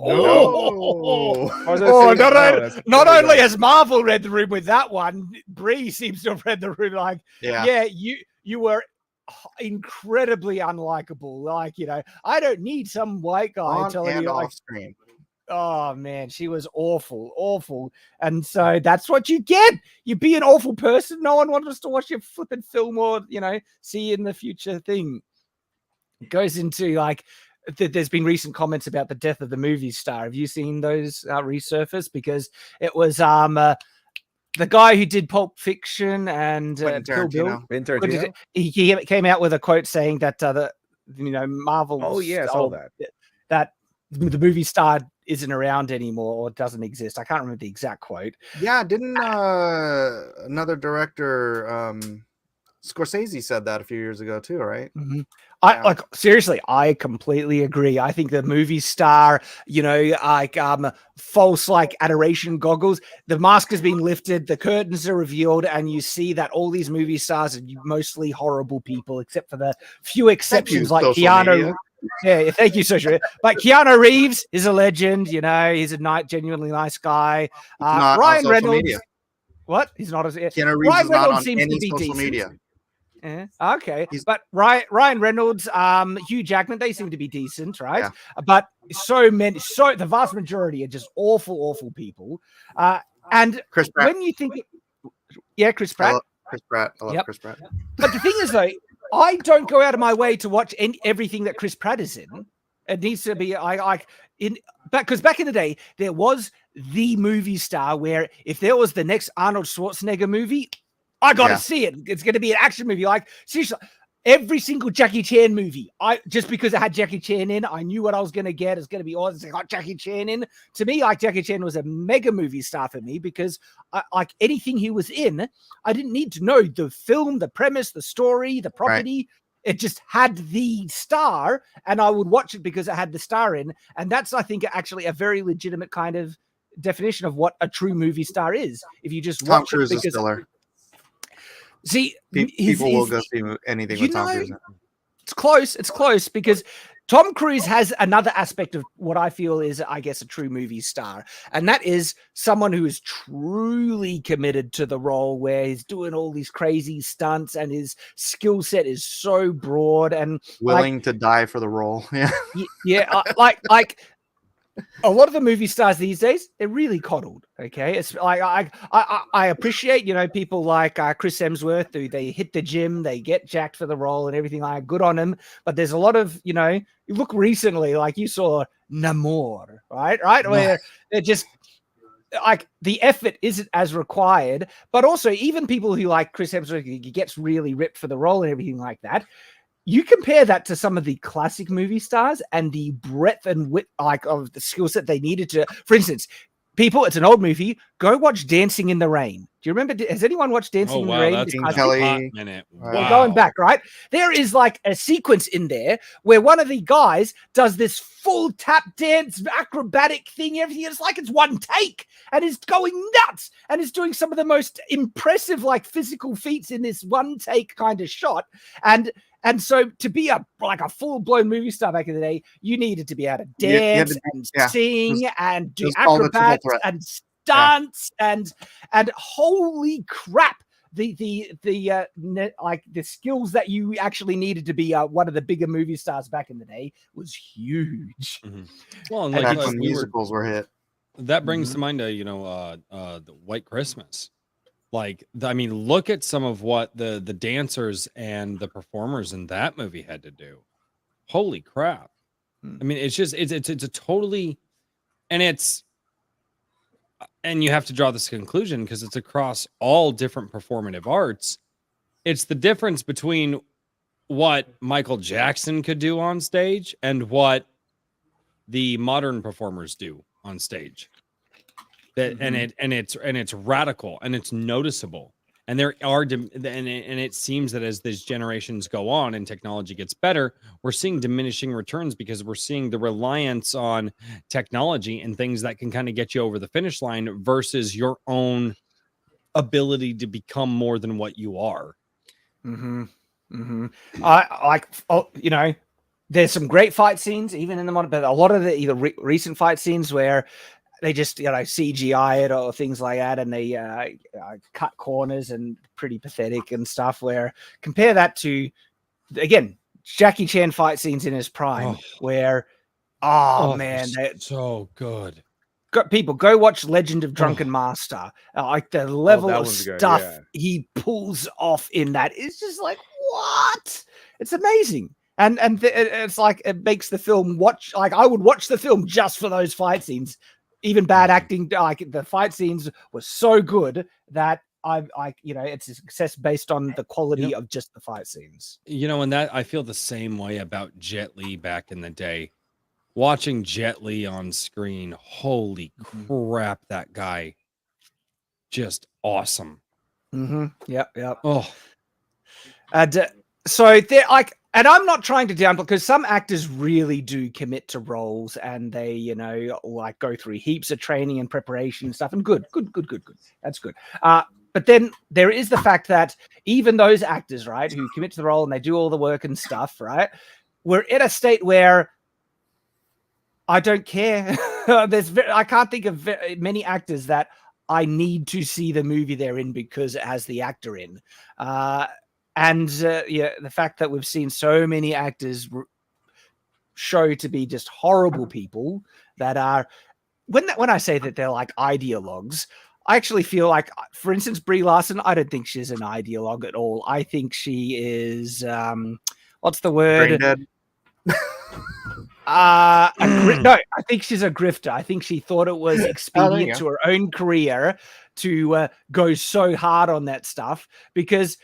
not only has Marvel read the room with that one, Brie seems to have read the room like, you were incredibly unlikable. Like, I don't need some white guy telling you, like, off screen. Oh man, she was awful. And so that's what you get. You be an awful person. No one wants us to watch your flipping film or, see in the future thing. It goes into like, there's been recent comments about the death of the movie star. Have you seen those resurface? Because it was the guy who did Pulp Fiction and Kill Bill. He came out with a quote saying that Marvel. Oh yeah, I saw that. That the movie star isn't around anymore or doesn't exist. I can't remember the exact quote. Yeah, didn't another director, Scorsese, said that a few years ago too, right? Mm-hmm. Seriously, I completely agree. I think the movie star, false like adoration goggles, the mask has been lifted, the curtains are revealed, and you see that all these movie stars are mostly horrible people, except for the few exceptions like Keanu. Media. Yeah, thank you, social media. But Keanu Reeves is a legend. He's a genuinely nice guy. Ryan Reynolds. Media. What? He's not. Keanu Reeves Ryan is Reynolds not on seems any to be social decent. Media. Yeah. Okay, but Ryan Reynolds, Hugh Jackman, they seem to be decent, right? Yeah. But the vast majority are just awful people. And Chris Pratt. When you think, Chris Pratt. I love Chris Pratt. But the thing is, though, I don't go out of my way to watch everything that Chris Pratt is in. It needs to be because back in the day there was the movie star where if there was the next Arnold Schwarzenegger movie, I got to see it. It's going to be an action movie. Like seriously, every single Jackie Chan movie, just because it had Jackie Chan in, I knew what I was going to get. It's going to be awesome. It's got Jackie Chan in. To me, like Jackie Chan was a mega movie star for me because like anything he was in, I didn't need to know the film, the premise, the story, the property. Right. It just had the star, and I would watch it because it had the star in. And that's, I think, actually a very legitimate kind of definition of what a true movie star is. If you just watch Tom Cruise it is still. See, people will go see anything with Tom Cruise. It's close because Tom Cruise has another aspect of what I feel is, I guess, a true movie star. And that is someone who is truly committed to the role, where he's doing all these crazy stunts and his skill set is so broad and willing to die for the role. Yeah. Yeah. Like a lot of the movie stars these days, they're really coddled. Okay. It's like, I appreciate, people like Chris Hemsworth, who they hit the gym, they get jacked for the role and everything, like good on him. But there's a lot of, you look recently, like you saw Namor, right? Where they're just like, the effort isn't as required, but also even people who like Chris Hemsworth, he gets really ripped for the role and everything like that. You compare that to some of the classic movie stars and the breadth and width, like, of the skill set they needed to, for instance, people, it's an old movie. Go watch Dancing in the Rain. Do you remember? Has anyone watched Dancing in the Rain? That's Kelly. minute. Wow. We're going back, right? There is like a sequence in there where one of the guys does this full tap dance, acrobatic thing, everything. It's like it's one take and is going nuts and is doing some of the most impressive, like, physical feats in this one take kind of shot. And so to be a full-blown movie star back in the day, you needed to be able to dance and sing and do acrobats and stunts and holy crap, the skills that you actually needed to be one of the bigger movie stars back in the day was huge. Mm-hmm. Well, and that's when musicals were hit. That brings to mind, the White Christmas. Like, look at some of what the dancers and the performers in that movie had to do. Holy crap. I mean, it's just, it's a totally, and you have to draw this conclusion because it's across all different performative arts. It's the difference between what Michael Jackson could do on stage and what the modern performers do on stage. And it's radical and it's noticeable, and there are and it seems that as these generations go on and technology gets better, we're seeing diminishing returns because we're seeing the reliance on technology and things that can kind of get you over the finish line versus your own ability to become more than what you are. There's some great fight scenes even in the modern, but a lot of the recent fight scenes where they just, CGI it or things like that, and they cut corners and pretty pathetic and stuff. Where compare that to, again, Jackie Chan fight scenes in his prime, where, man, so good. People go watch Legend of Drunken Master. Like the level of stuff he pulls off in that is just like, what? It's amazing. And it's like, it makes the film watch. Like, I would watch the film just for those fight scenes. Even bad acting, like the fight scenes were so good that it's a success based on the quality of just the fight scenes. And that I feel the same way about Jet Li back in the day. Watching Jet Li on screen, holy crap, that guy, just awesome. Yep. Oh, and so they're like. And I'm not trying to downplay, because some actors really do commit to roles and they, go through heaps of training and preparation and stuff. And good. That's good. But then there is the fact that even those actors, right, who commit to the role and they do all the work and stuff, right, we're in a state where I don't care. I can't think of many actors that I need to see the movie they're in because it has the actor in. And the fact that we've seen so many actors show to be just horrible people that are, when I say that they're like ideologues, I actually feel like, for instance, Brie Larson, I don't think she's an ideologue at all. I think she is, what's the word? No, I think she's a grifter. I think she thought it was expedient to her own career to go so hard on that stuff because,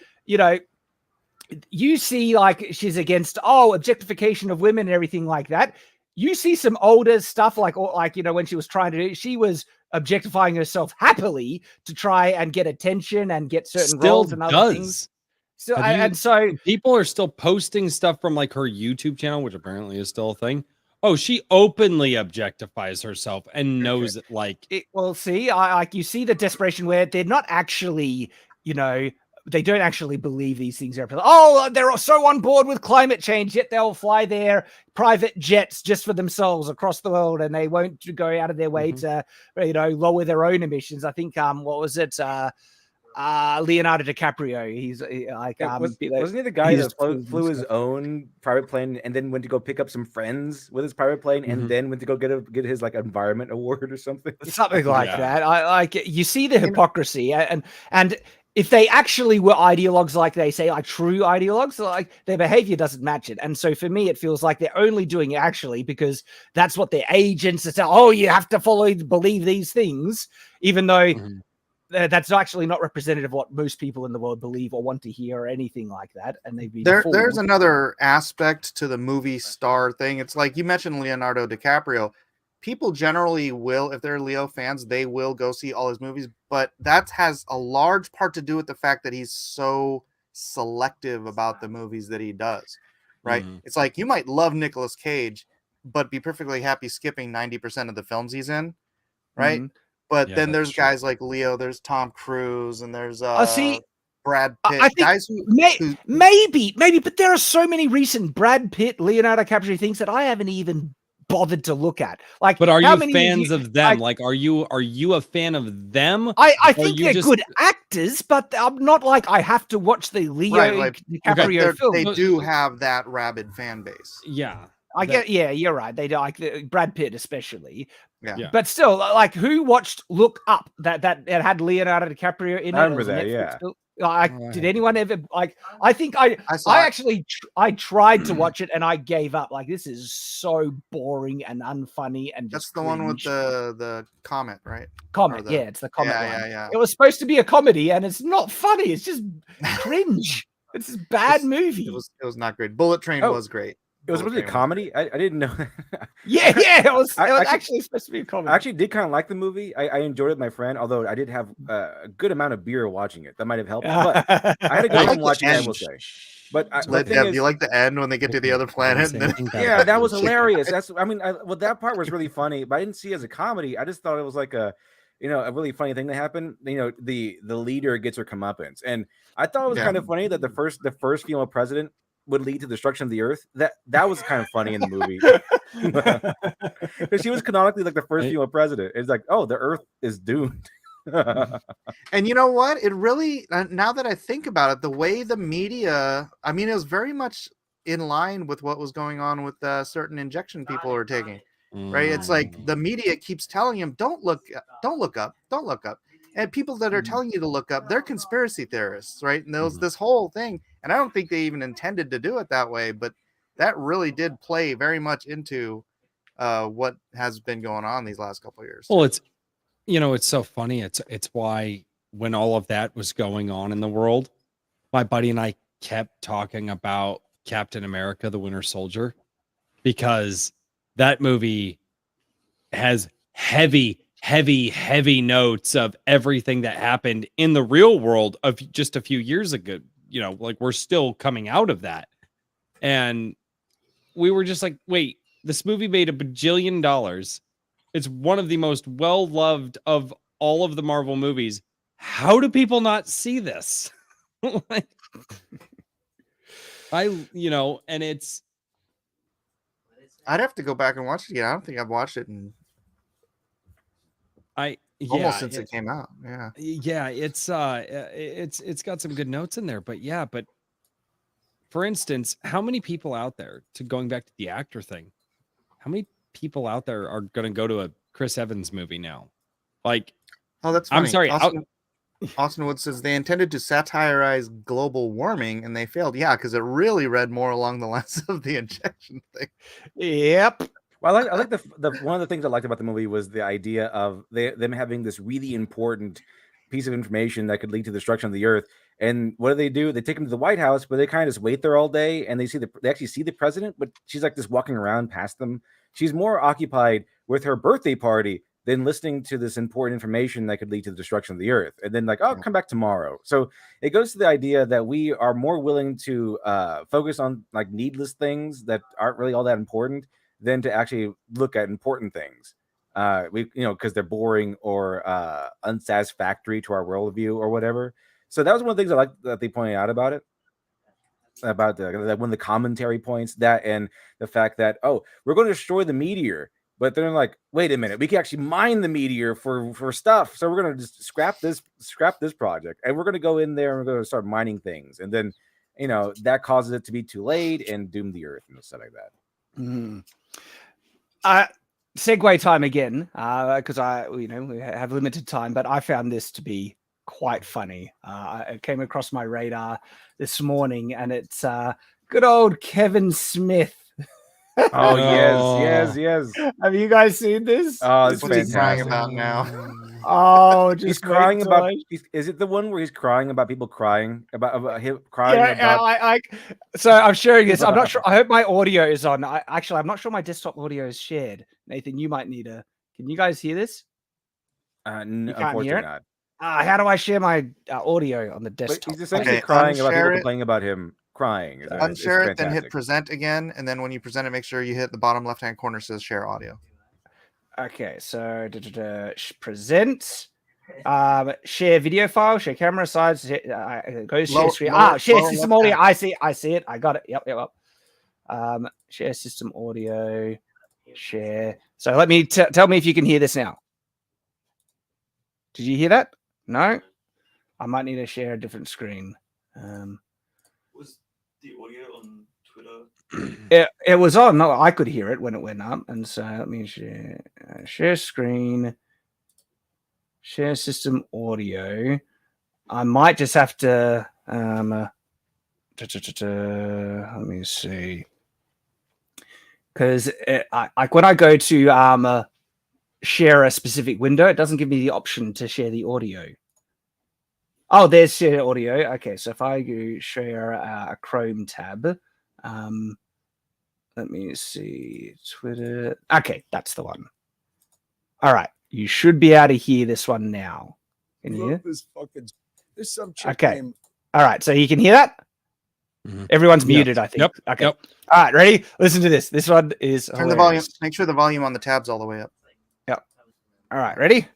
you see, like, she's against objectification of women and everything like that. You see some older stuff like when she was trying to do, she was objectifying herself happily to try and get attention and get certain roles and other things. So people are still posting stuff from like her YouTube channel, which apparently is still a thing. Oh, she openly objectifies herself and knows it. Like, well, see, you see the desperation where they're not actually, they don't actually believe these things are. Oh, they're so on board with climate change, yet they'll fly their private jets just for themselves across the world, and they won't go out of their way to, lower their own emissions. I think, what was it? Leonardo DiCaprio. He's like, wasn't he the guy that flew his own private plane and then went to go pick up some friends with his private plane and then went to go get his like environment award or something? Something like that. I like, you see the hypocrisy, and if they actually were ideologues, like they say, like true ideologues, like their behavior doesn't match it. And so for me, it feels like they're only doing it actually because that's what their agents are saying. Oh, you have to believe these things, even though that's actually not representative of what most people in the world believe or want to hear or anything like that. And they've been there's another aspect to the movie star thing. It's like you mentioned Leonardo DiCaprio. People generally will, if they're Leo fans, they will go see all his movies, but that has a large part to do with the fact that he's so selective about the movies that he does, right? It's like you might love Nicolas Cage, but be perfectly happy skipping 90% of the films he's in, right? But then there's guys like Leo, there's Tom Cruise, and there's Brad Pitt. I think maybe, but there are so many recent Brad Pitt, Leonardo DiCaprio things that I haven't even bothered to look at. Like, but are you fans of them? Like, are you a fan of them? I think they're good actors, but I'm not like I have to watch the Leo DiCaprio film. They do have that rabid fan base. Yeah. You're right. They like Brad Pitt, especially. Yeah. But still, like, who watched Look Up that had Leonardo DiCaprio in it? I remember that, did anyone ever like? I think I tried to watch it and I gave up. Like, this is so boring and unfunny and that's just the cringe. one with the comet, right? Comet, it's the comet one. Yeah. It was supposed to be a comedy and it's not funny. It's just cringe. It's a bad movie. It was not great. Bullet Train was great. It was supposed to be a comedy? I didn't know. It was actually supposed to be a comedy. I actually did kind of like the movie. I enjoyed it with my friend, although I did have a good amount of beer watching it. That might have helped. But I had a good time watching it, I will say. But do you like the end when they get to the other planet? Yeah, that was hilarious. That part was really funny, but I didn't see it as a comedy. I just thought it was like a really funny thing that happened. The leader gets her comeuppance. And I thought it was kind of funny that the first female president would lead to the destruction of the earth. That was kind of funny in the movie. Because she was canonically like the first female president. It's like, oh, the earth is doomed. And you know what? It really, now that I think about it, the way the media, I mean, it was very much in line with what was going on with certain injection people are taking, right? It's like the media keeps telling him, don't look up. And people that are telling you to look up, they're conspiracy theorists, right? And there was this whole thing. And I don't think they even intended to do it that way, but that really did play very much into what has been going on these last couple of years. Well, it's so funny. It's why when all of that was going on in the world, my buddy and I kept talking about Captain America, the Winter Soldier, because that movie has heavy notes of everything that happened in the real world of just a few years ago. Like, we're still coming out of that. And we were just like, wait, this movie made $1 bajillion. It's one of the most well-loved of all of the Marvel movies. How do people not see this? And it's... I'd have to go back and watch it again. I don't think I've watched it in almost since it came out. It's got some good notes in there, but for instance, how many people out there, going back to the actor thing, how many people out there are going to go to a Chris Evans movie now? Like, oh, that's funny. I'm sorry, Austin Wood says they intended to satirize global warming and they failed. Yeah, because it really read more along the lines of the injection thing. Yep. Well, I like the one of the things I liked about the movie was the idea of them having this really important piece of information that could lead to the destruction of the earth. And what do? They take him to the White House, but they kind of just wait there all day, and they actually see the president, but she's like just walking around past them. She's more occupied with her birthday party than listening to this important information that could lead to the destruction of the earth. And then like, oh, come back tomorrow. So it goes to the idea that we are more willing to focus on like needless things that aren't really all that important than to actually look at important things. Because they're boring or unsatisfactory to our worldview or whatever. So that was one of the things I like that they pointed out about it. About one of the commentary points, that and the fact that, oh, we're going to destroy the meteor, but they're like, wait a minute, we can actually mine the meteor for stuff, so we're going to just scrap this project, and we're going to go in there and we're going to start mining things, and then that causes it to be too late and doom the earth and stuff like that. Segue time again, because we have limited time, but I found this to be quite funny. It came across my radar this morning, and it's good old Kevin Smith. Oh yes. Have you guys seen this? Oh, it's What's he crying fantastic. about now? Oh, just He's crying wait about. till Is it the one where he's crying about people crying about him crying yeah, about? So I'm sharing this. I'm not sure. I hope my audio is on. Actually, I'm not sure my desktop audio is shared. Nathan, you might need to. Can you guys hear this? Unfortunately hear it? not. How do I share my audio on the But desktop? he's essentially Okay, crying about people unshare it. complaining about him crying. It's Unshare it, then hit fantastic. present again, and then when you present it, make sure you hit the bottom left-hand corner says share audio. Okay, so present, share video file, share camera size, go share screen. Share system audio. I see it. I got it. Yep. Share system audio, share. So let me tell me if you can hear this now. Did you hear that? No. I might need to share a different screen. Was the audio on Twitter? It was on. No, I could hear it when it went up. And so let me share screen, share system audio. I might just have to let me see, because like when I go to share a specific window, it doesn't give me the option to share the audio. Oh, there's share audio. Okay, so if I go share a Chrome tab, let me see, Twitter. Okay, that's the one. All right, you should be able to hear this one now. Can you hear? There's some chick Okay. named- All right, so you can hear that? Mhm. Everyone's Yep. muted, I think. Yep. Okay. Yep. All right, ready? Listen to this. This one is Turn the volume. hilarious. Make sure the volume on the tab's all the way up. All right, ready?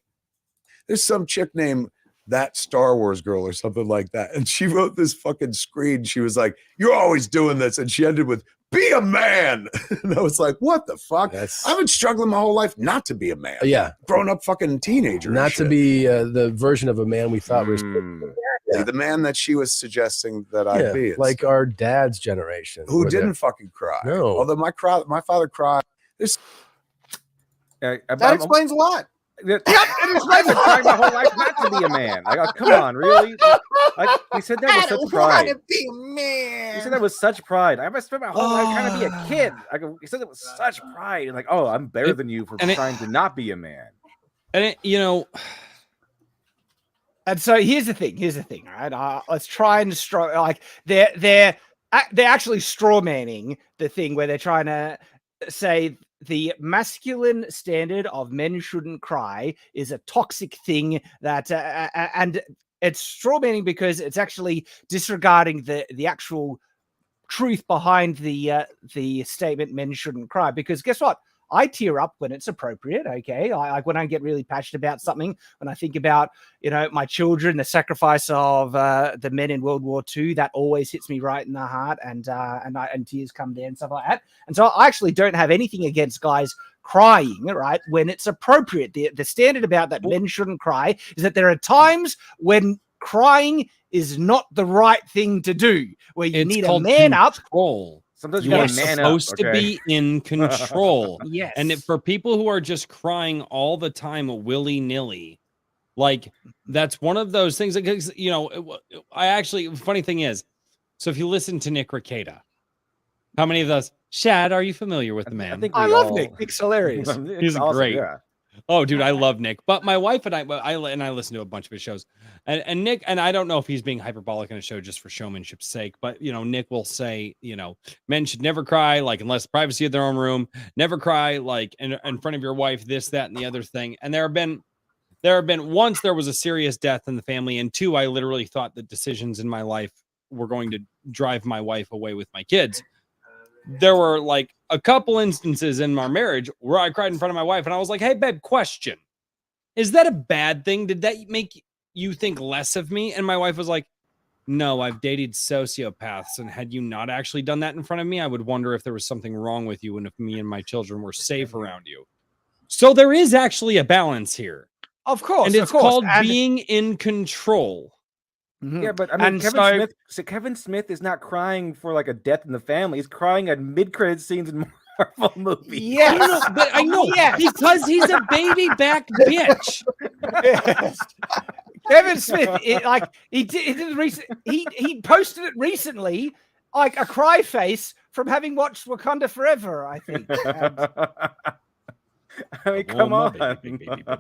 There's some chick named That Star Wars Girl or something like that. And she wrote this fucking screen. She was like, "You're always doing this." And she ended with, "Be a man." And I was like, what the fuck? I've been struggling my whole life not to be a man. Yeah. Grown up fucking teenager. and Not to shit. be the version of a man we thought was Exactly, the man that she was suggesting that yeah, I'd be. It's- like our dad's generation. who Or didn't fucking cry. No. Although my father cried. There's That explains a lot. I've been trying my whole life not to be a man. Like, oh, come on, really? Like, he said that with such pride. Be a man. He said that with such pride. I've spent my whole life trying to be a kid. He said it with such pride, and like, oh, I'm better than you for trying to not be a man. And And so here's the thing. All right, let's try and like they're actually straw manning the thing where they're trying to say the masculine standard of men shouldn't cry is a toxic thing that and it's straw manning because it's actually disregarding the actual truth behind the statement men shouldn't cry. Because guess what? I tear up when it's appropriate. Okay, when I get really passionate about something, when I think about my children, the sacrifice of the men in World War II, that always hits me right in the heart, and tears come down and stuff like that. And so I actually don't have anything against guys crying, right, when it's appropriate. The standard about that men shouldn't cry is that there are times when crying is not the right thing to do, where you need a man up. Sometimes you are man supposed up, to okay? be in control. Yes. And for people who are just crying all the time willy-nilly, like that's one of those things. Because I actually, funny thing is, so if you listen to Nick Rekieta, how many of those? Shad, are you familiar with the man? I think I love Nick. Nick's hilarious. He's awesome, great. yeah. Oh, dude, I love Nick. But my wife and I listen to a bunch of his shows. And Nick, and I don't know if he's being hyperbolic in a show just for showmanship's sake, but Nick will say, men should never cry, like unless privacy of their own room, never cry like in front of your wife, this, that, and the other thing. And there have been once there was a serious death in the family, and two, I literally thought that decisions in my life were going to drive my wife away with my kids. There were like a couple instances in our marriage where I cried in front of my wife, and I was like, "Hey, babe, question: is that a bad thing? Did that make you think less of me? And my wife was like, no, I've dated sociopaths, and had you not actually done that in front of me, I would wonder if there was something wrong with you and if me and my children were safe around you. So there is actually a balance here. Of course. And it's called being in control. Mm-hmm. Yeah, but I mean, Kevin Smith is not crying for like a death in the family. He's crying at mid-credit scenes in Marvel movies. Yes, I know because he's a baby back bitch. Yes. Kevin Smith, he posted it recently, like a cry face from having watched Wakanda Forever, I think. I mean, come on.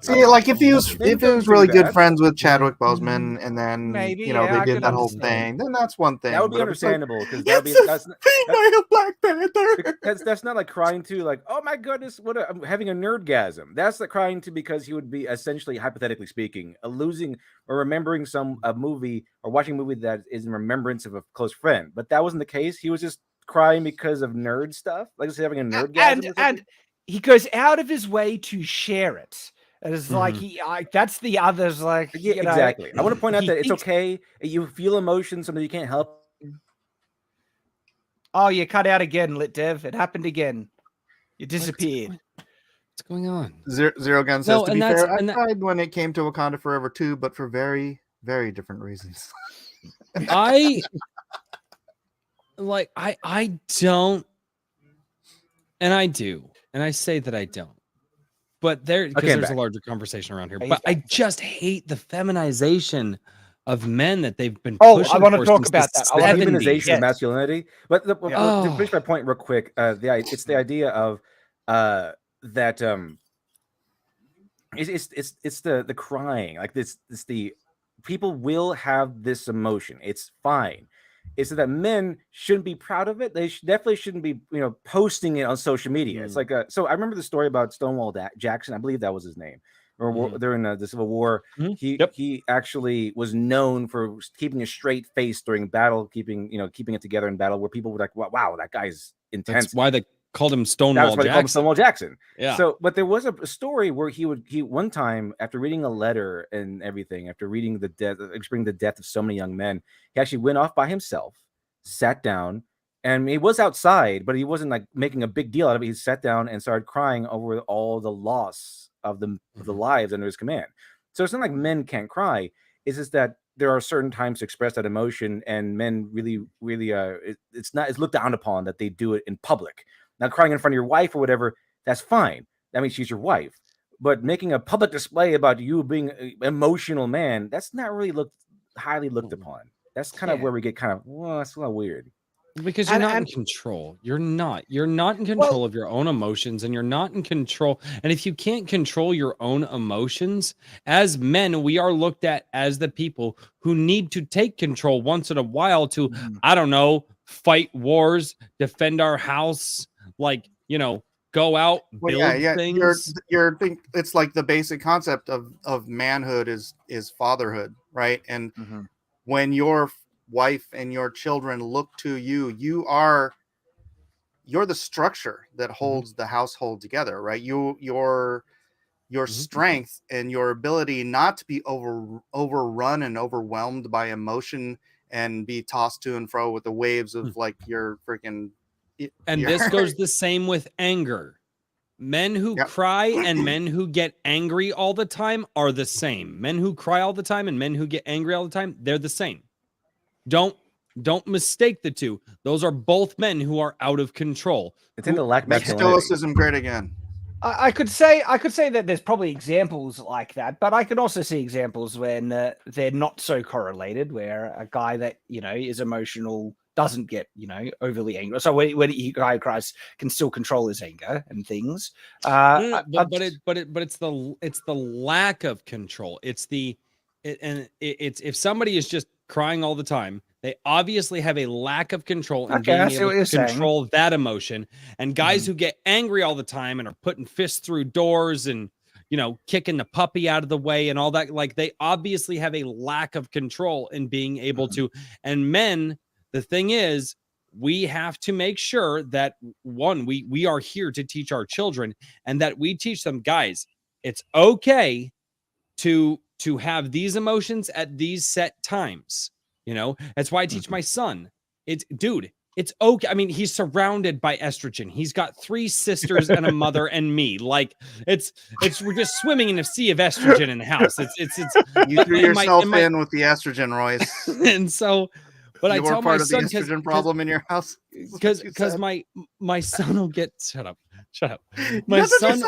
See, like if he was really good friends with Chadwick Boseman, and then maybe, they did that whole thing, then that's one thing. That would be understandable because that's female Black Panther. That's not like crying to like, oh my goodness, I'm having a nerdgasm. That's the crying to because he would be essentially, hypothetically speaking, losing or remembering a movie or watching a movie that is in remembrance of a close friend. But that wasn't the case. He was just crying because of nerd stuff, like he's having a nerdgasm. And he goes out of his way to share it. It's like that's the others, like exactly. I want to point out that it's okay. You feel emotions, something you can't help. Oh, you cut out again, Lit Dev. It happened again. You disappeared. What's going on? Zero Gun says, to be fair, I cried when it came to Wakanda Forever too, but for very, very different reasons. I don't, and I do. And I say that I don't, but there's a larger conversation around here. But I just hate the feminization of men that they've been. I want to talk about that. The feminization of masculinity. But to finish my point real quick, it's the idea of that. It's the crying. Like it's the people will have this emotion. It's fine. It's that men shouldn't be proud of it. They definitely shouldn't be, posting it on social media. It's like so. I remember the story about Stonewall Jackson. I believe that was his name. Or during the Civil War, he actually was known for keeping a straight face during battle, keeping it together in battle, where people were like, "Wow, that guy's intense." That's why they called him Stonewall Jackson. That's why they called him Stonewall Jackson. Yeah. So, but there was a story where he one time, after reading a letter and everything, after reading experiencing the death of so many young men, he actually went off by himself, sat down, and he was outside, but he wasn't like making a big deal out of it. He sat down and started crying over all the loss of the lives under his command. So it's not like men can't cry. It's just that there are certain times to express that emotion, and men really, it's looked down upon that they do it in public. Now, crying in front of your wife or whatever, that's fine. That means she's your wife. But making a public display about you being an emotional man, that's not really highly looked upon. That's kind of where we get that's a little weird. Because you're not in control. You're not in control of your own emotions, and you're not in control. And if you can't control your own emotions, as men, we are looked at as the people who need to take control once in a while to, I don't know, fight wars, defend our house, go out, build things. It's like the basic concept of manhood is fatherhood, right? And when your wife and your children look to you, you're the structure that holds the household together, right? Your strength and your ability not to be overrun and overwhelmed by emotion and be tossed to and fro with the waves of like your freaking. And this goes the same with anger. Men who cry and men who get angry all the time are the same. Men who cry all the time and men who get angry all the time, they're the same. Don't mistake the two. Those are both men who are out of control. It's in the lack of masculinity. Stoicism great again. I could say that there's probably examples like that, but I can also see examples when they're not so correlated, where a guy that is emotional doesn't get overly angry. So when a guy cries, can still control his anger and things. But it's the lack of control. It's if somebody is just crying all the time, they obviously have a lack of control in being able to control that emotion. And guys who get angry all the time and are putting fists through doors and kicking the puppy out of the way and all that, like, they obviously have a lack of control in being able to. And men, the thing is, we have to make sure that we are here to teach our children, and that we teach them, guys, it's okay to to have these emotions at these set times. You know, that's why I teach my son. It's okay. I mean, he's surrounded by estrogen. He's got 3 sisters and a mother and me. Like we're just swimming in a sea of estrogen in the house. It's you threw yourself in with the estrogen, Royce. And so, but I tell my son, the estrogen problem in your house because my son will get shut up. My son,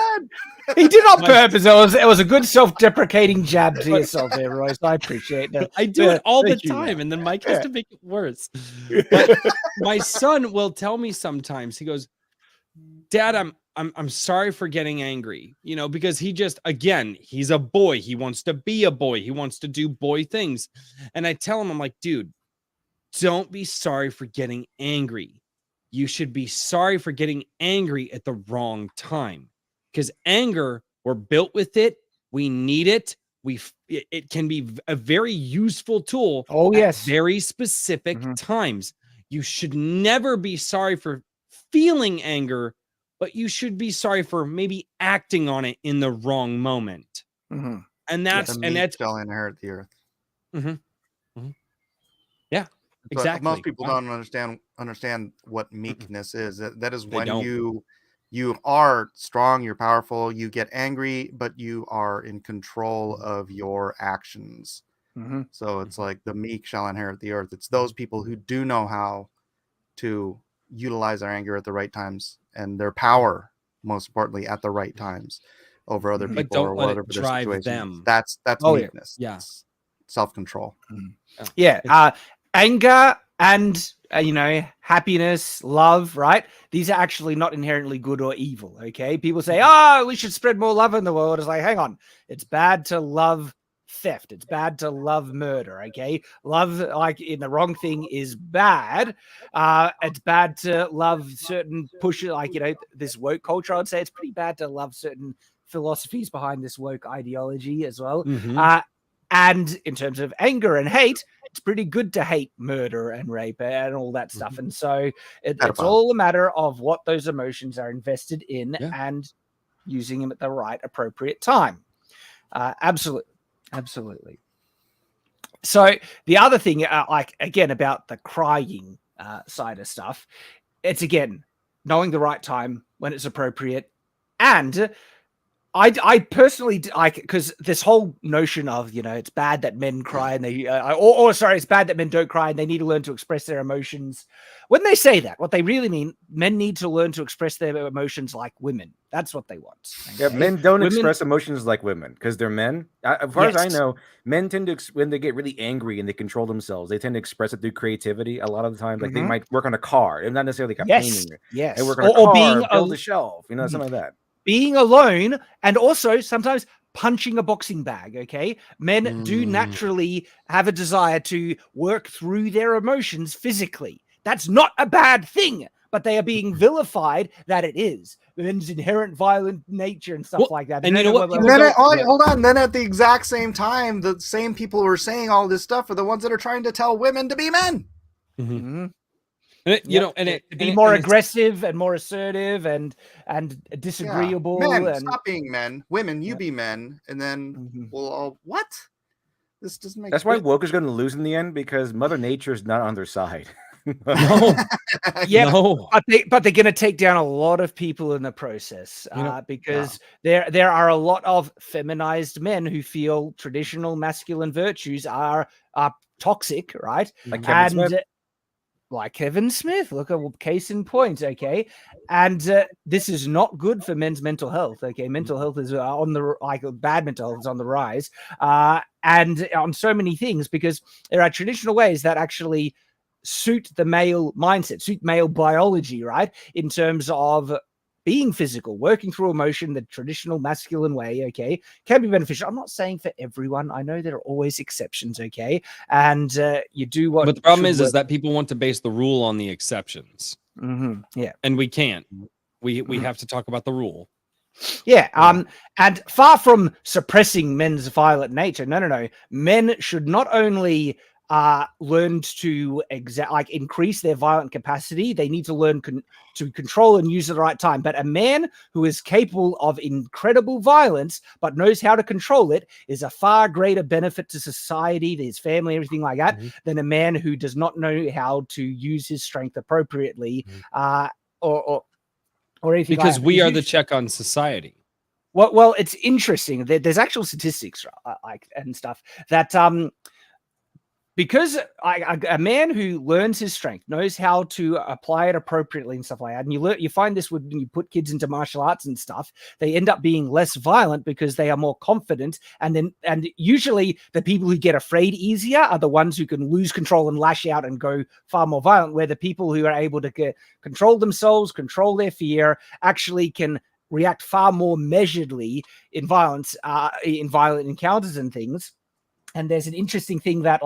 he did on purpose. It was a good self-deprecating jab to yourself there, Royce. I appreciate that. I do it all the time, and then Mike has to make it worse. But my son will tell me sometimes. He goes, "Dad, I'm sorry for getting angry." You know, because he's a boy. He wants to be a boy. He wants to do boy things. And I tell him, I'm like, dude, don't be sorry for getting angry. You should be sorry for getting angry at the wrong time, because anger, we're built with it. We need it. It can be a very useful tool. Oh, yes. At very specific times. You should never be sorry for feeling anger, but you should be sorry for maybe acting on it in the wrong moment. And that's shall inherit the earth. Yeah. Exactly. Most people don't understand what meekness is. That is when you are strong, you're powerful, you get angry, but you are in control of your actions. So it's like the meek shall inherit the earth. It's those people who do know how to utilize their anger at the right times and their power, most importantly, at the right times over other people or whatever their situation. That's meekness. Yeah. Self-control. Anger and happiness, love, right? These are actually not inherently good or evil. Okay, people say, "Oh, we should spread more love in the world." It's like, hang on, it's bad to love theft. It's bad to love murder. Okay, love in the wrong thing is bad. It's bad to love certain this woke culture. I'd say it's pretty bad to love certain philosophies behind this woke ideology as well. And in terms of anger and hate, it's pretty good to hate murder and rape and all that stuff. And so it's all a matter of what those emotions are invested in and using them at the right, appropriate time. Absolutely. So the other thing, again, about the crying side of stuff, it's, again, knowing the right time when it's appropriate. And I personally because this whole notion of it's bad that men cry and they it's bad that men don't cry and they need to learn to express their emotions. When they say that, what they really mean, men need to learn to express their emotions like women. That's what they want. Okay? Yeah, men don't express emotions like women because they're men. As far as I know, men tend to when they get really angry and they control themselves, they tend to express it through creativity. A lot of the time, like they might work on a car, and not necessarily like a painting. Yes, they work on a car, build a shelf, something like that. Being alone, and also sometimes punching a boxing bag. Okay, men do naturally have a desire to work through their emotions physically. That's not a bad thing, but they are being vilified that it is. Men's inherent violent nature and stuff like that. And you know what? Hold on. Then at the exact same time, the same people who are saying all this stuff are the ones that are trying to tell women to be men. To be more aggressive and more assertive and disagreeable. Men, stop being men. Women, you be men. And then we'll all what? This doesn't make sense. That's why woke is going to lose in the end, because Mother Nature is not on their side. But they're going to take down a lot of people in the process because there are a lot of feminized men who feel traditional masculine virtues are toxic, right? Like Kevin Smith, look at case in point, okay? And this is not good for men's mental health, okay? Mental health is bad mental health is on the rise, and on so many things, because there are traditional ways that actually suit the male mindset, suit male biology, right? In terms of being physical, working through emotion, the traditional masculine way, okay, can be beneficial. I'm not saying for everyone. I know there are always exceptions, okay? And you do what... But the problem is that people want to base the rule on the exceptions. Yeah. And we can't. We have to talk about the rule. Yeah. And far from suppressing men's violent nature, no. Men should not only learn to increase their violent capacity. They need to learn to control and use at the right time. But a man who is capable of incredible violence but knows how to control it is a far greater benefit to society, to his family, everything like that, than a man who does not know how to use his strength appropriately, or anything. Because like that. we are the check on society. Well, it's interesting. There's actual statistics, and stuff that because a man who learns his strength knows how to apply it appropriately and stuff like that. And you find this when you put kids into martial arts and stuff, they end up being less violent because they are more confident. And usually the people who get afraid easier are the ones who can lose control and lash out and go far more violent, where the people who are able to control themselves, control their fear, actually can react far more measuredly in violence, in violent encounters and things. And there's an interesting thing that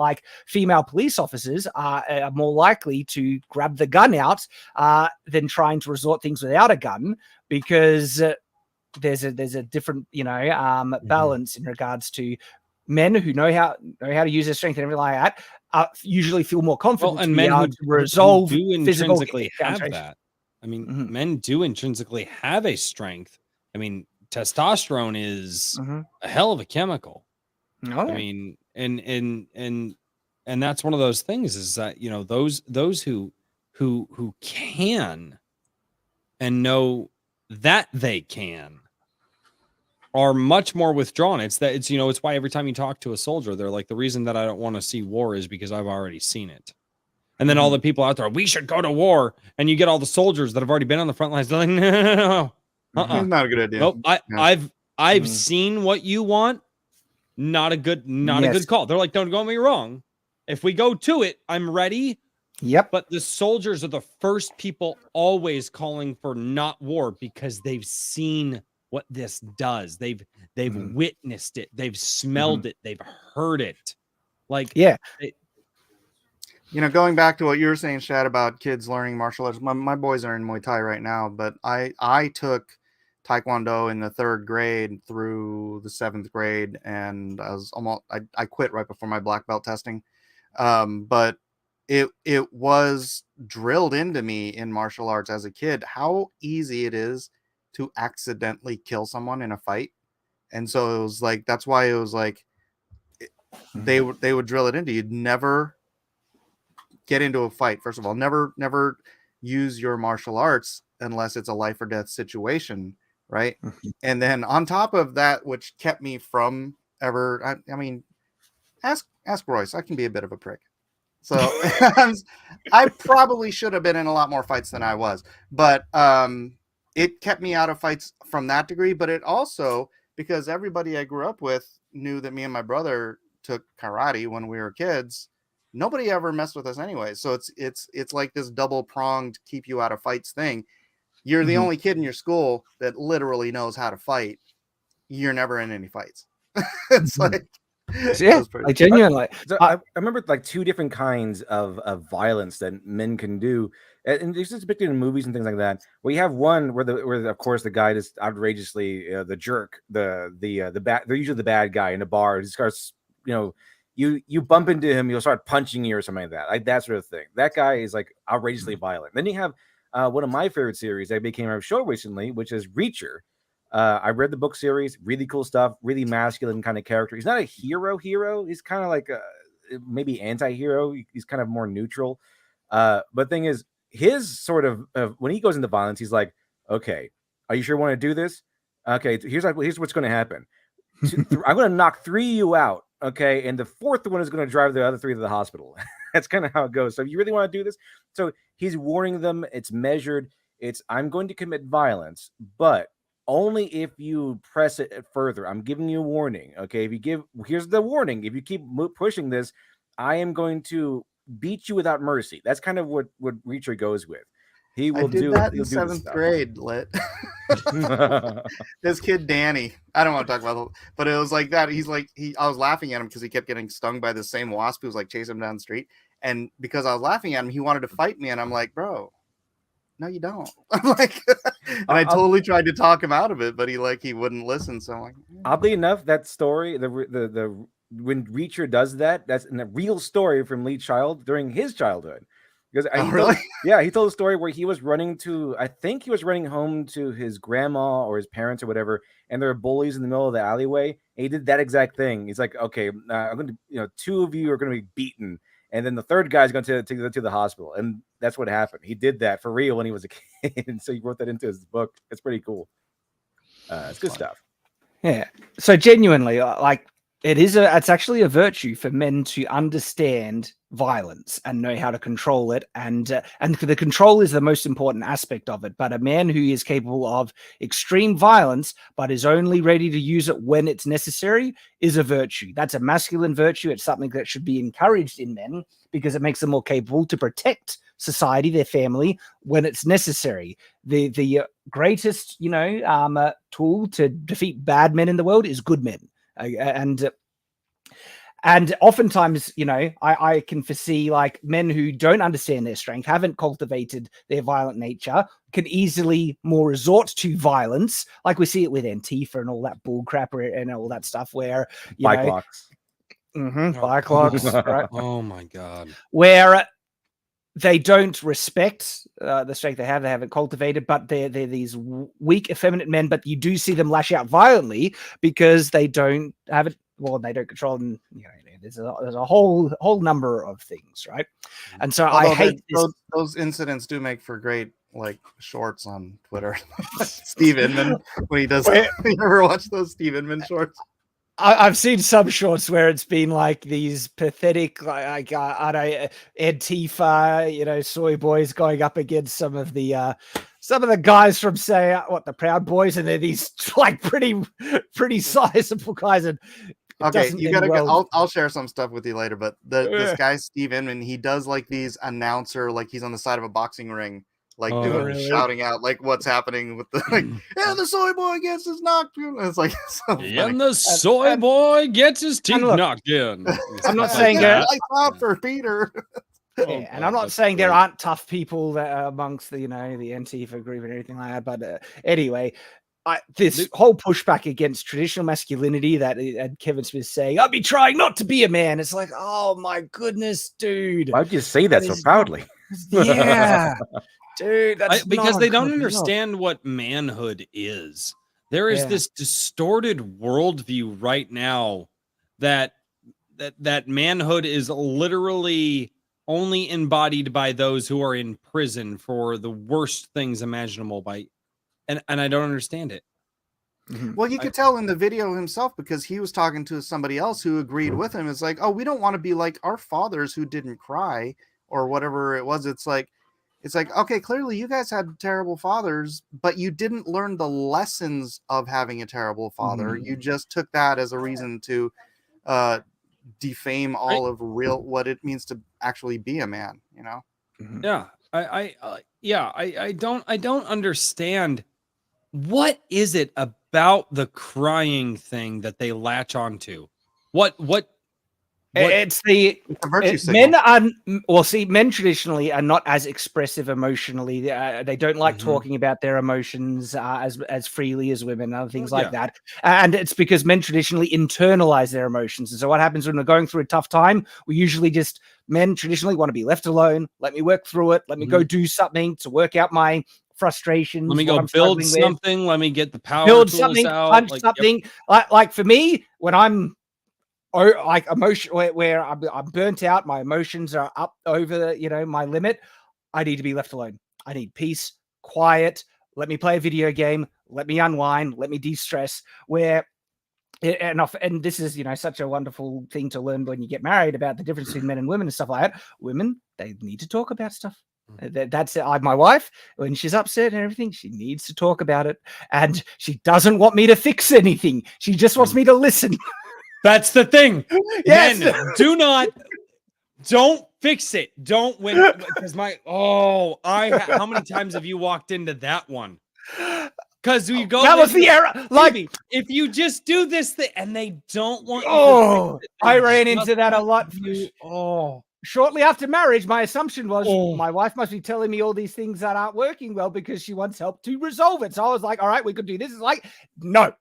female police officers are more likely to grab the gun out than trying to resort things without a gun, because there's a different balance in regards to men who know how to use their strength and everything like that. Usually feel more confident and men who to resolve do physical intrinsically have that. I mean, men do intrinsically have a strength. I mean, testosterone is a hell of a chemical. No. I mean, and that's one of those things, is that, those who can and know that they can are much more withdrawn. It's why every time you talk to a soldier, they're like, the reason that I don't want to see war is because I've already seen it. And then all the people out there, we should go to war. And you get all the soldiers that have already been on the front lines. They're like, no. Not a good idea. Nope. I've seen what you want. Not a good call. They're like, don't get me wrong. If we go to it, I'm ready. Yep. But the soldiers are the first people always calling for not war, because they've seen what this does. They've witnessed it. They've smelled it. They've heard it. Going back to what you were saying, Shad, about kids learning martial arts. My boys are in Muay Thai right now, but I took Taekwondo in the 3rd grade through the 7th grade, and I quit right before my black belt testing. But it was drilled into me in martial arts as a kid how easy it is to accidentally kill someone in a fight. And so it was like, that's why it was like they would drill it into you. You'd never get into a fight. First of all, never use your martial arts unless it's a life or death situation. Right. And then on top of that, which kept me from ever, I mean, ask Royce. I can be a bit of a prick. So I probably should have been in a lot more fights than I was, but it kept me out of fights from that degree. But it also, because everybody I grew up with knew that me and my brother took karate when we were kids, nobody ever messed with us anyway. So it's like this double pronged keep you out of fights thing. You're the only kid in your school that literally knows how to fight. You're never in any fights. It's like, I genuinely. I remember two different kinds of violence that men can do, and it's depicted in movies and things like that. Where you have one where of course the guy is outrageously the jerk, the bad. They're usually the bad guy in a bar. He starts, you bump into him, he'll start punching you or something like that, like that sort of thing. That guy is like outrageously violent. Then you have one of my favorite series that became a show recently, which is Reacher. I read the book series, really cool stuff, really masculine kind of character. He's not a hero. He's kind of like maybe anti-hero. He's kind of more neutral. But thing is, his sort of when he goes into violence, he's like, okay, are you sure you want to do this? Okay, here's what's going to happen. I'm going to knock 3 of you out. Okay, and the 4th one is going to drive the other 3 to the hospital. That's kind of how it goes. So if you really want to do this, so he's warning them. It's measured. I'm going to commit violence, but only if you press it further. I'm giving you a warning. Okay, here's the warning. If you keep pushing this, I am going to beat you without mercy. That's kind of what Reacher goes with. He will do that in 7th grade, lit. This kid Danny, I don't want to talk about it, but it was like that. I was laughing at him because he kept getting stung by the same wasp who was like chasing him down the street, and because I was laughing at him, he wanted to fight me, and I'm like, bro, no, you don't. I'm like, and I totally tried to talk him out of it, but he wouldn't listen. So I'm like, oddly enough, that story, the when Reacher does that, that's a real story from Lee Child during his childhood. Because he told a story where he was running I think he was running home to his grandma or his parents or whatever, and there were bullies in the middle of the alleyway. And he did that exact thing. He's like, okay, I'm going to, 2 of you are going to be beaten, and then the third guy's going to the hospital. And that's what happened. He did that for real when he was a kid. And so he wrote that into his book. It's pretty cool. It's good stuff. Yeah. So genuinely, it's actually a virtue for men to understand violence and know how to control it, and the control is the most important aspect of it. But a man who is capable of extreme violence but is only ready to use it when it's necessary is a virtue. That's a masculine virtue. It's something that should be encouraged in men because it makes them more capable to protect society, their family, when it's necessary. The greatest tool to defeat bad men in the world is good men. And oftentimes, I can foresee like men who don't understand their strength, haven't cultivated their violent nature, can easily more resort to violence. Like we see it with Antifa and all that bull crap and all that stuff where, bike locks. Bike locks. Right? Oh my God. Where they don't respect the strength they haven't cultivated, but they're these weak, effeminate men, but you do see them lash out violently because they don't have it. Well, they don't control them. There's a whole number of things, right? And so I hate those incidents do make for great shorts on Twitter. Steve Inman when he does. You ever watch those Steve Inman shorts? I've seen some shorts where it's been like these pathetic, Antifa, soy boys going up against some of the guys from the Proud Boys, and they're these pretty sizable guys. And okay, you gotta go. I'll share some stuff with you later. But this guy Steve Inman, he does these announcer, he's on the side of a boxing ring. Shouting out what's happening with the the soy boy gets his knocked in. It's so and the soy boy gets his teeth knocked in. I'm not saying that out for Peter. And I'm not saying there aren't tough people that are amongst the the Antifa group and everything like that. But anyway, this whole pushback against traditional masculinity that Kevin Smith saying, "I'll be trying not to be a man." It's like, oh my goodness, dude! Why'd you say that so proudly? Yeah. Dude, that's because they don't understand what manhood is. There is this distorted worldview right now that manhood is literally only embodied by those who are in prison for the worst things imaginable and I don't understand it. Well, you could tell in the video himself because he was talking to somebody else who agreed with him. It's like, oh, we don't want to be like our fathers who didn't cry or whatever it was. It's like, okay, clearly you guys had terrible fathers, but you didn't learn the lessons of having a terrible father. You just took that as a reason to defame all of what it means to actually be a man, Yeah. I don't understand. What is it about the crying thing that they latch onto? What it's the virtue men traditionally are not as expressive emotionally. They don't like talking about their emotions as freely as women and other things like that. And it's because men traditionally internalize their emotions. And so what happens when we're going through a tough time, men traditionally want to be left alone. Let me work through it. Let me go do something to work out my frustrations. Let me go build something. Let me get the power build tools something, out. punch something. Like for me, when I'm emotion where I'm burnt out, my emotions are up over my limit, I need to be left alone. I need peace, quiet. Let me play a video game. Let me unwind. Let me de-stress. And this is such a wonderful thing to learn when you get married about the difference between men and women and stuff like that. Women, they need to talk about stuff. That's my wife, when she's upset and everything, she needs to talk about it, and she doesn't want me to fix anything. She just wants me to listen. That's the thing. Yes. Men, don't fix it. Don't win. Because how many times have you walked into that one? Because you go. That was the error. Like, if you just do this thing, and they don't want. I ran into that a lot. shortly after marriage, my assumption was my wife must be telling me all these things that aren't working well because she wants help to resolve it. So I was like, all right, we could do this. It's like, no,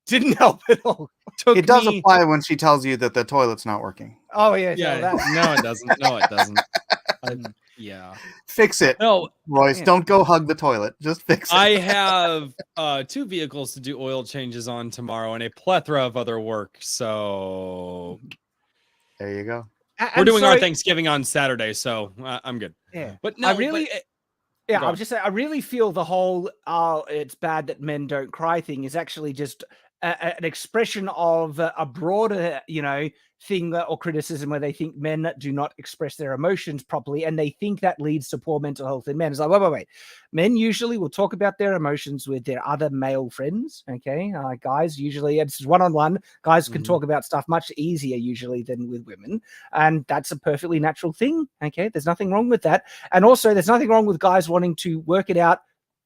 didn't help at all. It does apply when she tells you that the toilet's not working. Oh, yeah. Yeah. No, it doesn't. No, it doesn't. Yeah. Fix it. No, Royce, don't go hug the toilet. Just fix it. I have 2 vehicles to do oil changes on tomorrow and a plethora of other work. So there you go. We're doing our Thanksgiving on Saturday, so I'm good. Yeah. But no, I really... I was just saying, I really feel the whole it's bad that men don't cry thing is actually just an expression of a broader, thing or criticism where they think men do not express their emotions properly, and they think that leads to poor mental health in men. It's like, wait. Men usually will talk about their emotions with their other male friends, okay? Guys usually, it's one-on-one. Guys can talk about stuff much easier usually than with women, and that's a perfectly natural thing, okay? There's nothing wrong with that. And also, there's nothing wrong with guys wanting to work it out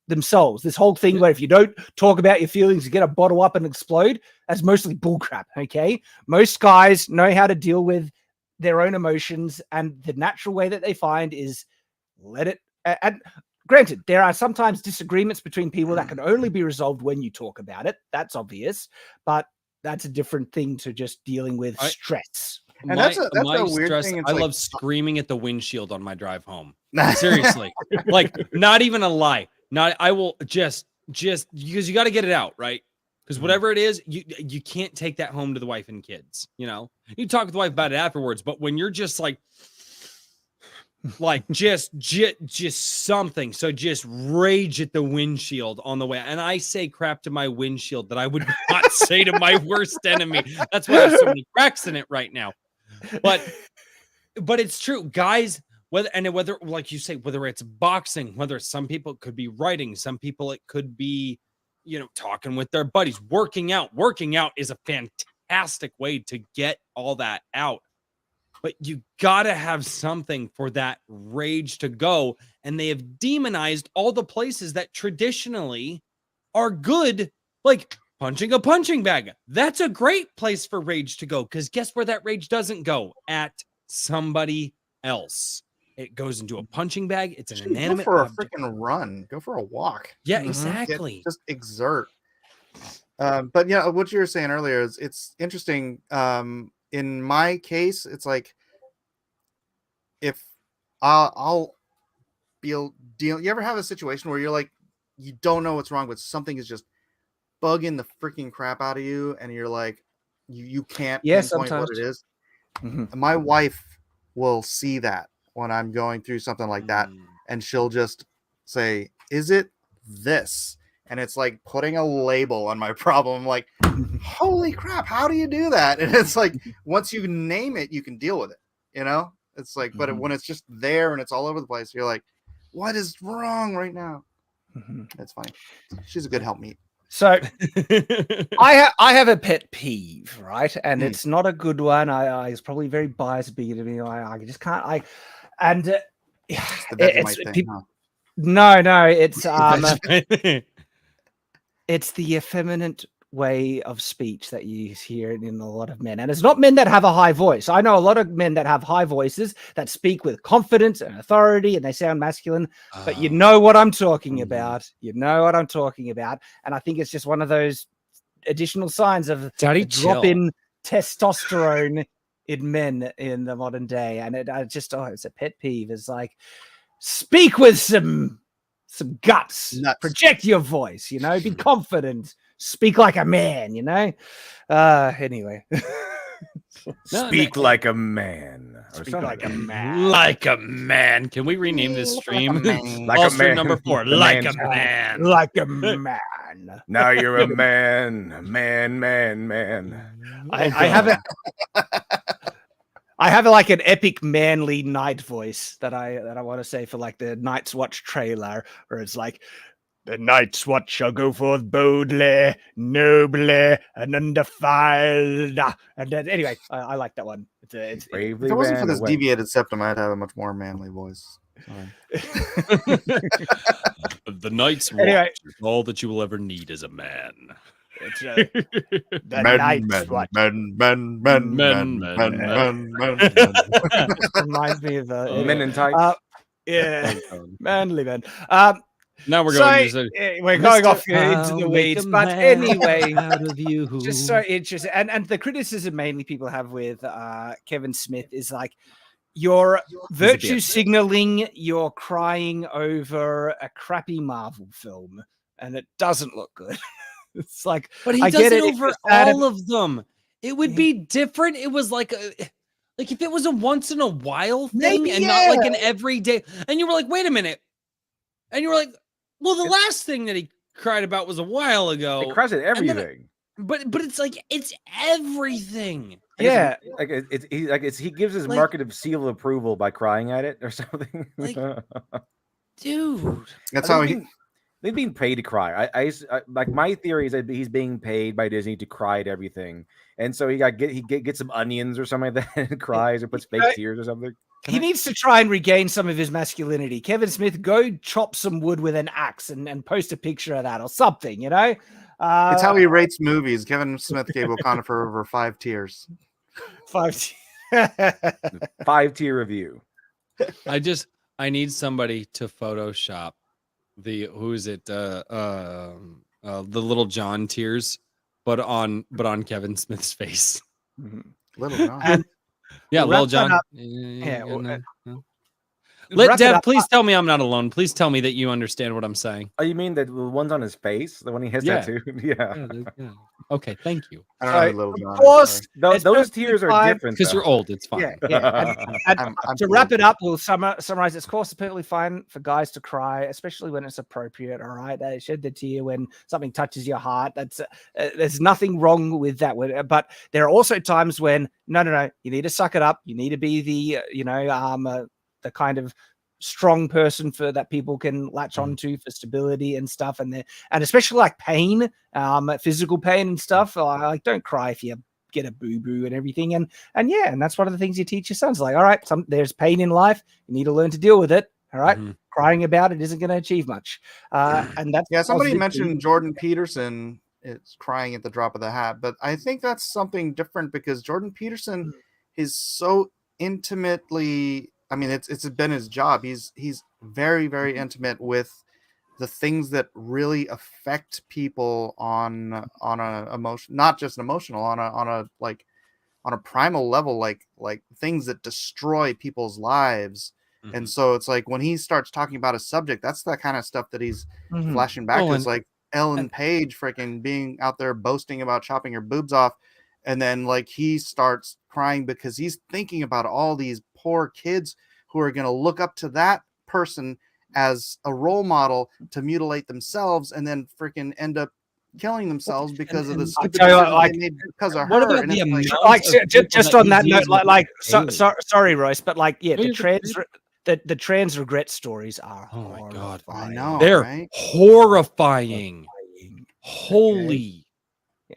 themselves. This whole thing where if you don't talk about your feelings, you get a bottle up and explode, that's mostly bullcrap, okay? Most guys know how to deal with their own emotions, and the natural way that they find is let it... And granted, there are sometimes disagreements between people that can only be resolved when you talk about it. That's obvious, but that's a different thing to just dealing with stress. And that's a weird thing. I love screaming at the windshield on my drive home. Seriously. Like, not even a lie. I will just because you got to get it out, right? Because whatever it is, you can't take that home to the wife and kids. You talk with the wife about it afterwards, but when you're just like just something, so just rage at the windshield on the way. And I say crap to my windshield that I would not say to my worst enemy. That's why there's so many cracks in it right now. But it's true, guys. Whether, like you say, whether it's boxing, whether some people it could be writing, some people it could be, talking with their buddies, working out. Working out is a fantastic way to get all that out. But you gotta have something for that rage to go. And they have demonized all the places that traditionally are good, like punching a punching bag. That's a great place for rage to go, because guess where that rage doesn't go? At somebody else. It goes into a punching bag. It's an inanimate Go for object. a freaking run. Go for a walk. Yeah, exactly. Just exert. But yeah, what you were saying earlier is it's interesting. In my case, it's like if I'll deal. You ever have a situation where you're like, you don't know what's wrong, but something is just bugging the freaking crap out of you, and you're like, you can't pinpoint what it is. My wife will see that when I'm going through something like that, and she'll just say, is it this? And it's like putting a label on my problem. I'm like, holy crap, how do you do that? And it's like, once you name it, you can deal with it, it's like, but when it's just there and it's all over the place, you're like, what is wrong right now? It's funny. She's a good helpmeet. So I have a pet peeve, right? And it's not a good one. It's probably very biased being to me. I just can't. No, it's it's the effeminate way of speech that you hear in a lot of men, and it's not men that have a high voice. I know a lot of men that have high voices that speak with confidence and authority, and they sound masculine. But you know what I'm talking about. You know what I'm talking about, and I think it's just one of those additional signs of a drop in testosterone in men in the modern day. And it's a pet peeve. It's like, speak with some guts, project your voice, be confident, speak like a man, anyway. Speak like a man. Speak like a man. Like a man. Can we rename this stream? Like a man. Number 4. Like a man. Like a man. Now you're a man. Man. I have it. I have like an epic manly knight voice that I want to say for like the Night's Watch trailer, where it's like, the Night's Watch shall go forth boldly, nobly, and undefiled. And then, anyway, I like that one. If it wasn't for this deviated septum, I'd have a much more manly voice. The Night's Watch is all that you will ever need as a man. It's the night watch. Men. Reminds me of Men in tights. yeah, manly men. Now we're So, going to we're going Mr. off into I'll the make weeds, a but man anyway, out of you. just so interesting. And the criticism mainly people have with Kevin Smith is like, you're virtue signaling, you're crying over a crappy Marvel film, and it doesn't look good. It's like, but he I does get it it over all of them. It would be different. It was like if it was a once in a while thing and not like an everyday. And you were like, wait a minute. And you were like, well, the last thing that he cried about was a while ago. It cries at everything. But it's like it's everything. Yeah, he gives his marketing seal of approval by crying at it or something. Like, dude, that's how they're being paid to cry. I like my theory is that he's being paid by Disney to cry at everything, and so he gets some onions or something like that and cries or puts fake tears or something. He needs to try and regain some of his masculinity. Kevin Smith, go chop some wood with an axe and post a picture of that or something, you know? It's how he rates movies. Kevin Smith gave Wakanda Forever 5 tiers. 5 5-tier review. I need somebody to Photoshop the Little John tears, but on Kevin Smith's face. Little John. Yeah, Little John. Let Dev please tell me I'm not alone. Please tell me that you understand what I'm saying. Oh, you mean the ones on his face? The one he has tattooed? Yeah. Okay, thank you. I don't know who Little John. Of course, those tears are different. Because you're old, it's fine. Yeah. And to wrap it up, we'll summarize. Of course, it's perfectly fine for guys to cry, especially when it's appropriate. All right, they shed the tear when something touches your heart. That's there's nothing wrong with that. But there are also times when no, you need to suck it up. You need to be the the kind of strong person for that people can latch onto for stability and stuff, and especially like pain, physical pain and stuff. Like, don't cry if you get a boo-boo and everything, and that's one of the things you teach your sons. Like, all right, there's pain in life, you need to learn to deal with it. All right, crying about it isn't going to achieve much. And that's somebody mentioned Jordan Peterson is crying at the drop of the hat, but I think that's something different because Jordan Peterson is so intimately. I mean, it's been his job. He's very, very intimate with the things that really affect people on a emotion, not just an emotional, on a primal level, like things that destroy people's lives. And so it's like when he starts talking about a subject, that's that kind of stuff that he's flashing back. It's like Ellen Page freaking being out there boasting about chopping her boobs off. And then like he starts crying because he's thinking about all these poor kids who are going to look up to that person as a role model to mutilate themselves and then freaking end up killing themselves because of the stupid decisions they made because of her. About the like just on that note, sorry, Royce, but like, the trans regret stories are my god, I know, they're horrifying. Holy.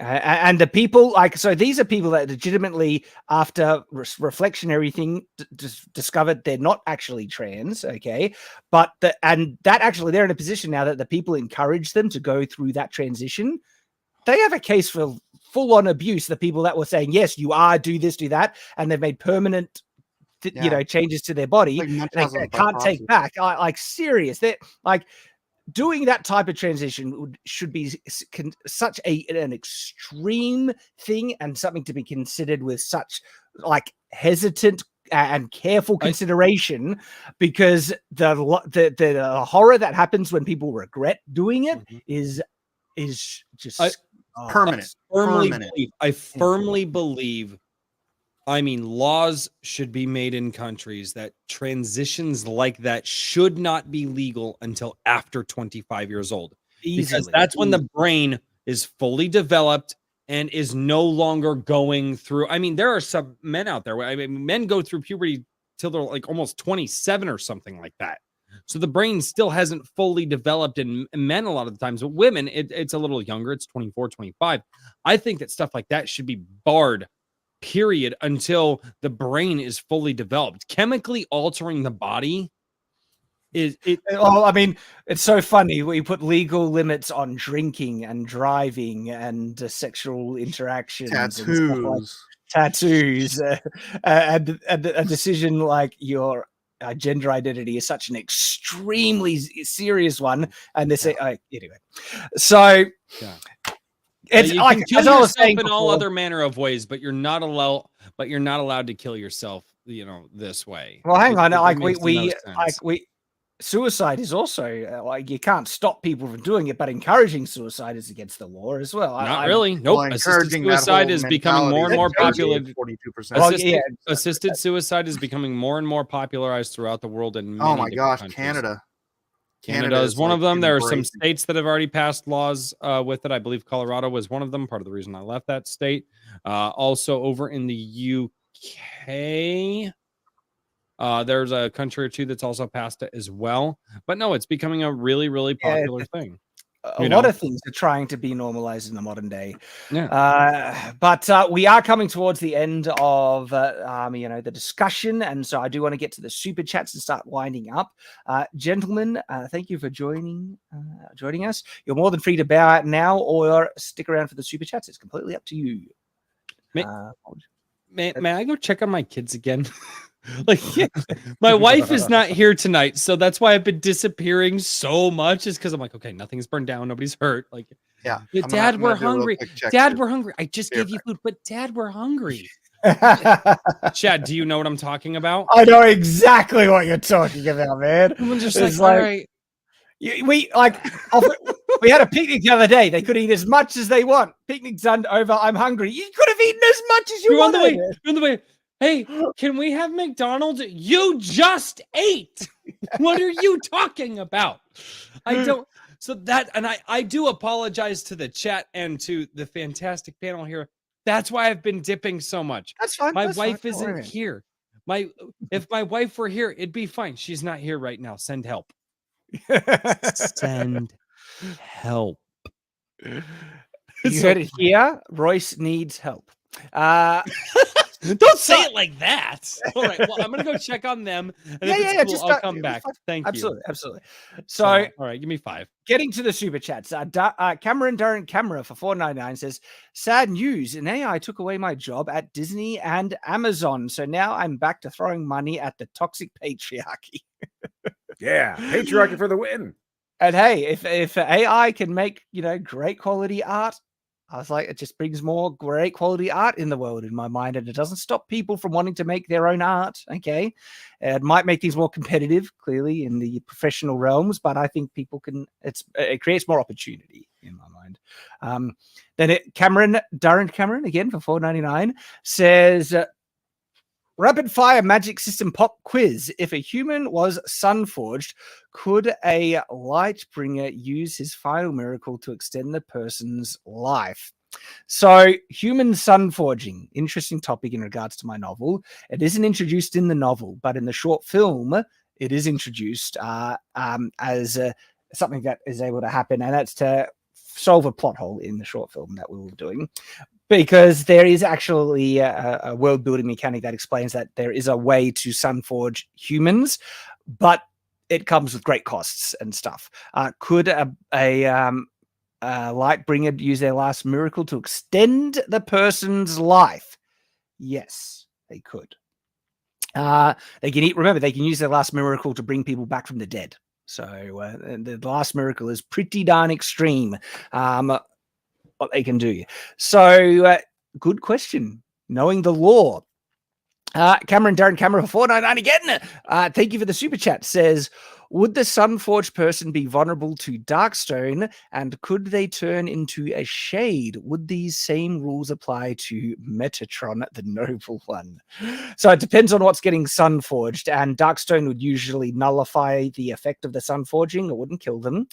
And the people these are people that legitimately, after reflection, everything discovered they're not actually trans. Okay. But they're in a position now that the people encourage them to go through that transition. They have a case for full on abuse. The people that were saying, yes, you are, do this, do that. And they've made permanent, changes to their body. Like, they can't take back. Like serious. They're like, doing that type of transition should be such an extreme thing and something to be considered with such like hesitant and careful consideration, because the horror that happens when people regret doing it is just permanent. I firmly believe. I mean, laws should be made in countries that transitions like that should not be legal until after 25 years old. Because that's when the brain is fully developed and is no longer going through. I mean, there are some men out there. I mean, men go through puberty till they're like almost 27 or something like that. So the brain still hasn't fully developed in men a lot of the times. But women, it's a little younger. It's 24, 25. I think that stuff like that should be barred, period, until the brain is fully developed. Chemically altering the body Is it? Well, I mean, it's so funny. We put legal limits on drinking and driving and sexual interactions, and stuff like tattoos, and a decision like your gender identity is such an extremely serious one. And they say, anyway, so it's you like can kill as I was yourself saying in all before, other manner of ways, but you're not allowed to kill yourself, this way. Well, hang on, like makes no sense. suicide is also like you can't stop people from doing it, but encouraging suicide is against the law as well. Not really. Nope. Well, Assisted encouraging that suicide whole is becoming more and more popular. 42%. Assisted suicide is becoming more and more popularized throughout the world. In Oh many my different gosh, countries. Canada is one of them. There are some embracing. states that have already passed laws with it. I believe Colorado was one of them. Part of the reason I left that state. Also over in the UK. There's a country or two that's also passed it as well. But no, it's becoming a really, really popular thing. A lot of things are trying to be normalized in the modern day. Yeah. But we are coming towards the end of the discussion, and so I do want to get to the super chats and start winding up. Gentlemen, thank you for joining us. You're more than free to bow out now or stick around for the super chats. It's completely up to you. May I go check on my kids again? My wife is not here tonight, so that's why I've been disappearing so much. Is because I'm like, okay, nothing's burned down, nobody's hurt. Dad, we're hungry. Dad, we're hungry. I just gave you food, but Dad, we're hungry. Chad, do you know what I'm talking about? I know exactly what you're talking about, man. I'm just like, all right. We had a picnic the other day. They could eat as much as they want. Picnic's over. I'm hungry. You could have eaten as much as you wanted. You're on the way. Hey, can we have McDonald's? You just ate. What are you talking about? I don't. So that, and I do apologize to the chat and to the fantastic panel here. That's why I've been dipping so much. That's fine. My wife isn't here. If my wife were here, it'd be fine. She's not here right now. Send help. Send help. You heard it here. Royce needs help. Don't say it like that. All right. Well, I'm gonna go check on them. And if it's cool, I'll come back. Thank you. Absolutely. So, all right, give me 5. Getting to the super chats. Cameron Darren Camera for $4.99 says, "Sad news. An AI took away my job at Disney and Amazon. So now I'm back to throwing money at the toxic patriarchy." Yeah, patriarchy for the win. And hey, if AI can make great quality art, I was like, it just brings more great quality art in the world in my mind, and it doesn't stop people from wanting to make their own art. Okay, it might make things more competitive, clearly in the professional realms, but I think people can. It creates more opportunity in my mind. Then Darren Cameron again for $4.99 says, "Rapid fire magic system pop quiz. If a human was sun forged, could a light bringer use his final miracle to extend the person's life?" So, human sun forging, interesting topic in regards to my novel. It isn't introduced in the novel, but in the short film, it is introduced as something that is able to happen, and that's to solve a plot hole in the short film that we were doing. Because there is actually a world building mechanic that explains that there is a way to sunforge humans, but it comes with great costs and stuff. Could a light bringer use their last miracle to extend the person's life? Yes, they could. They can remember, they can use their last miracle to bring people back from the dead. So the last miracle is pretty darn extreme. What they can do. So, good question. Knowing the law. Cameron Darren Camera for $4.99 again. Thank you for the super chat. Says, would the Sunforged person be vulnerable to Darkstone, and could they turn into a shade? Would these same rules apply to Metatron, the Noble One? So it depends on what's getting Sunforged, and Darkstone would usually nullify the effect of the Sunforging. It wouldn't kill them.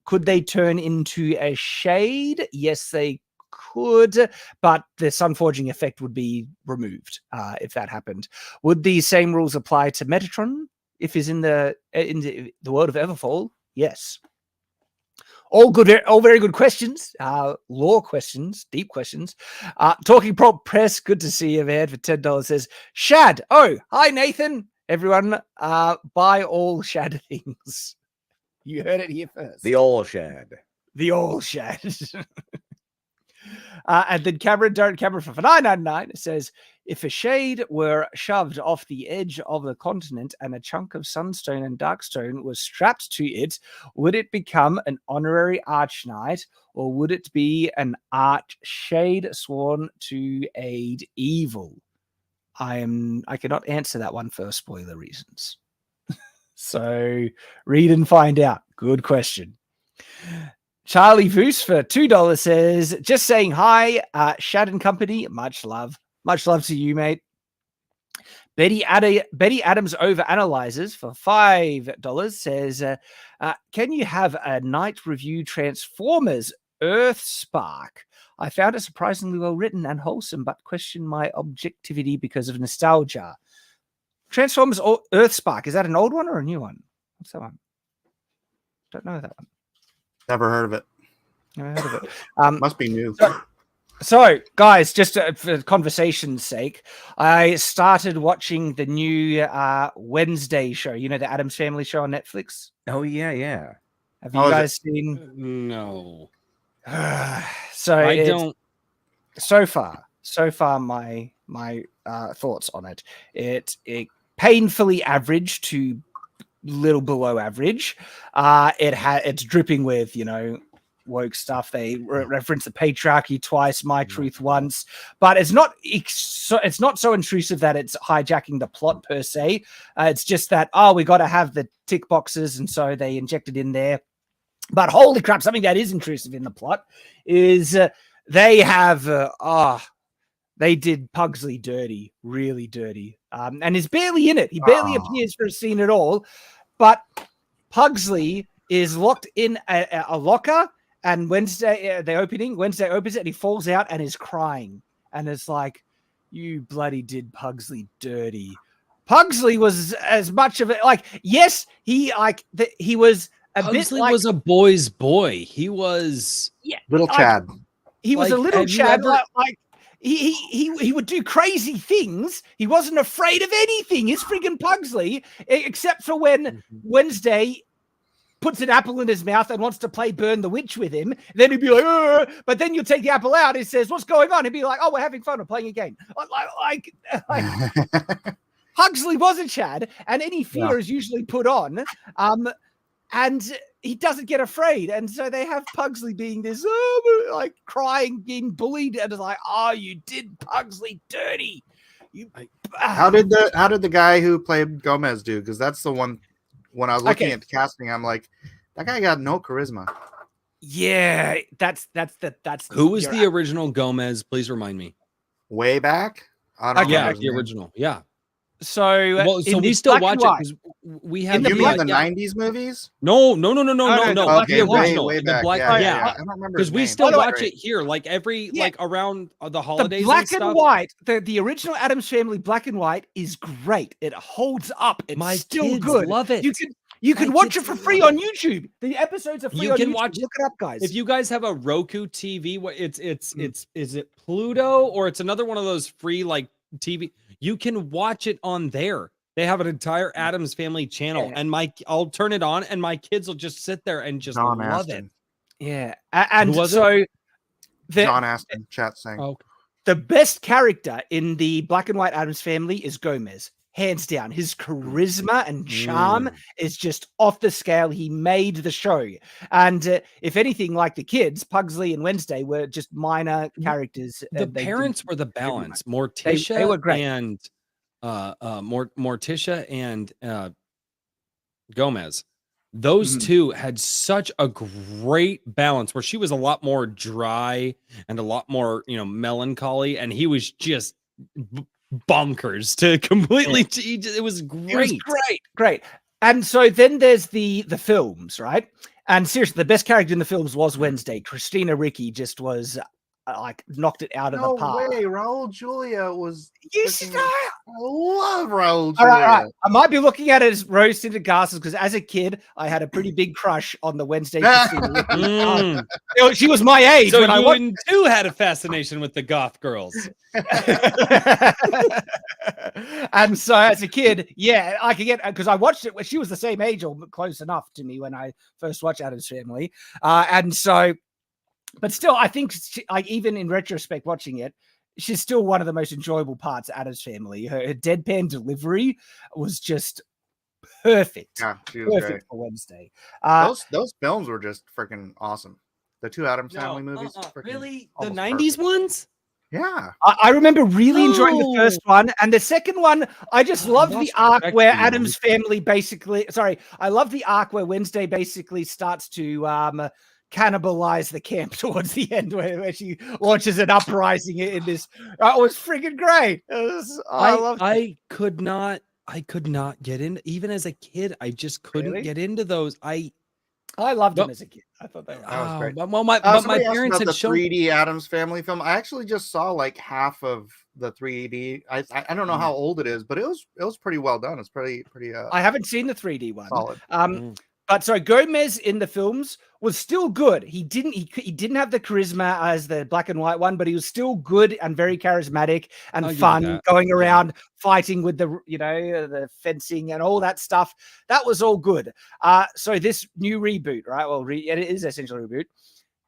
Could they turn into a shade? Yes, they could, but the sunforging effect would be removed if that happened. Would these same rules apply to Metatron if he's in the world of Everfall? Yes. All very good questions. Law questions, deep questions. Talking Prop Press, good to see you, man. For $10 says, Shad. Oh, hi, Nathan. everyone, buy all Shad things. You heard it here first. The old Shad. The all Shad. And then Cameron for $9.99 says, if a shade were shoved off the edge of the continent and a chunk of sunstone and darkstone was strapped to it, would it become an honorary archknight, or would it be an arch shade sworn to aid evil? I cannot answer that one for spoiler reasons. So read and find out. Good question. Charlie Voos for $2 says, just saying hi, Shad and Company. Much love. Much love to you, mate. Betty Adams over analyzes for $5 says, can you have a night review Transformers Earthspark? I found it surprisingly well written and wholesome, but question my objectivity because of nostalgia. Transformers Earthspark, is that an old one or a new one? What's that one? Don't know that one. Never heard of it. Never heard of it. Must be new. So guys, just for conversation's sake, I started watching the new Wednesday show. You know, the Addams Family show on Netflix. Oh yeah. Have you guys seen? No. So I don't. So far, my thoughts on it. It painfully average to little below average. It's dripping with, you know, woke stuff. They reference the patriarchy twice, my truth once, but it's not so intrusive that it's hijacking the plot per se. It's just that, we got to have the tick boxes, and so they injected in there. But holy crap, something that is intrusive in the plot is they have they did Pugsley dirty, really dirty, and is barely in it. He barely appears for a scene at all. But Pugsley is locked in a locker, and Wednesday opens it, and he falls out and is crying, and it's like, you bloody did Pugsley dirty. Pugsley was as much of it, like, yes, he was a Pugsley bit like, was a boy's boy. He was Little Chad. He was like, a little have you Chad, ever- like he would do crazy things. He wasn't afraid of anything. He's friggin' Pugsley, except for when Wednesday puts an apple in his mouth and wants to play Burn the Witch with him. Then he'd be like, "Ugh." But then you take the apple out. He says, "What's going on?" He'd be like, "Oh, we're having fun. We're playing a game." Like Pugsley was a Chad, and any fear is usually put on. And he doesn't get afraid. And so they have Pugsley being this, like, crying, being bullied. And it's like, you did Pugsley dirty. How did the guy who played Gomez do? Because that's the one, when I was looking at the casting, I'm like, that guy got no charisma. Yeah, that's Who was the original Gomez? Please remind me. Way back? I don't know. Yeah, the original. Yeah. So, so we still watch it because we have. You mean the '90s movies? No. Okay, The original. way The back. black. Yeah. I don't remember because we still watch it here, like every like around the holidays. The black and and white, the original Addams Family black and white is great. It holds up. It's My still kids good. love it. You can watch it for free on YouTube. The episodes are free on YouTube. Watch. Look it up, guys. If you guys have a Roku TV, it's is it Pluto or it's another one of those free like TV? You can watch it on there. They have an entire Addams Family channel, and I'll turn it on, and my kids will just sit there and just love it. Yeah, and so John Aston, chat saying. The best character in the black and white Addams Family is Gomez, hands down. His charisma and charm is just off the scale. He made the show, and if anything, like the kids, Pugsley and Wednesday were just minor characters. The parents were the balance. Morticia they were great. And Morticia and Gomez. Those two had such a great balance where she was a lot more dry and a lot more, melancholy, and he was just bonkers to completely. It was great. It was great. And so then there's the films, right? And seriously, the best character in the films was Wednesday. Christina Ricci just was like knocked it out of No the park. way, Raul Julia was. You freaking- stop. I love Raul Julia. All right. I might be looking at it as rose-tinted glasses because as a kid, I had a pretty big crush on the Wednesday Christina. She was my age. So when you too had a fascination with the goth girls. And so as a kid, yeah, I could get, because I watched it when she was the same age or close enough to me when I first watched Addams Family. And so, but still, I think like even in retrospect, watching it, she's still one of the most enjoyable parts of Addams Family. Her deadpan delivery was just perfect. Yeah, she was Perfect great. for Wednesday. Those films were just freaking awesome. The two Addams Family movies. Really? The almost 90s perfect. ones? Yeah. I remember really enjoying the first one, and the second one, I just love the lost arc respect where for you. Addams Family basically. Sorry, I love the arc where Wednesday basically starts to cannibalize the camp towards the end, where she launches an uprising in this. It was freaking great. I loved it. I could not get in. Even as a kid, I just couldn't Really? get into those. I loved them Nope. as a kid. I thought they were. That was great. But my Somebody asked parents about had the shown 3D Addams Family film. I actually just saw like half of the 3D. I don't know how old it is, but it was pretty well done. It's pretty I haven't seen the 3D one. solid. But sorry, Gomez in the films was still good. He didn't have the charisma as the black and white one, but he was still good and very charismatic and I'll give you fun, that. going around fighting with the fencing and all that stuff. That was all good. So this new reboot, right? Well, it is essentially a reboot.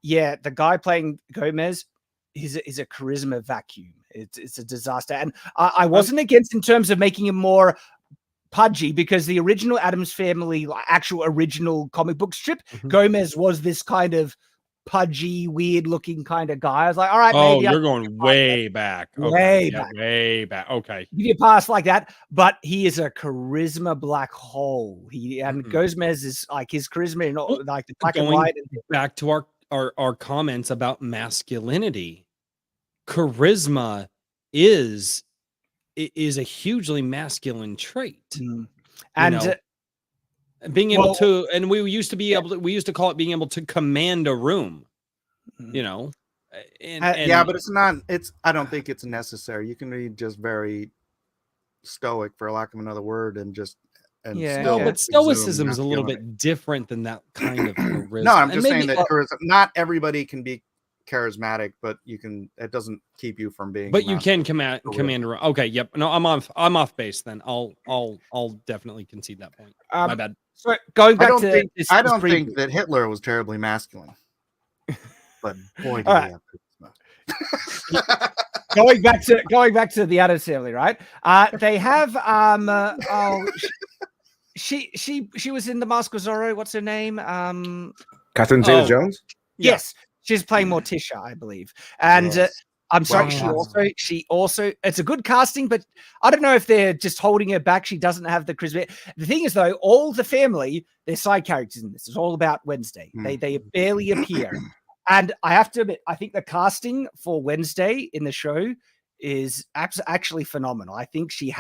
Yeah, the guy playing Gomez is a charisma vacuum. It's a disaster, and I wasn't against in terms of making him more pudgy, because the original Addams Family, actual original comic book strip, Gomez was this kind of pudgy, weird looking kind of guy. I was like, all right, Oh, maybe you're going way back. Way Okay. back. Yeah, way back. Okay. give you a pass like that, but he is a charisma black hole. Gomez is like his charisma in all, like the black and Going white. back to our comments about masculinity, charisma is a hugely masculine trait. And being able to, and we used to call it being able to command a room, yeah, but I don't think it's necessary. You can be just very stoic, for lack of another word, and but stoicism is a little bit different than that kind of charisma. No, I'm just saying that charisma, not everybody can be charismatic, but it doesn't keep you from being. But you can command a room. Okay, yep. No, I'm off base then. I'll definitely concede that point. My bad. So going back I don't think that Hitler was terribly masculine, but boy, did he have charisma. going back to the Addams Family, right? They have she was in The Mask of Zorro. What's her name? Catherine Zeta-Jones. Yes, she's playing Morticia, I believe. And I'm sorry, she also it's a good casting, but I don't know if they're just holding her back. She doesn't have the charisma. The thing is, though, all the family, they're side characters in this. It's all about Wednesday. They barely appear. And I have to admit, I think the casting for Wednesday in the show is actually phenomenal. I think she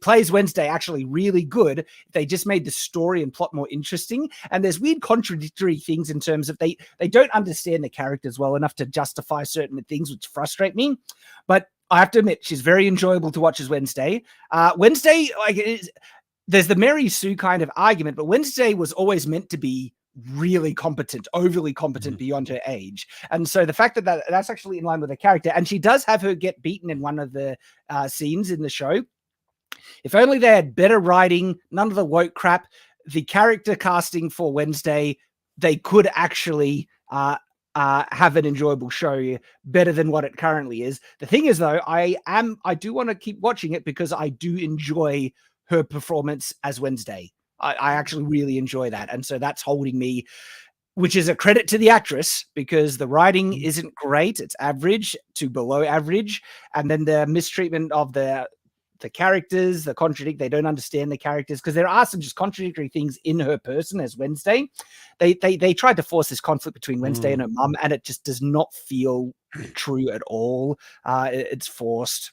plays Wednesday actually really good. They just made the story and plot more interesting. And there's weird contradictory things in terms of they don't understand the characters well enough to justify certain things, which frustrate me. But I have to admit, she's very enjoyable to watch as Wednesday. Wednesday, there's the Mary Sue kind of argument, but Wednesday was always meant to be really competent, overly competent beyond her age. And so the fact that that's actually in line with her character, and she does have her get beaten in one of the scenes in the show. If only they had better writing, none of the woke crap, the casting for Wednesday, they could actually have an enjoyable show better than what it currently is. The thing is, though, I do want to keep watching it because I do enjoy her performance as Wednesday. I actually really enjoy that. And so that's holding me, which is a credit to the actress, because the writing isn't great. It's average to below average. And then the mistreatment of the characters, they don't understand the characters, because there are some just contradictory things in her person as Wednesday. They tried to force this conflict between Wednesday and her mum, and it just does not feel true at all. It's forced.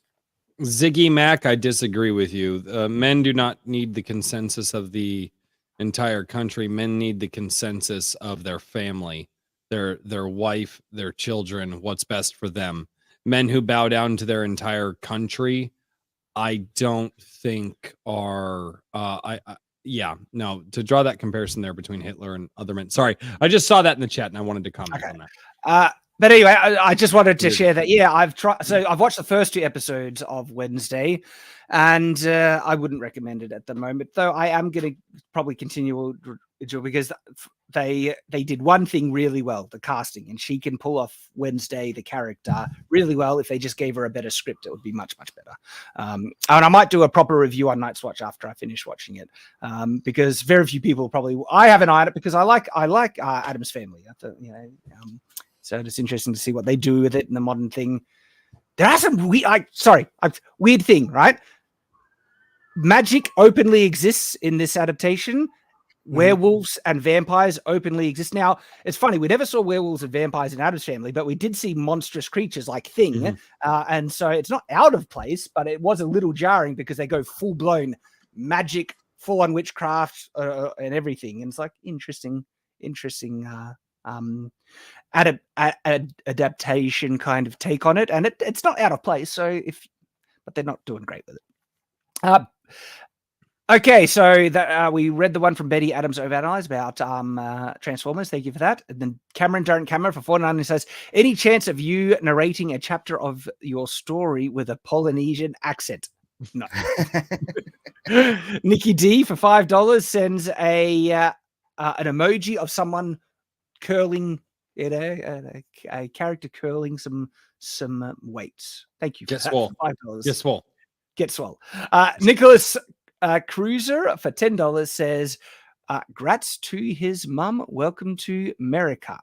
Ziggy Mac, I disagree with you. Men do not need the consensus of the entire country. Men need the consensus of their family. their wife, their children, what's best for them. Men who bow down to their entire country, I don't think are to draw that comparison there between Hitler and other men. Sorry, I just saw that in the chat and I wanted to comment on that. But anyway, I just wanted to share that. Yeah, I've watched the first 2 episodes of Wednesday, and I wouldn't recommend it at the moment. Though I am going to probably continue because they did one thing really well, the casting, and she can pull off Wednesday, the character, really well. If they just gave her a better script, it would be much better. And I might do a proper review on Night's Watch after I finish watching it, because very few people probably. I have an eye on it because I like Addams Family. So it's interesting to see what they do with it in the modern thing. There are some weird thing, right? Magic openly exists in this adaptation. Werewolves and vampires openly exist. Now, it's funny, we never saw werewolves and vampires in Addams Family, but we did see monstrous creatures like Thing. And so it's not out of place, but it was a little jarring because they go full-blown magic, full-on witchcraft and everything. And it's like interesting adaptation kind of take on it, and it's not out of place. But they're not doing great with it. Okay, so that we read the one from Betty Adams Overanalyze about Transformers. Thank you for that. And then Cameron Darren Cameron for $4.99 says, any chance of you narrating a chapter of your story with a Polynesian accent? No. Nikki D for $5 sends an emoji of someone curling, a character curling some weights. Thank you for Get that. swole. $5. Get swole. Nicholas Cruiser for $10 says, grats to his mum. Welcome to America.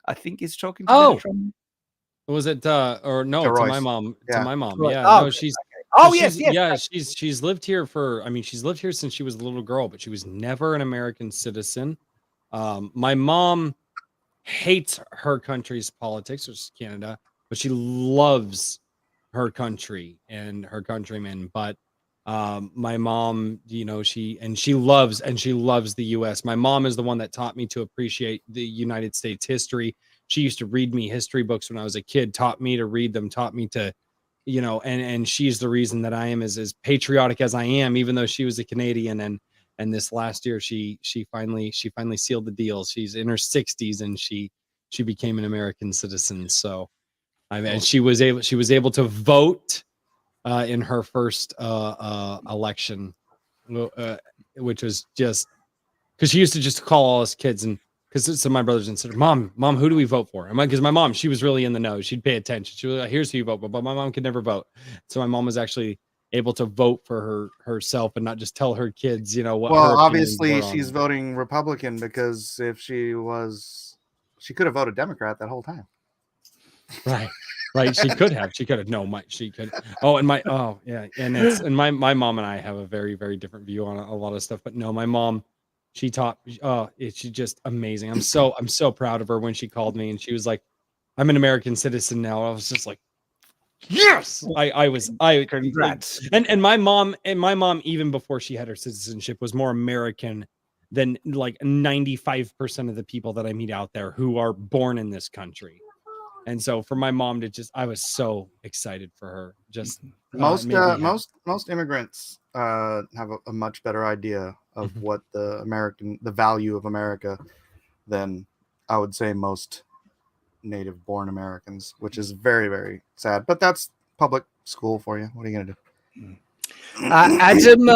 I think he's talking to Metatron. Was it or no, to my mom. Yeah. To my mom. Right. Yeah. Oh, No, she's she's lived here she's lived here since she was a little girl, but she was never an American citizen. My mom hates her country's politics, which is Canada, but she loves her country and her countrymen. But my mom, she loves the US. My mom is the one that taught me to appreciate the United States history. She used to read me history books when I was a kid, taught me to read them, taught me to, and she's the reason that I am as patriotic as I am, even though she was a Canadian. And this last year, she finally sealed the deal. She's in her 60s and she became an American citizen. So she was able to vote in her first election, which was just because she used to just call all us kids and because some of my brothers and sisters, mom, who do we vote for? Because my mom, she was really in the know. She'd pay attention. She was like, here's who you vote for. But my mom could never vote. So my mom was actually able to vote for herself and not just tell her kids, what. Well, obviously she's voting Republican because if she could have voted Democrat that whole time. Right. She could have. No, she could. Oh, and my mom and I have a very, very different view on a lot of stuff. But no, my mom, she taught. She's just amazing. I'm so proud of her when she called me and she was like, "I'm an American citizen now." I was just like, "Yes!" Congrats. And my mom, even before she had her citizenship, was more American than like 95% of the people that I meet out there who are born in this country. And so for my mom to I was so excited for her. Just most immigrants have a much better idea of what the value of America than I would say most native born Americans, which is very, very sad. But that's public school for you. What are you gonna do? Adam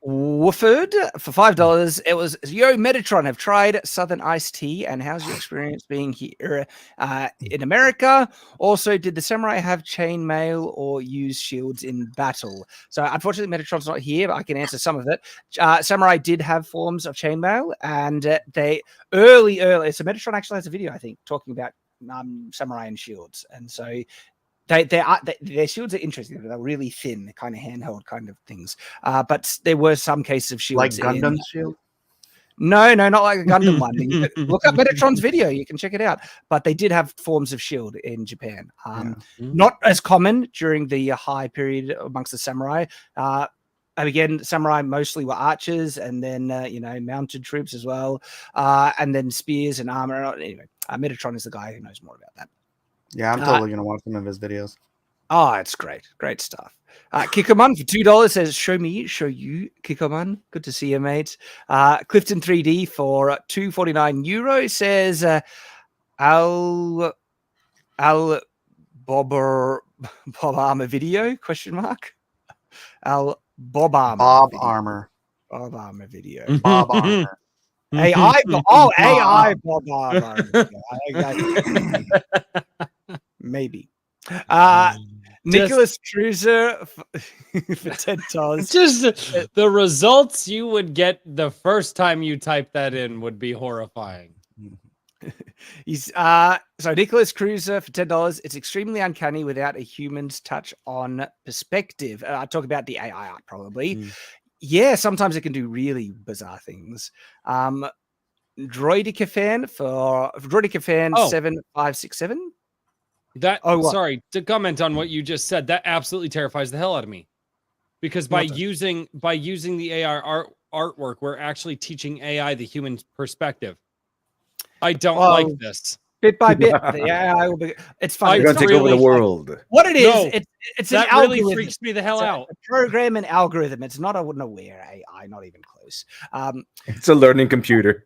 Wooford for $5. It was, yo, Metatron, have tried Southern Iced Tea, and how's your experience being here in America? Also, did the samurai have chainmail or use shields in battle? So, unfortunately, Metatron's not here, but I can answer some of it. Samurai did have forms of chainmail, and they early. So, Metatron actually has a video, I think, talking about samurai and shields, and so. Their shields are interesting. They're really thin, they're kind of handheld kind of things. But there were some cases of shields. Like Gundam's shield? No, not like a Gundam one. Look up Metatron's video. You can check it out. But they did have forms of shield in Japan. Not as common during the high period amongst the samurai. again, samurai mostly were archers, and then mounted troops as well, and then spears and armor. Anyway, Metatron is the guy who knows more about that. Yeah, I'm totally gonna watch some of his videos. Oh, it's great stuff. Kikoman for $2 says, "Show me, show you, Kikoman. Good to see you, mate." Clifton 3D for €2.49 says, "Al Bob Armor video?" Question mark. Al Bob Armor. Bob video. Armor. Bob Armor video. Bob Armor. AI. Oh, AI Bob Armor. Maybe. Nicholas Cruiser for $10. Just the results you would get the first time you type that in would be horrifying. He's so Nicholas Cruiser for $10. It's extremely uncanny without a human's touch on perspective. I talk about the AI art probably. Yeah, sometimes it can do really bizarre things. Droidica fan for Droidica fan 7567. Sorry to comment on what you just said. That absolutely terrifies the hell out of me, because by using the AI artwork, we're actually teaching AI the human perspective. I don't like this. Bit by bit, the AI will be. It's funny. You're gonna take over the world. What it is, it's that an really algorithm. freaks me the hell out. A program and algorithm. It's not an aware AI, not even close. It's a learning computer.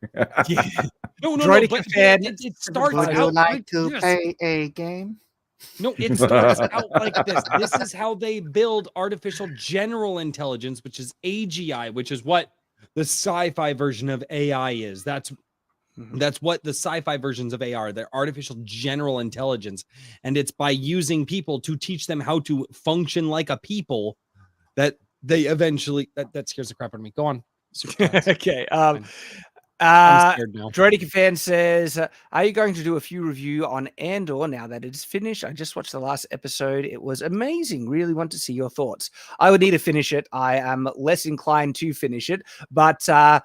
No, but it starts Would you out like to play a game? No, it starts out like this. This is how they build artificial general intelligence, which is AGI, which is what the sci-fi version of AI is. That's what the sci-fi versions of AI are. They're artificial general intelligence. And it's by using people to teach them how to function like a that they eventually that scares the crap out of me. Go on. Okay. I'm scared now. Droidica fan says, "Are you going to do a few review on Andor now that it's finished? I just watched the last episode. It was amazing. Really want to see your thoughts." I would need to finish it. I am less inclined to finish it, but our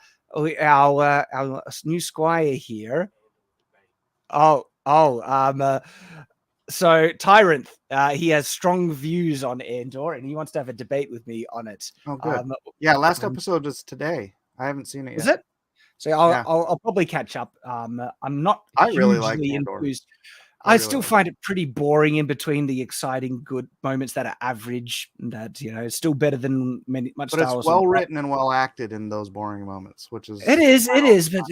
new squire here. So Tyrant, he has strong views on Andor, and he wants to have a debate with me on it. Oh, good. Yeah, last episode is today. I haven't seen it yet. Is it? So I'll probably catch up. I'm not. I really like Andor. Enthused. I still find it pretty boring in between the exciting, good moments that are average. That it's still better than much. But Star Wars it's well written and well acted in those boring moments, which is it is. But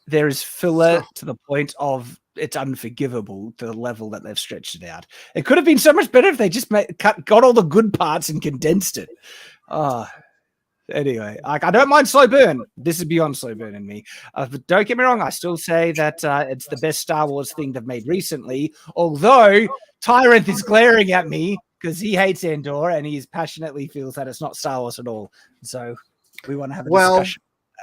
there is filler to the point of it's unforgivable to the level that they've stretched it out. It could have been so much better if they just got all the good parts and condensed it. Anyway, I don't mind slow burn. This is beyond slow burn in me. But don't get me wrong. I still say that it's the best Star Wars thing they've made recently. Although Tyrant is glaring at me because he hates Andor and he passionately feels that it's not Star Wars at all. So we want to have a discussion.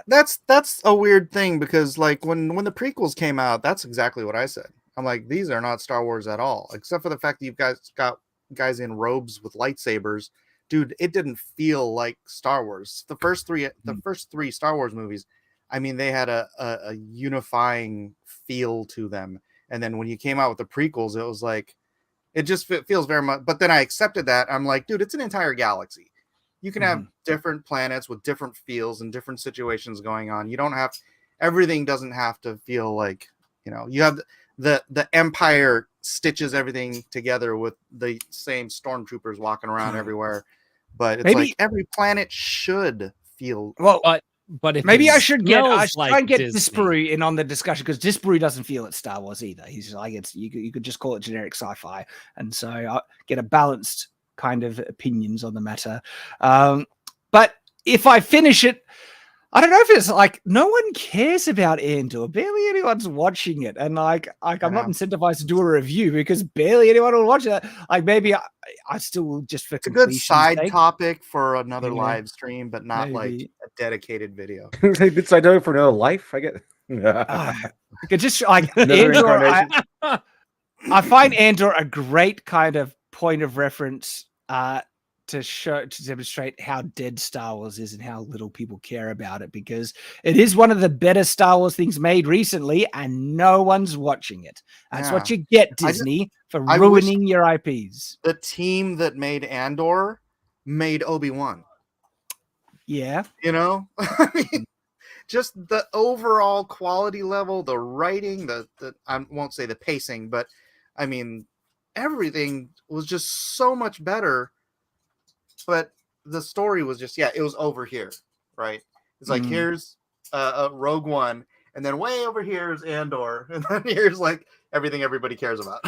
That's a weird thing because like when the prequels came out, that's exactly what I said. I'm like, these are not Star Wars at all, except for the fact that you guys got guys in robes with lightsabers. Dude, it didn't feel like Star Wars. The first three Star Wars movies, I mean, they had a unifying feel to them. And then when you came out with the prequels, it was like, it just feels very much. But then I accepted that. I'm like, dude, it's an entire galaxy. You can have different planets with different feels and different situations going on. You don't have everything doesn't have to feel like, you have the Empire stitches everything together with the same stormtroopers walking around everywhere. But it's like every planet should feel well. But if maybe I should try and get Disney. Disparu in on the discussion because Disparu doesn't feel it's Star Wars either. He's like you could just call it generic sci-fi, and so I get a balanced kind of opinions on the matter. But if I finish it, I don't know if it's like no one cares about Andor. Barely anyone's watching it, and I'm not incentivized to do a review because barely anyone will watch it. Like maybe I still will just for it's a good side topic for another live stream, but not like a dedicated video. It's I do it for another life. I get. Could just like Andor. I find Andor a great kind of point of reference. To demonstrate how dead Star Wars is and how little people care about it because it is one of the better Star Wars things made recently and no one's watching it. That's what you get, Disney, for ruining your IPs. The team that made Andor made Obi-Wan. Yeah. You know, I mean, just the overall quality level, the writing, the I won't say the pacing, but I mean, everything was just so much better. But the story was just, it was over here, right? It's like, here's Rogue One, and then way over here is Andor, and then here's like everything everybody cares about.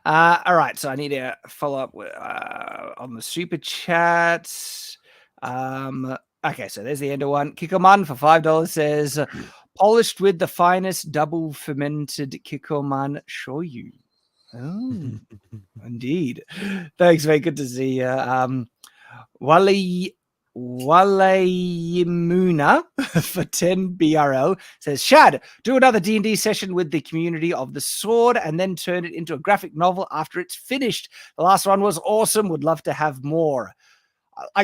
All right, so I need to follow up with, on the super chats. Okay, so there's the Andor one. Kikoman for $5 says, polished with the finest double fermented Kikoman shoyu. Oh, indeed. Thanks, mate. Good to see you. Walayimuna for 10 BRL says, Shad, do another D&D session with the community of the sword and then turn it into a graphic novel after it's finished. The last one was awesome. Would love to have more.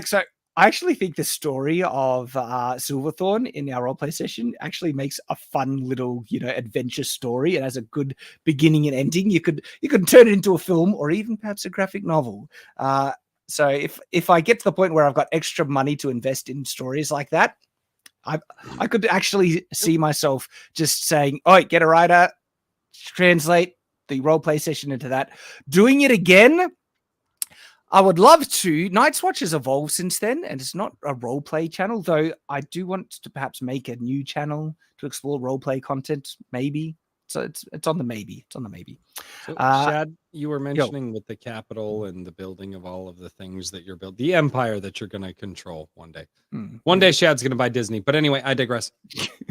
So I actually think the story of Silverthorn in our roleplay session actually makes a fun little, adventure story. It has a good beginning and ending. You could turn it into a film or even perhaps a graphic novel. So if I get to the point where I've got extra money to invest in stories like that, I could actually see myself just saying, "Oh, get a writer, translate the roleplay session into that." Doing it again, I would love to. Night's Watch has evolved since then, and it's not a roleplay channel, though I do want to perhaps make a new channel to explore roleplay content, maybe. So it's on the maybe. It's on the maybe. So, Shad, you were mentioning with the capital and the building of all of the things that you're building, the empire that you're going to control one day. One day, Shad's going to buy Disney. But anyway, I digress.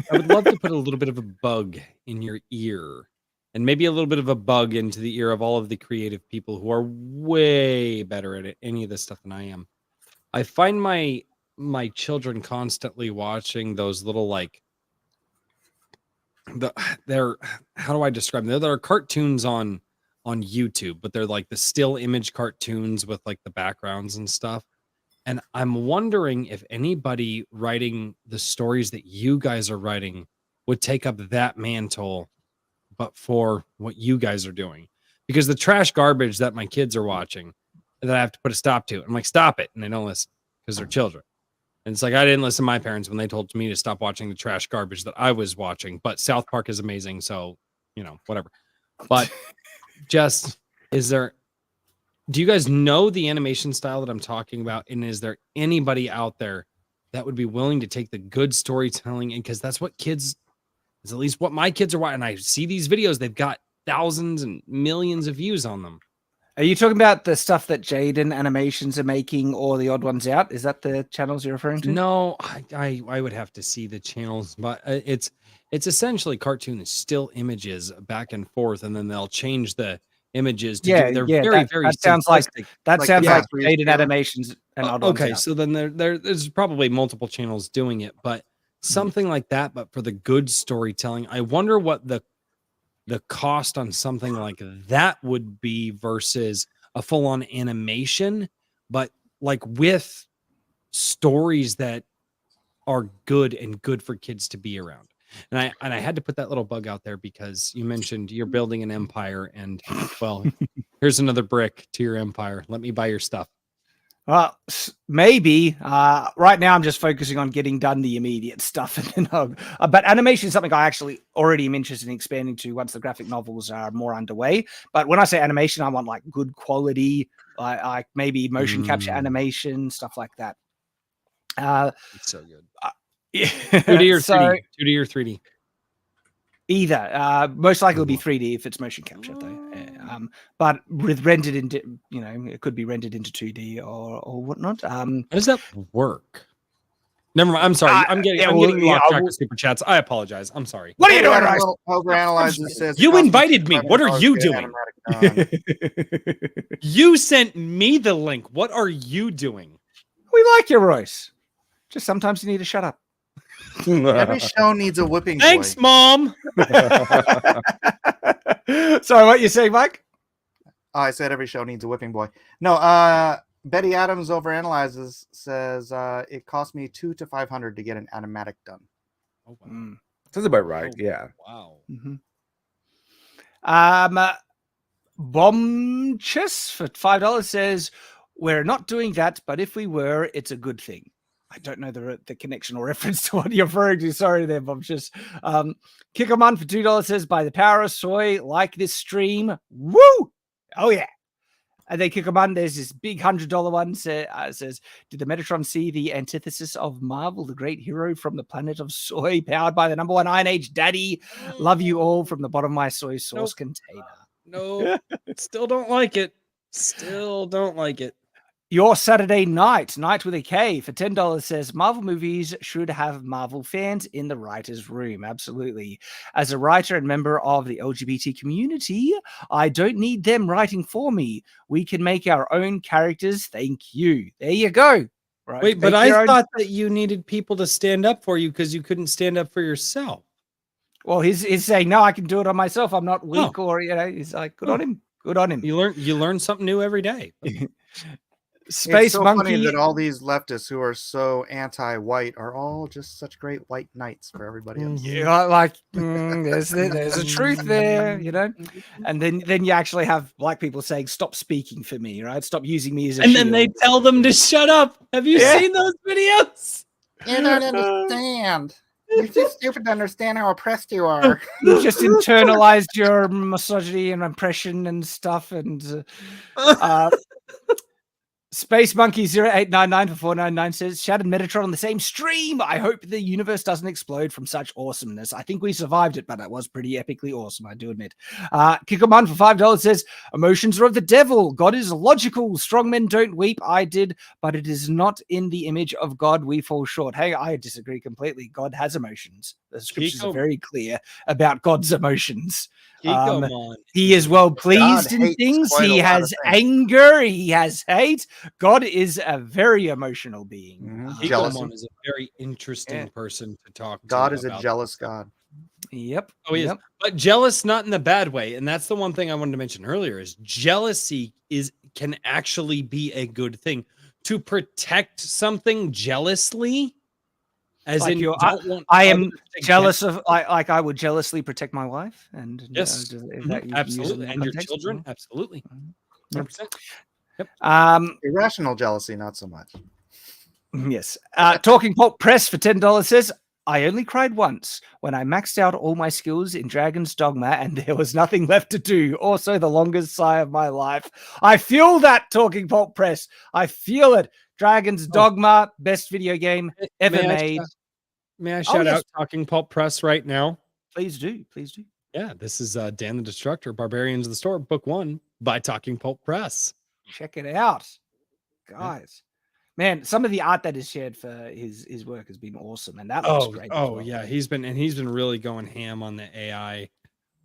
I would love to put a little bit of a bug in your ear, and maybe a little bit of a bug into the ear of all of the creative people who are way better at any of this stuff than I am. I find my children constantly watching those little they're how do I describe them? They're cartoons on YouTube, but they're like the still image cartoons with like the backgrounds and stuff. And I'm wondering if anybody writing the stories that you guys are writing would take up that mantle, but for what you guys are doing. Because the trash garbage that my kids are watching, that I have to put a stop to, I'm like, stop it. And they don't listen because they're children. And it's like, I didn't listen to my parents when they told me to stop watching the trash garbage that I was watching. But South Park is amazing. So, whatever. But do you guys know the animation style that I'm talking about? And is there anybody out there that would be willing to take the good storytelling? And because that's what kids, is at least what my kids are watching. And I see these videos, they've got thousands and millions of views on them. Are you talking about the stuff that Jaden Animations are making or the Odd Ones Out? Is that the channels you're referring to? No, I would have to see the channels, but it's essentially cartoon still images back and forth, and then they'll change the images to very that sounds like Jaden Jaden Animations and Odd Ones okay, Out. so then there's probably multiple channels doing it, but something like that, but for the good storytelling. I wonder what the cost on something like that would be versus a full-on animation, but like with stories that are good and good for kids to be around. And I had to put that little bug out there because you mentioned you're building an empire, and well, here's another brick to your empire. Let me buy your stuff. Well, maybe. Right now, I'm just focusing on getting done the immediate stuff. And then, but animation is something I actually already am interested in expanding to once the graphic novels are more underway. But when I say animation, I want like good quality, like maybe motion capture animation, stuff like that. It's so good. Yeah. 2D or 3D? 2D or 3D? Either. Most likely it'll be 3D if it's motion capture, though. But with rendered into, it could be rendered into 2D or whatnot. How does that work? Never mind. I'm sorry. I'm getting lost track of super chats. I apologize. I'm sorry. What are you doing, Rice? Overanalyzer says you invited me. What are you doing? You sent me the link. What are you doing? We like you, Royce. Just sometimes you need to shut up. Every show needs a whipping boy. Thanks, Mom. Sorry, what you saying, Mike? Oh, I said every show needs a whipping boy. No, Betty Adams overanalyzes says it cost me $200 to $500 to get an animatic done. Oh, wow. Sounds about right. Yeah. Wow. Mm-hmm. Bombchus for $5 says, we're not doing that, but if we were, it's a good thing. I don't know the connection or reference to what you're referring to. Sorry there, Bombchus. Kickerman for $2 says, by the power of soy, like this stream. Woo! Oh, yeah. And then Kickerman, there's this big $100 one says, did the Metatron see the antithesis of Marvel, the great hero from the planet of soy, powered by the #1 Iron Age daddy? Love you all from the bottom of my soy sauce container. No, still don't like it. Still don't like it. Your Saturday Night with a K for $10 says, Marvel movies should have Marvel fans in the writer's room. Absolutely. As a writer and member of the LGBT community, I don't need them writing for me. We can make our own characters. Thank you. There you go. Right. Wait, but I thought that you needed people to stand up for you because you couldn't stand up for yourself. Well, he's saying, no, I can do it on myself. I'm not weak or, he's like, good on him. Good on him. You learn something new every day. Space it's so Monkey. Funny that all these leftists who are so anti-white are all just such great white knights for everybody else. Yeah, like there's a truth there, and then you actually have black people saying, "Stop speaking for me," right? Stop using me as a and shield. then they tell them to shut up. Have you seen those videos? You don't understand. You're too stupid to understand how oppressed you are. You just internalized your misogyny and oppression and stuff, and Space Monkey 0899 for 499 says, Shad and Metatron on the same stream. I hope the universe doesn't explode from such awesomeness. I think we survived it, but it was pretty epically awesome, I do admit. Kickerman for $5 says, emotions are of the devil. God is logical. Strong men don't weep. I did, but it is not in the image of God we fall short. Hey, I disagree completely. God has emotions. The scriptures are very clear about God's emotions. He is well pleased in things. He has anger. He has hate. God is a very emotional being. Jealousy is a very interesting person to talk to. God is a jealous God. Yep. Oh, he is. But jealous, not in the bad way. And that's the one thing I wanted to mention earlier is jealousy can actually be a good thing. To protect something jealously, as like in I am jealous of like I would jealously protect my wife and yes, absolutely, and your children, absolutely, 100%. Yep. Irrational jealousy, not so much. Yes. Talking Pulp Press for $10 says, I only cried once when I maxed out all my skills in Dragon's Dogma and there was nothing left to do. Also the longest sigh of my life. I feel that, Talking Pulp Press. I feel it. Dragon's Dogma, best video game ever made. May I shout out Talking Pulp Press right now? Please do. Please do. Yeah, this is Dan the Destructor, Barbarians of the Storm, Book 1 by Talking Pulp Press. Check it out, guys. Man, some of the art that is shared for his work has been awesome, and that looks great. Oh, yeah, he's been really going ham on the AI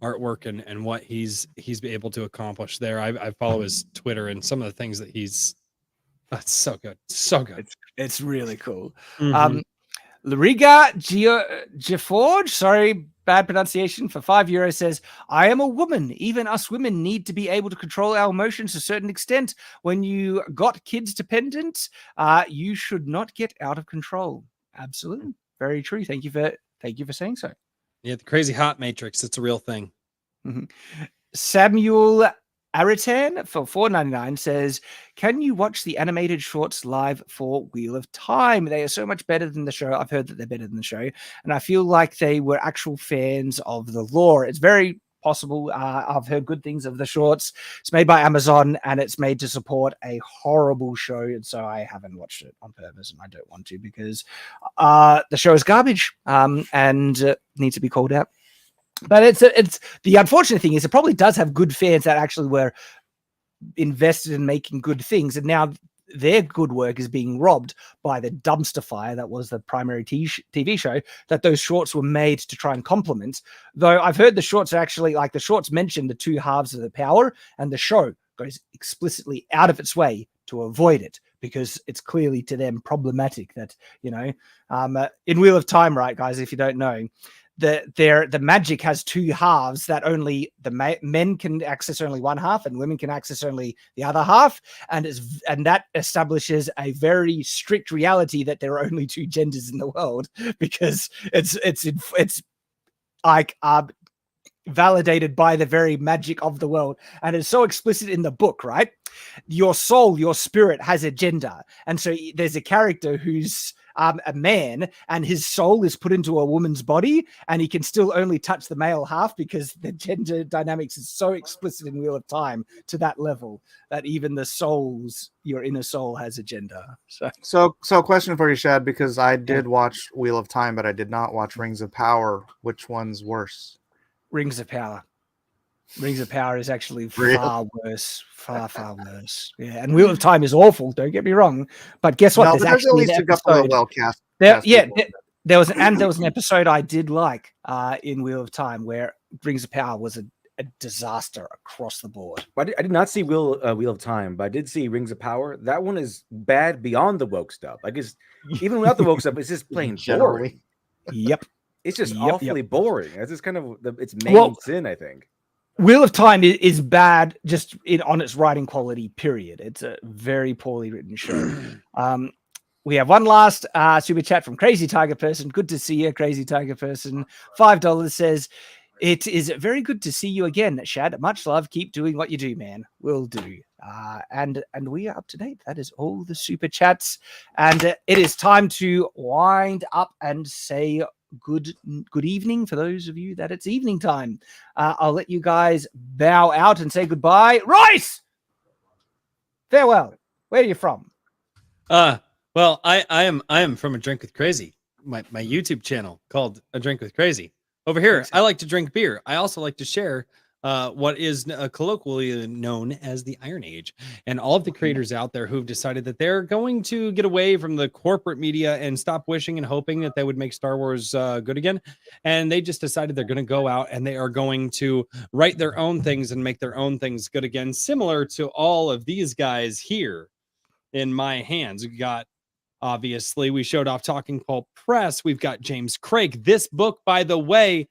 artwork and what he's been able to accomplish there. I follow his Twitter and some of the things that that's so good, so good. It's really cool. Lariga Geforge, sorry, bad pronunciation, for €5 says, I am a woman. Even us women need to be able to control our emotions to a certain extent. When you got kids dependent, you should not get out of control. Absolutely. Very true. Thank you for saying so. Yeah, the crazy hot matrix. It's a real thing. Samuel Aritan for $4.99 says, can you watch the animated shorts live for Wheel of Time? They are so much better than the show. I've heard that they're better than the show, and I feel like they were actual fans of the lore. It's very possible. I've heard good things of the shorts. It's made by Amazon, and it's made to support a horrible show, and so I haven't watched it on purpose, and I don't want to because the show is garbage and needs to be called out. But it's the unfortunate thing is it probably does have good fans that actually were invested in making good things, and now their good work is being robbed by the dumpster fire that was the primary TV show that those shorts were made to try and complement. Though I've heard the shorts are actually, like, the shorts mention the two halves of the power, and the show goes explicitly out of its way to avoid it because it's clearly to them problematic that, in Wheel of Time, right, guys, if you don't know, the magic has two halves that only the men can access only one half and women can access only the other half, and that establishes a very strict reality that there are only two genders in the world because it's like validated by the very magic of the world, and it's so explicit in the book, right? Your soul, your spirit has a gender, and so there's a character who's a man, and his soul is put into a woman's body, and he can still only touch the male half because the gender dynamics is so explicit in Wheel of Time to that level that even the souls, your inner soul, has a gender. So question for you, Shad, because I did watch Wheel of Time, but I did not watch Rings of Power. Which one's worse? Rings of Power. Rings of Power is actually far worse, far worse. Yeah, and Wheel of Time is awful. Don't get me wrong, but guess what? No, There's but there's at actually least an a couple of episode. well cast. There was an episode I did like in Wheel of Time where Rings of Power was a disaster across the board. I did not see Wheel of Time, but I did see Rings of Power. That one is bad beyond the woke stuff. Like, it's even without the woke stuff, it's just plain boring. Yep. It's just awfully boring. That's just kind of its main sin, I think. Wheel of Time is bad just on its writing quality, period. It's a very poorly written show. We have one last super chat from Crazy Tiger Person. Good to see you, Crazy Tiger Person. $5 says, it is very good to see you again, Shad. Much love. Keep doing what you do, man. Will do. And we are up to date. That is all the super chats. And it is time to wind up and say good evening for those of you that it's evening time. I'll let you guys bow out and say goodbye. Royce! Farewell. Where are you from? Well, I am from A Drink with Crazy, my YouTube channel called A Drink with Crazy. Over here, I like to drink beer. I also like to share what is colloquially known as the Iron Age. And all of the creators out there who've decided that they're going to get away from the corporate media and stop wishing and hoping that they would make Star Wars good again. And they just decided they're going to go out and they are going to write their own things and make their own things good again, similar to all of these guys here in my hands. We got, obviously, we showed off Talking Pulp Press. We've got James Craig. This book, by the way,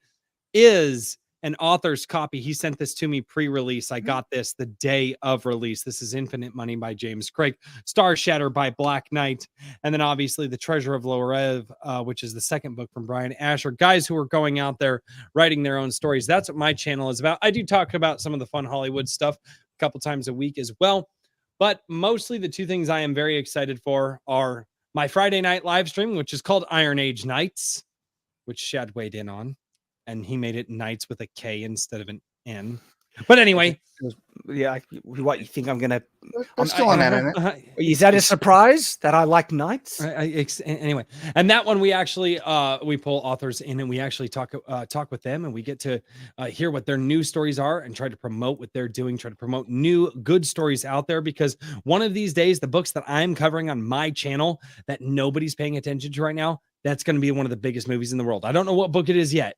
is an author's copy. He sent this to me pre-release. I got this the day of release. This is Infinite Money by James Craig, Star Shatter by Black Knight, and then obviously The Treasure of Lorev, which is the second book from Brian Asher. Guys who are going out there writing their own stories. That's what my channel is about. I do talk about some of the fun Hollywood stuff a couple times a week as well, but mostly the two things I am very excited for are my Friday night live stream, which is called Iron Age Nights, which Shad weighed in on, and he made it Nights with a K instead of an N. But anyway, yeah, what you think I'm gonna? There's still an N in it. Is that a surprise that I like Nights? Anyway, and that one we actually we pull authors in and we actually talk with them, and we get to hear what their new stories are and try to promote what they're doing, try to promote new good stories out there, because one of these days the books that I'm covering on my channel that nobody's paying attention to right now, that's going to be one of the biggest movies in the world. I don't know what book it is yet,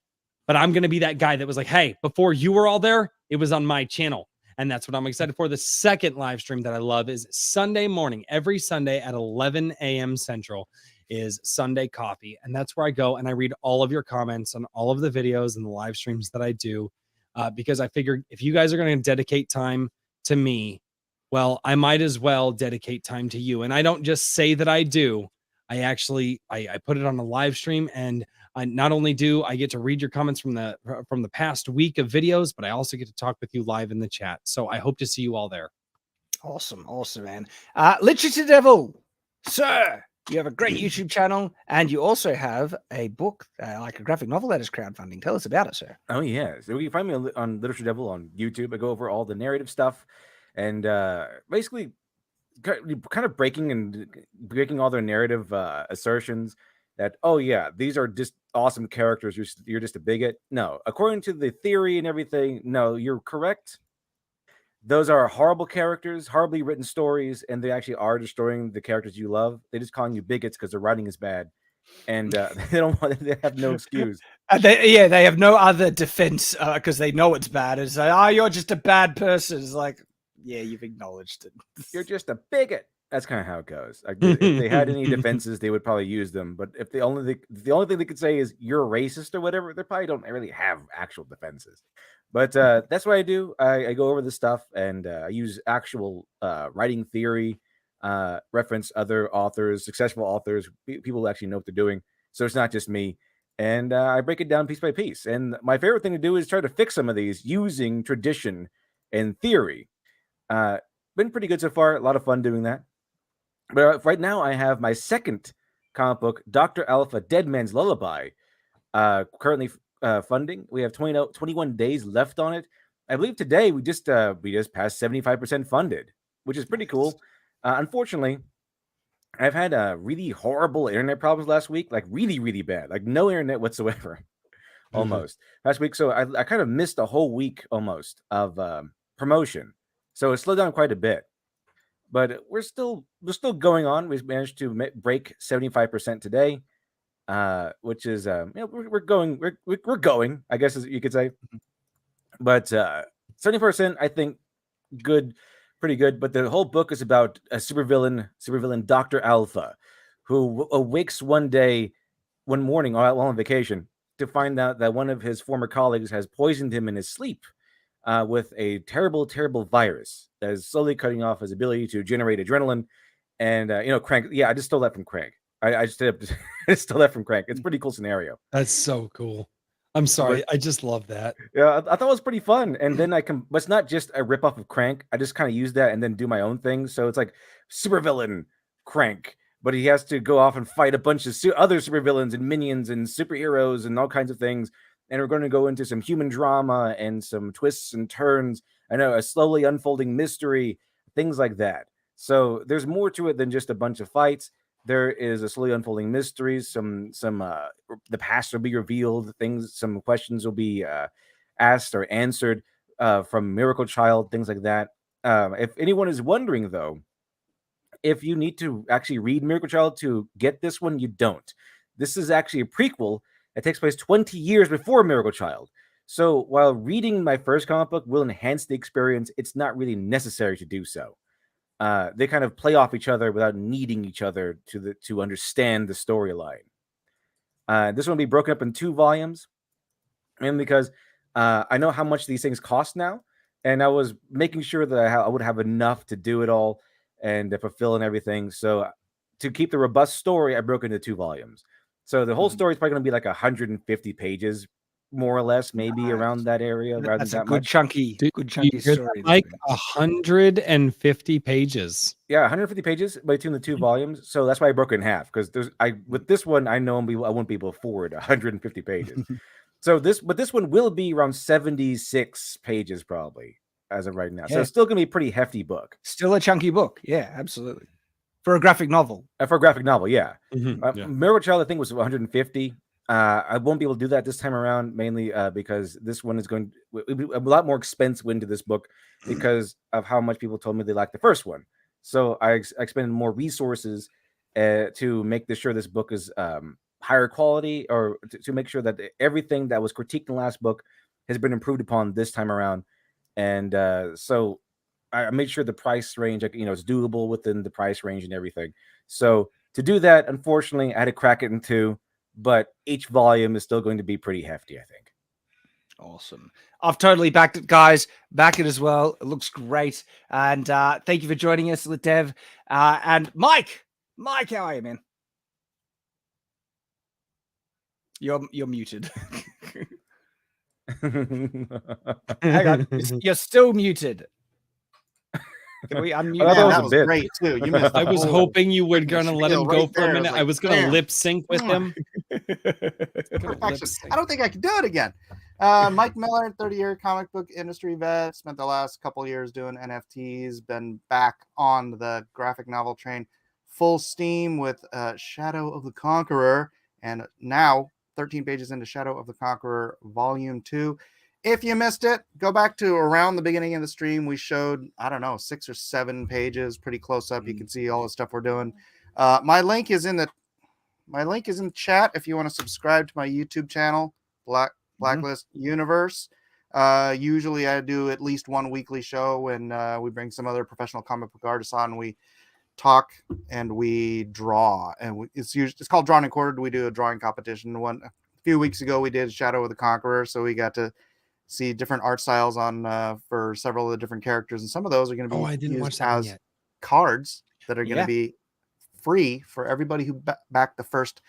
but I'm going to be that guy that was like, hey, before you were all there, it was on my channel. And that's what I'm excited for. The second live stream that I love is Sunday morning. Every Sunday at 11 a.m. Central is Sunday Coffee. And that's where I go and I read all of your comments on all of the videos and the live streams that I do. Because I figured if you guys are going to dedicate time to me, well, I might as well dedicate time to you. And I don't just say that I do. I actually, I put it on a live stream, and I not only do I get to read your comments from the past week of videos, but I also get to talk with you live in the chat. So I hope to see you all there. Awesome, man. Literature Devil, sir, you have a great YouTube channel, and you also have a book, like a graphic novel that is crowdfunding. Tell us about it, sir. Oh yeah, so you can find me on Literature Devil on YouTube. I go over all the narrative stuff, and basically kind of breaking all their narrative assertions that, oh yeah, these are just awesome characters, you're just a bigot. No, according to the theory and everything, no, you're correct. Those are horrible characters, horribly written stories, and they actually are destroying the characters you love. They just calling you bigots because their writing is bad, and they have no excuse. They have no other defense because they know it's bad. It's like, you're just a bad person. It's like, yeah, you've acknowledged it. You're just a bigot. That's kind of how it goes. Like, if they had any defenses, they would probably use them. But if the only thing they could say is you're racist or whatever, they probably don't really have actual defenses. But that's what I do. I go over this stuff, and I use actual writing theory, reference other authors, successful authors, people who actually know what they're doing. So it's not just me. and I break it down piece by piece. And my favorite thing to do is try to fix some of these using tradition and theory. Been pretty good so far. A lot of fun doing that. But right now, I have my second comic book, Dr. Alpha: Dead Man's Lullaby, currently funding. We have 21 days left on it. I believe today we just passed 75% funded, which is pretty cool. Unfortunately, I've had really horrible internet problems last week, like really, really bad, like no internet whatsoever, almost last week. So I kind of missed a whole week almost of promotion. So it slowed down quite a bit, but we're still going on. We've managed to break 75% today, which is we're going, I guess, as you could say. But 70%, I think, good. Pretty good, but the whole book is about a supervillain, Dr. Alpha, who awakes one morning while on vacation to find out that one of his former colleagues has poisoned him in his sleep with a terrible, terrible virus that is slowly cutting off his ability to generate adrenaline. And Crank. Yeah, I just stole that from Crank. I just stole that from Crank. It's a pretty cool scenario. That's so cool. I'm sorry. I just love that. Yeah, I thought it was pretty fun. And then but it's not just a ripoff of Crank. I just kind of use that and then do my own thing. So it's like supervillain Crank, but he has to go off and fight a bunch of other supervillains and minions and superheroes and all kinds of things. And we're going to go into some human drama and some twists and turns. I know, a slowly unfolding mystery, things like that. So there's more to it than just a bunch of fights. There is a slowly unfolding mysteries. Some the past will be revealed. Some questions will be asked or answered from Miracle Child. Things like that. If anyone is wondering, though, if you need to actually read Miracle Child to get this one, you don't. This is actually a prequel that takes place 20 years before Miracle Child. So while reading my first comic book will enhance the experience, it's not really necessary to do so. They kind of play off each other without needing each other to understand the storyline. This one will be broken up in 2 volumes, and because I know how much these things cost now, and I was making sure that I would have enough to do it all and to fulfill and everything. So to keep the robust story, I broke into 2 volumes. So the whole story is probably going to be like 150 pages, more or less, maybe around that area. That's a good chunky story. Like 150 pages. Yeah, 150 pages between the 2 volumes. So that's why I broke it in half, because with this one, I know I won't be able to afford 150 pages. So this one will be around 76 pages probably as of right now. Yeah. So it's still gonna be a pretty hefty book. Still a chunky book. Yeah, absolutely. For a graphic novel. For a graphic novel, yeah. Yeah. Miracle Child, I think, was 150. I won't be able to do that this time around, mainly because this one is going to be a lot more expensive into this book because of how much people told me they liked the first one. So I expended more resources to make sure this book is higher quality, or to make sure that everything that was critiqued in the last book has been improved upon this time around. And so I made sure the price range, is doable within the price range and everything. So to do that, unfortunately, I had to crack it in 2. But each volume is still going to be pretty hefty, I think. Awesome. I've totally backed it, guys. Back it as well. It looks great. And thank you for joining us, Dev. And Mike. Mike, how are you, man? You're muted. Hang on. You're still muted. Can we unmute? Yeah, that was great too. You missed. I was hoping you were gonna let him go right for a there. minute. I was Like, gonna damn. lip sync with him. Perfection. I don't think I can do it again. Mike Miller, 30-year comic book industry vet, spent the last couple years doing NFTs, been back on the graphic novel train full steam with Shadow of the Conqueror, and now 13 pages into Shadow of the Conqueror Volume 2. If you missed it, go back to around the beginning of the stream. We showed, 6 or 7 pages, pretty close up. You can see all the stuff we're doing. My link is in the chat if you want to subscribe to my YouTube channel, Blacklist Universe. Usually I do at least one weekly show when we bring some other professional comic book artists on. We talk and we draw, and it's called Drawn and Quartered. We do a drawing competition. A few weeks ago we did Shadow of the Conqueror, so we got to see different art styles on for several of the different characters, and some of those are going to be I didn't watch used that one as yet. cards that are going to be free for everybody who backed the first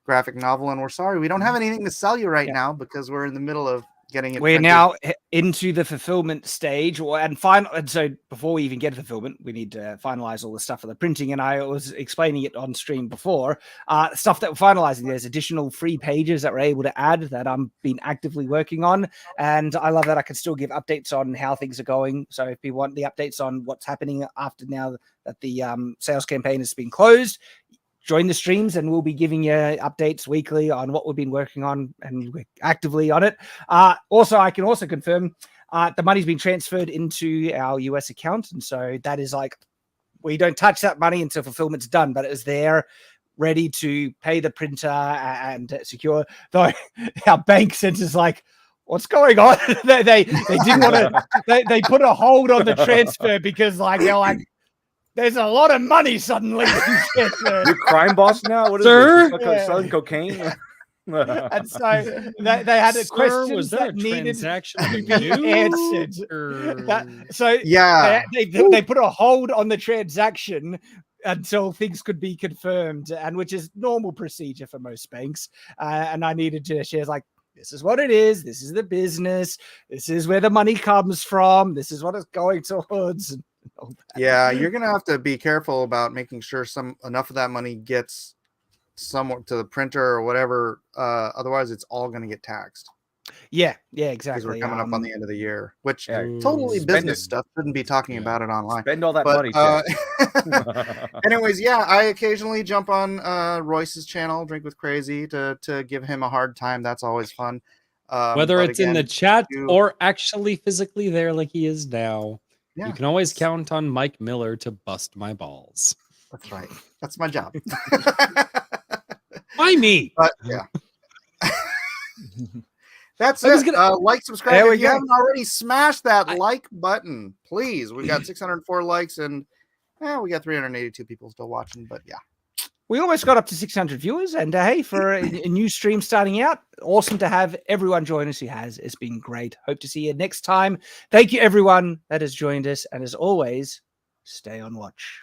graphic novel, and we're sorry we don't have anything to sell you right now because we're in the middle of getting it. We're printed. now into the fulfillment stage, and so before we even get to fulfillment, we need to finalize all the stuff for the printing. And I was explaining it on stream before. Stuff that we're finalizing. There's additional free pages that we're able to add that I'm been actively working on, and I love that I can still give updates on how things are going. So if people want the updates on what's happening after now that the sales campaign has been closed, join the streams and we'll be giving you updates weekly on what we've been working on, and we're actively on it. Also, I can also confirm the money's been transferred into our US account. And so that is like, we don't touch that money until fulfillment's done, but it is there ready to pay the printer and secure. Though our bank sent us like, what's going on? they didn't want to, they put a hold on the transfer because like, they're like, there's a lot of money suddenly. You're crime boss now? What is Sir? this? Selling cocaine? And so they had a question. Was that a transaction to be answered? They put a hold on the transaction until things could be confirmed, and which is normal procedure for most banks. And I needed to share like, this is what it is. This is the business. This is where the money comes from. This is what it's going towards. Yeah, you're gonna have to be careful about making sure enough of that money gets somewhere to the printer or whatever. Otherwise, it's all gonna get taxed. Yeah, exactly. Because we're coming up on the end of the year, which Yeah, totally business stuff. Shouldn't be talking about it online. Spend all that money. Anyways, yeah, I occasionally jump on Royce's channel, Drink with Crazy, to give him a hard time. That's always fun. Whether it's in the chat or actually physically there, like he is now. Yeah. You can always count on Mike Miller to bust my balls. That's right. That's my job. Why me? But yeah. That's it. Like, subscribe. If you haven't already, smash that like button, please. We've got 604 likes and we got 382 people still watching, but yeah. We almost got up to 600 viewers, and hey, for a new stream starting out, awesome to have everyone join us who has. It's been great. Hope to see you next time. Thank you, everyone that has joined us, and as always, stay on watch.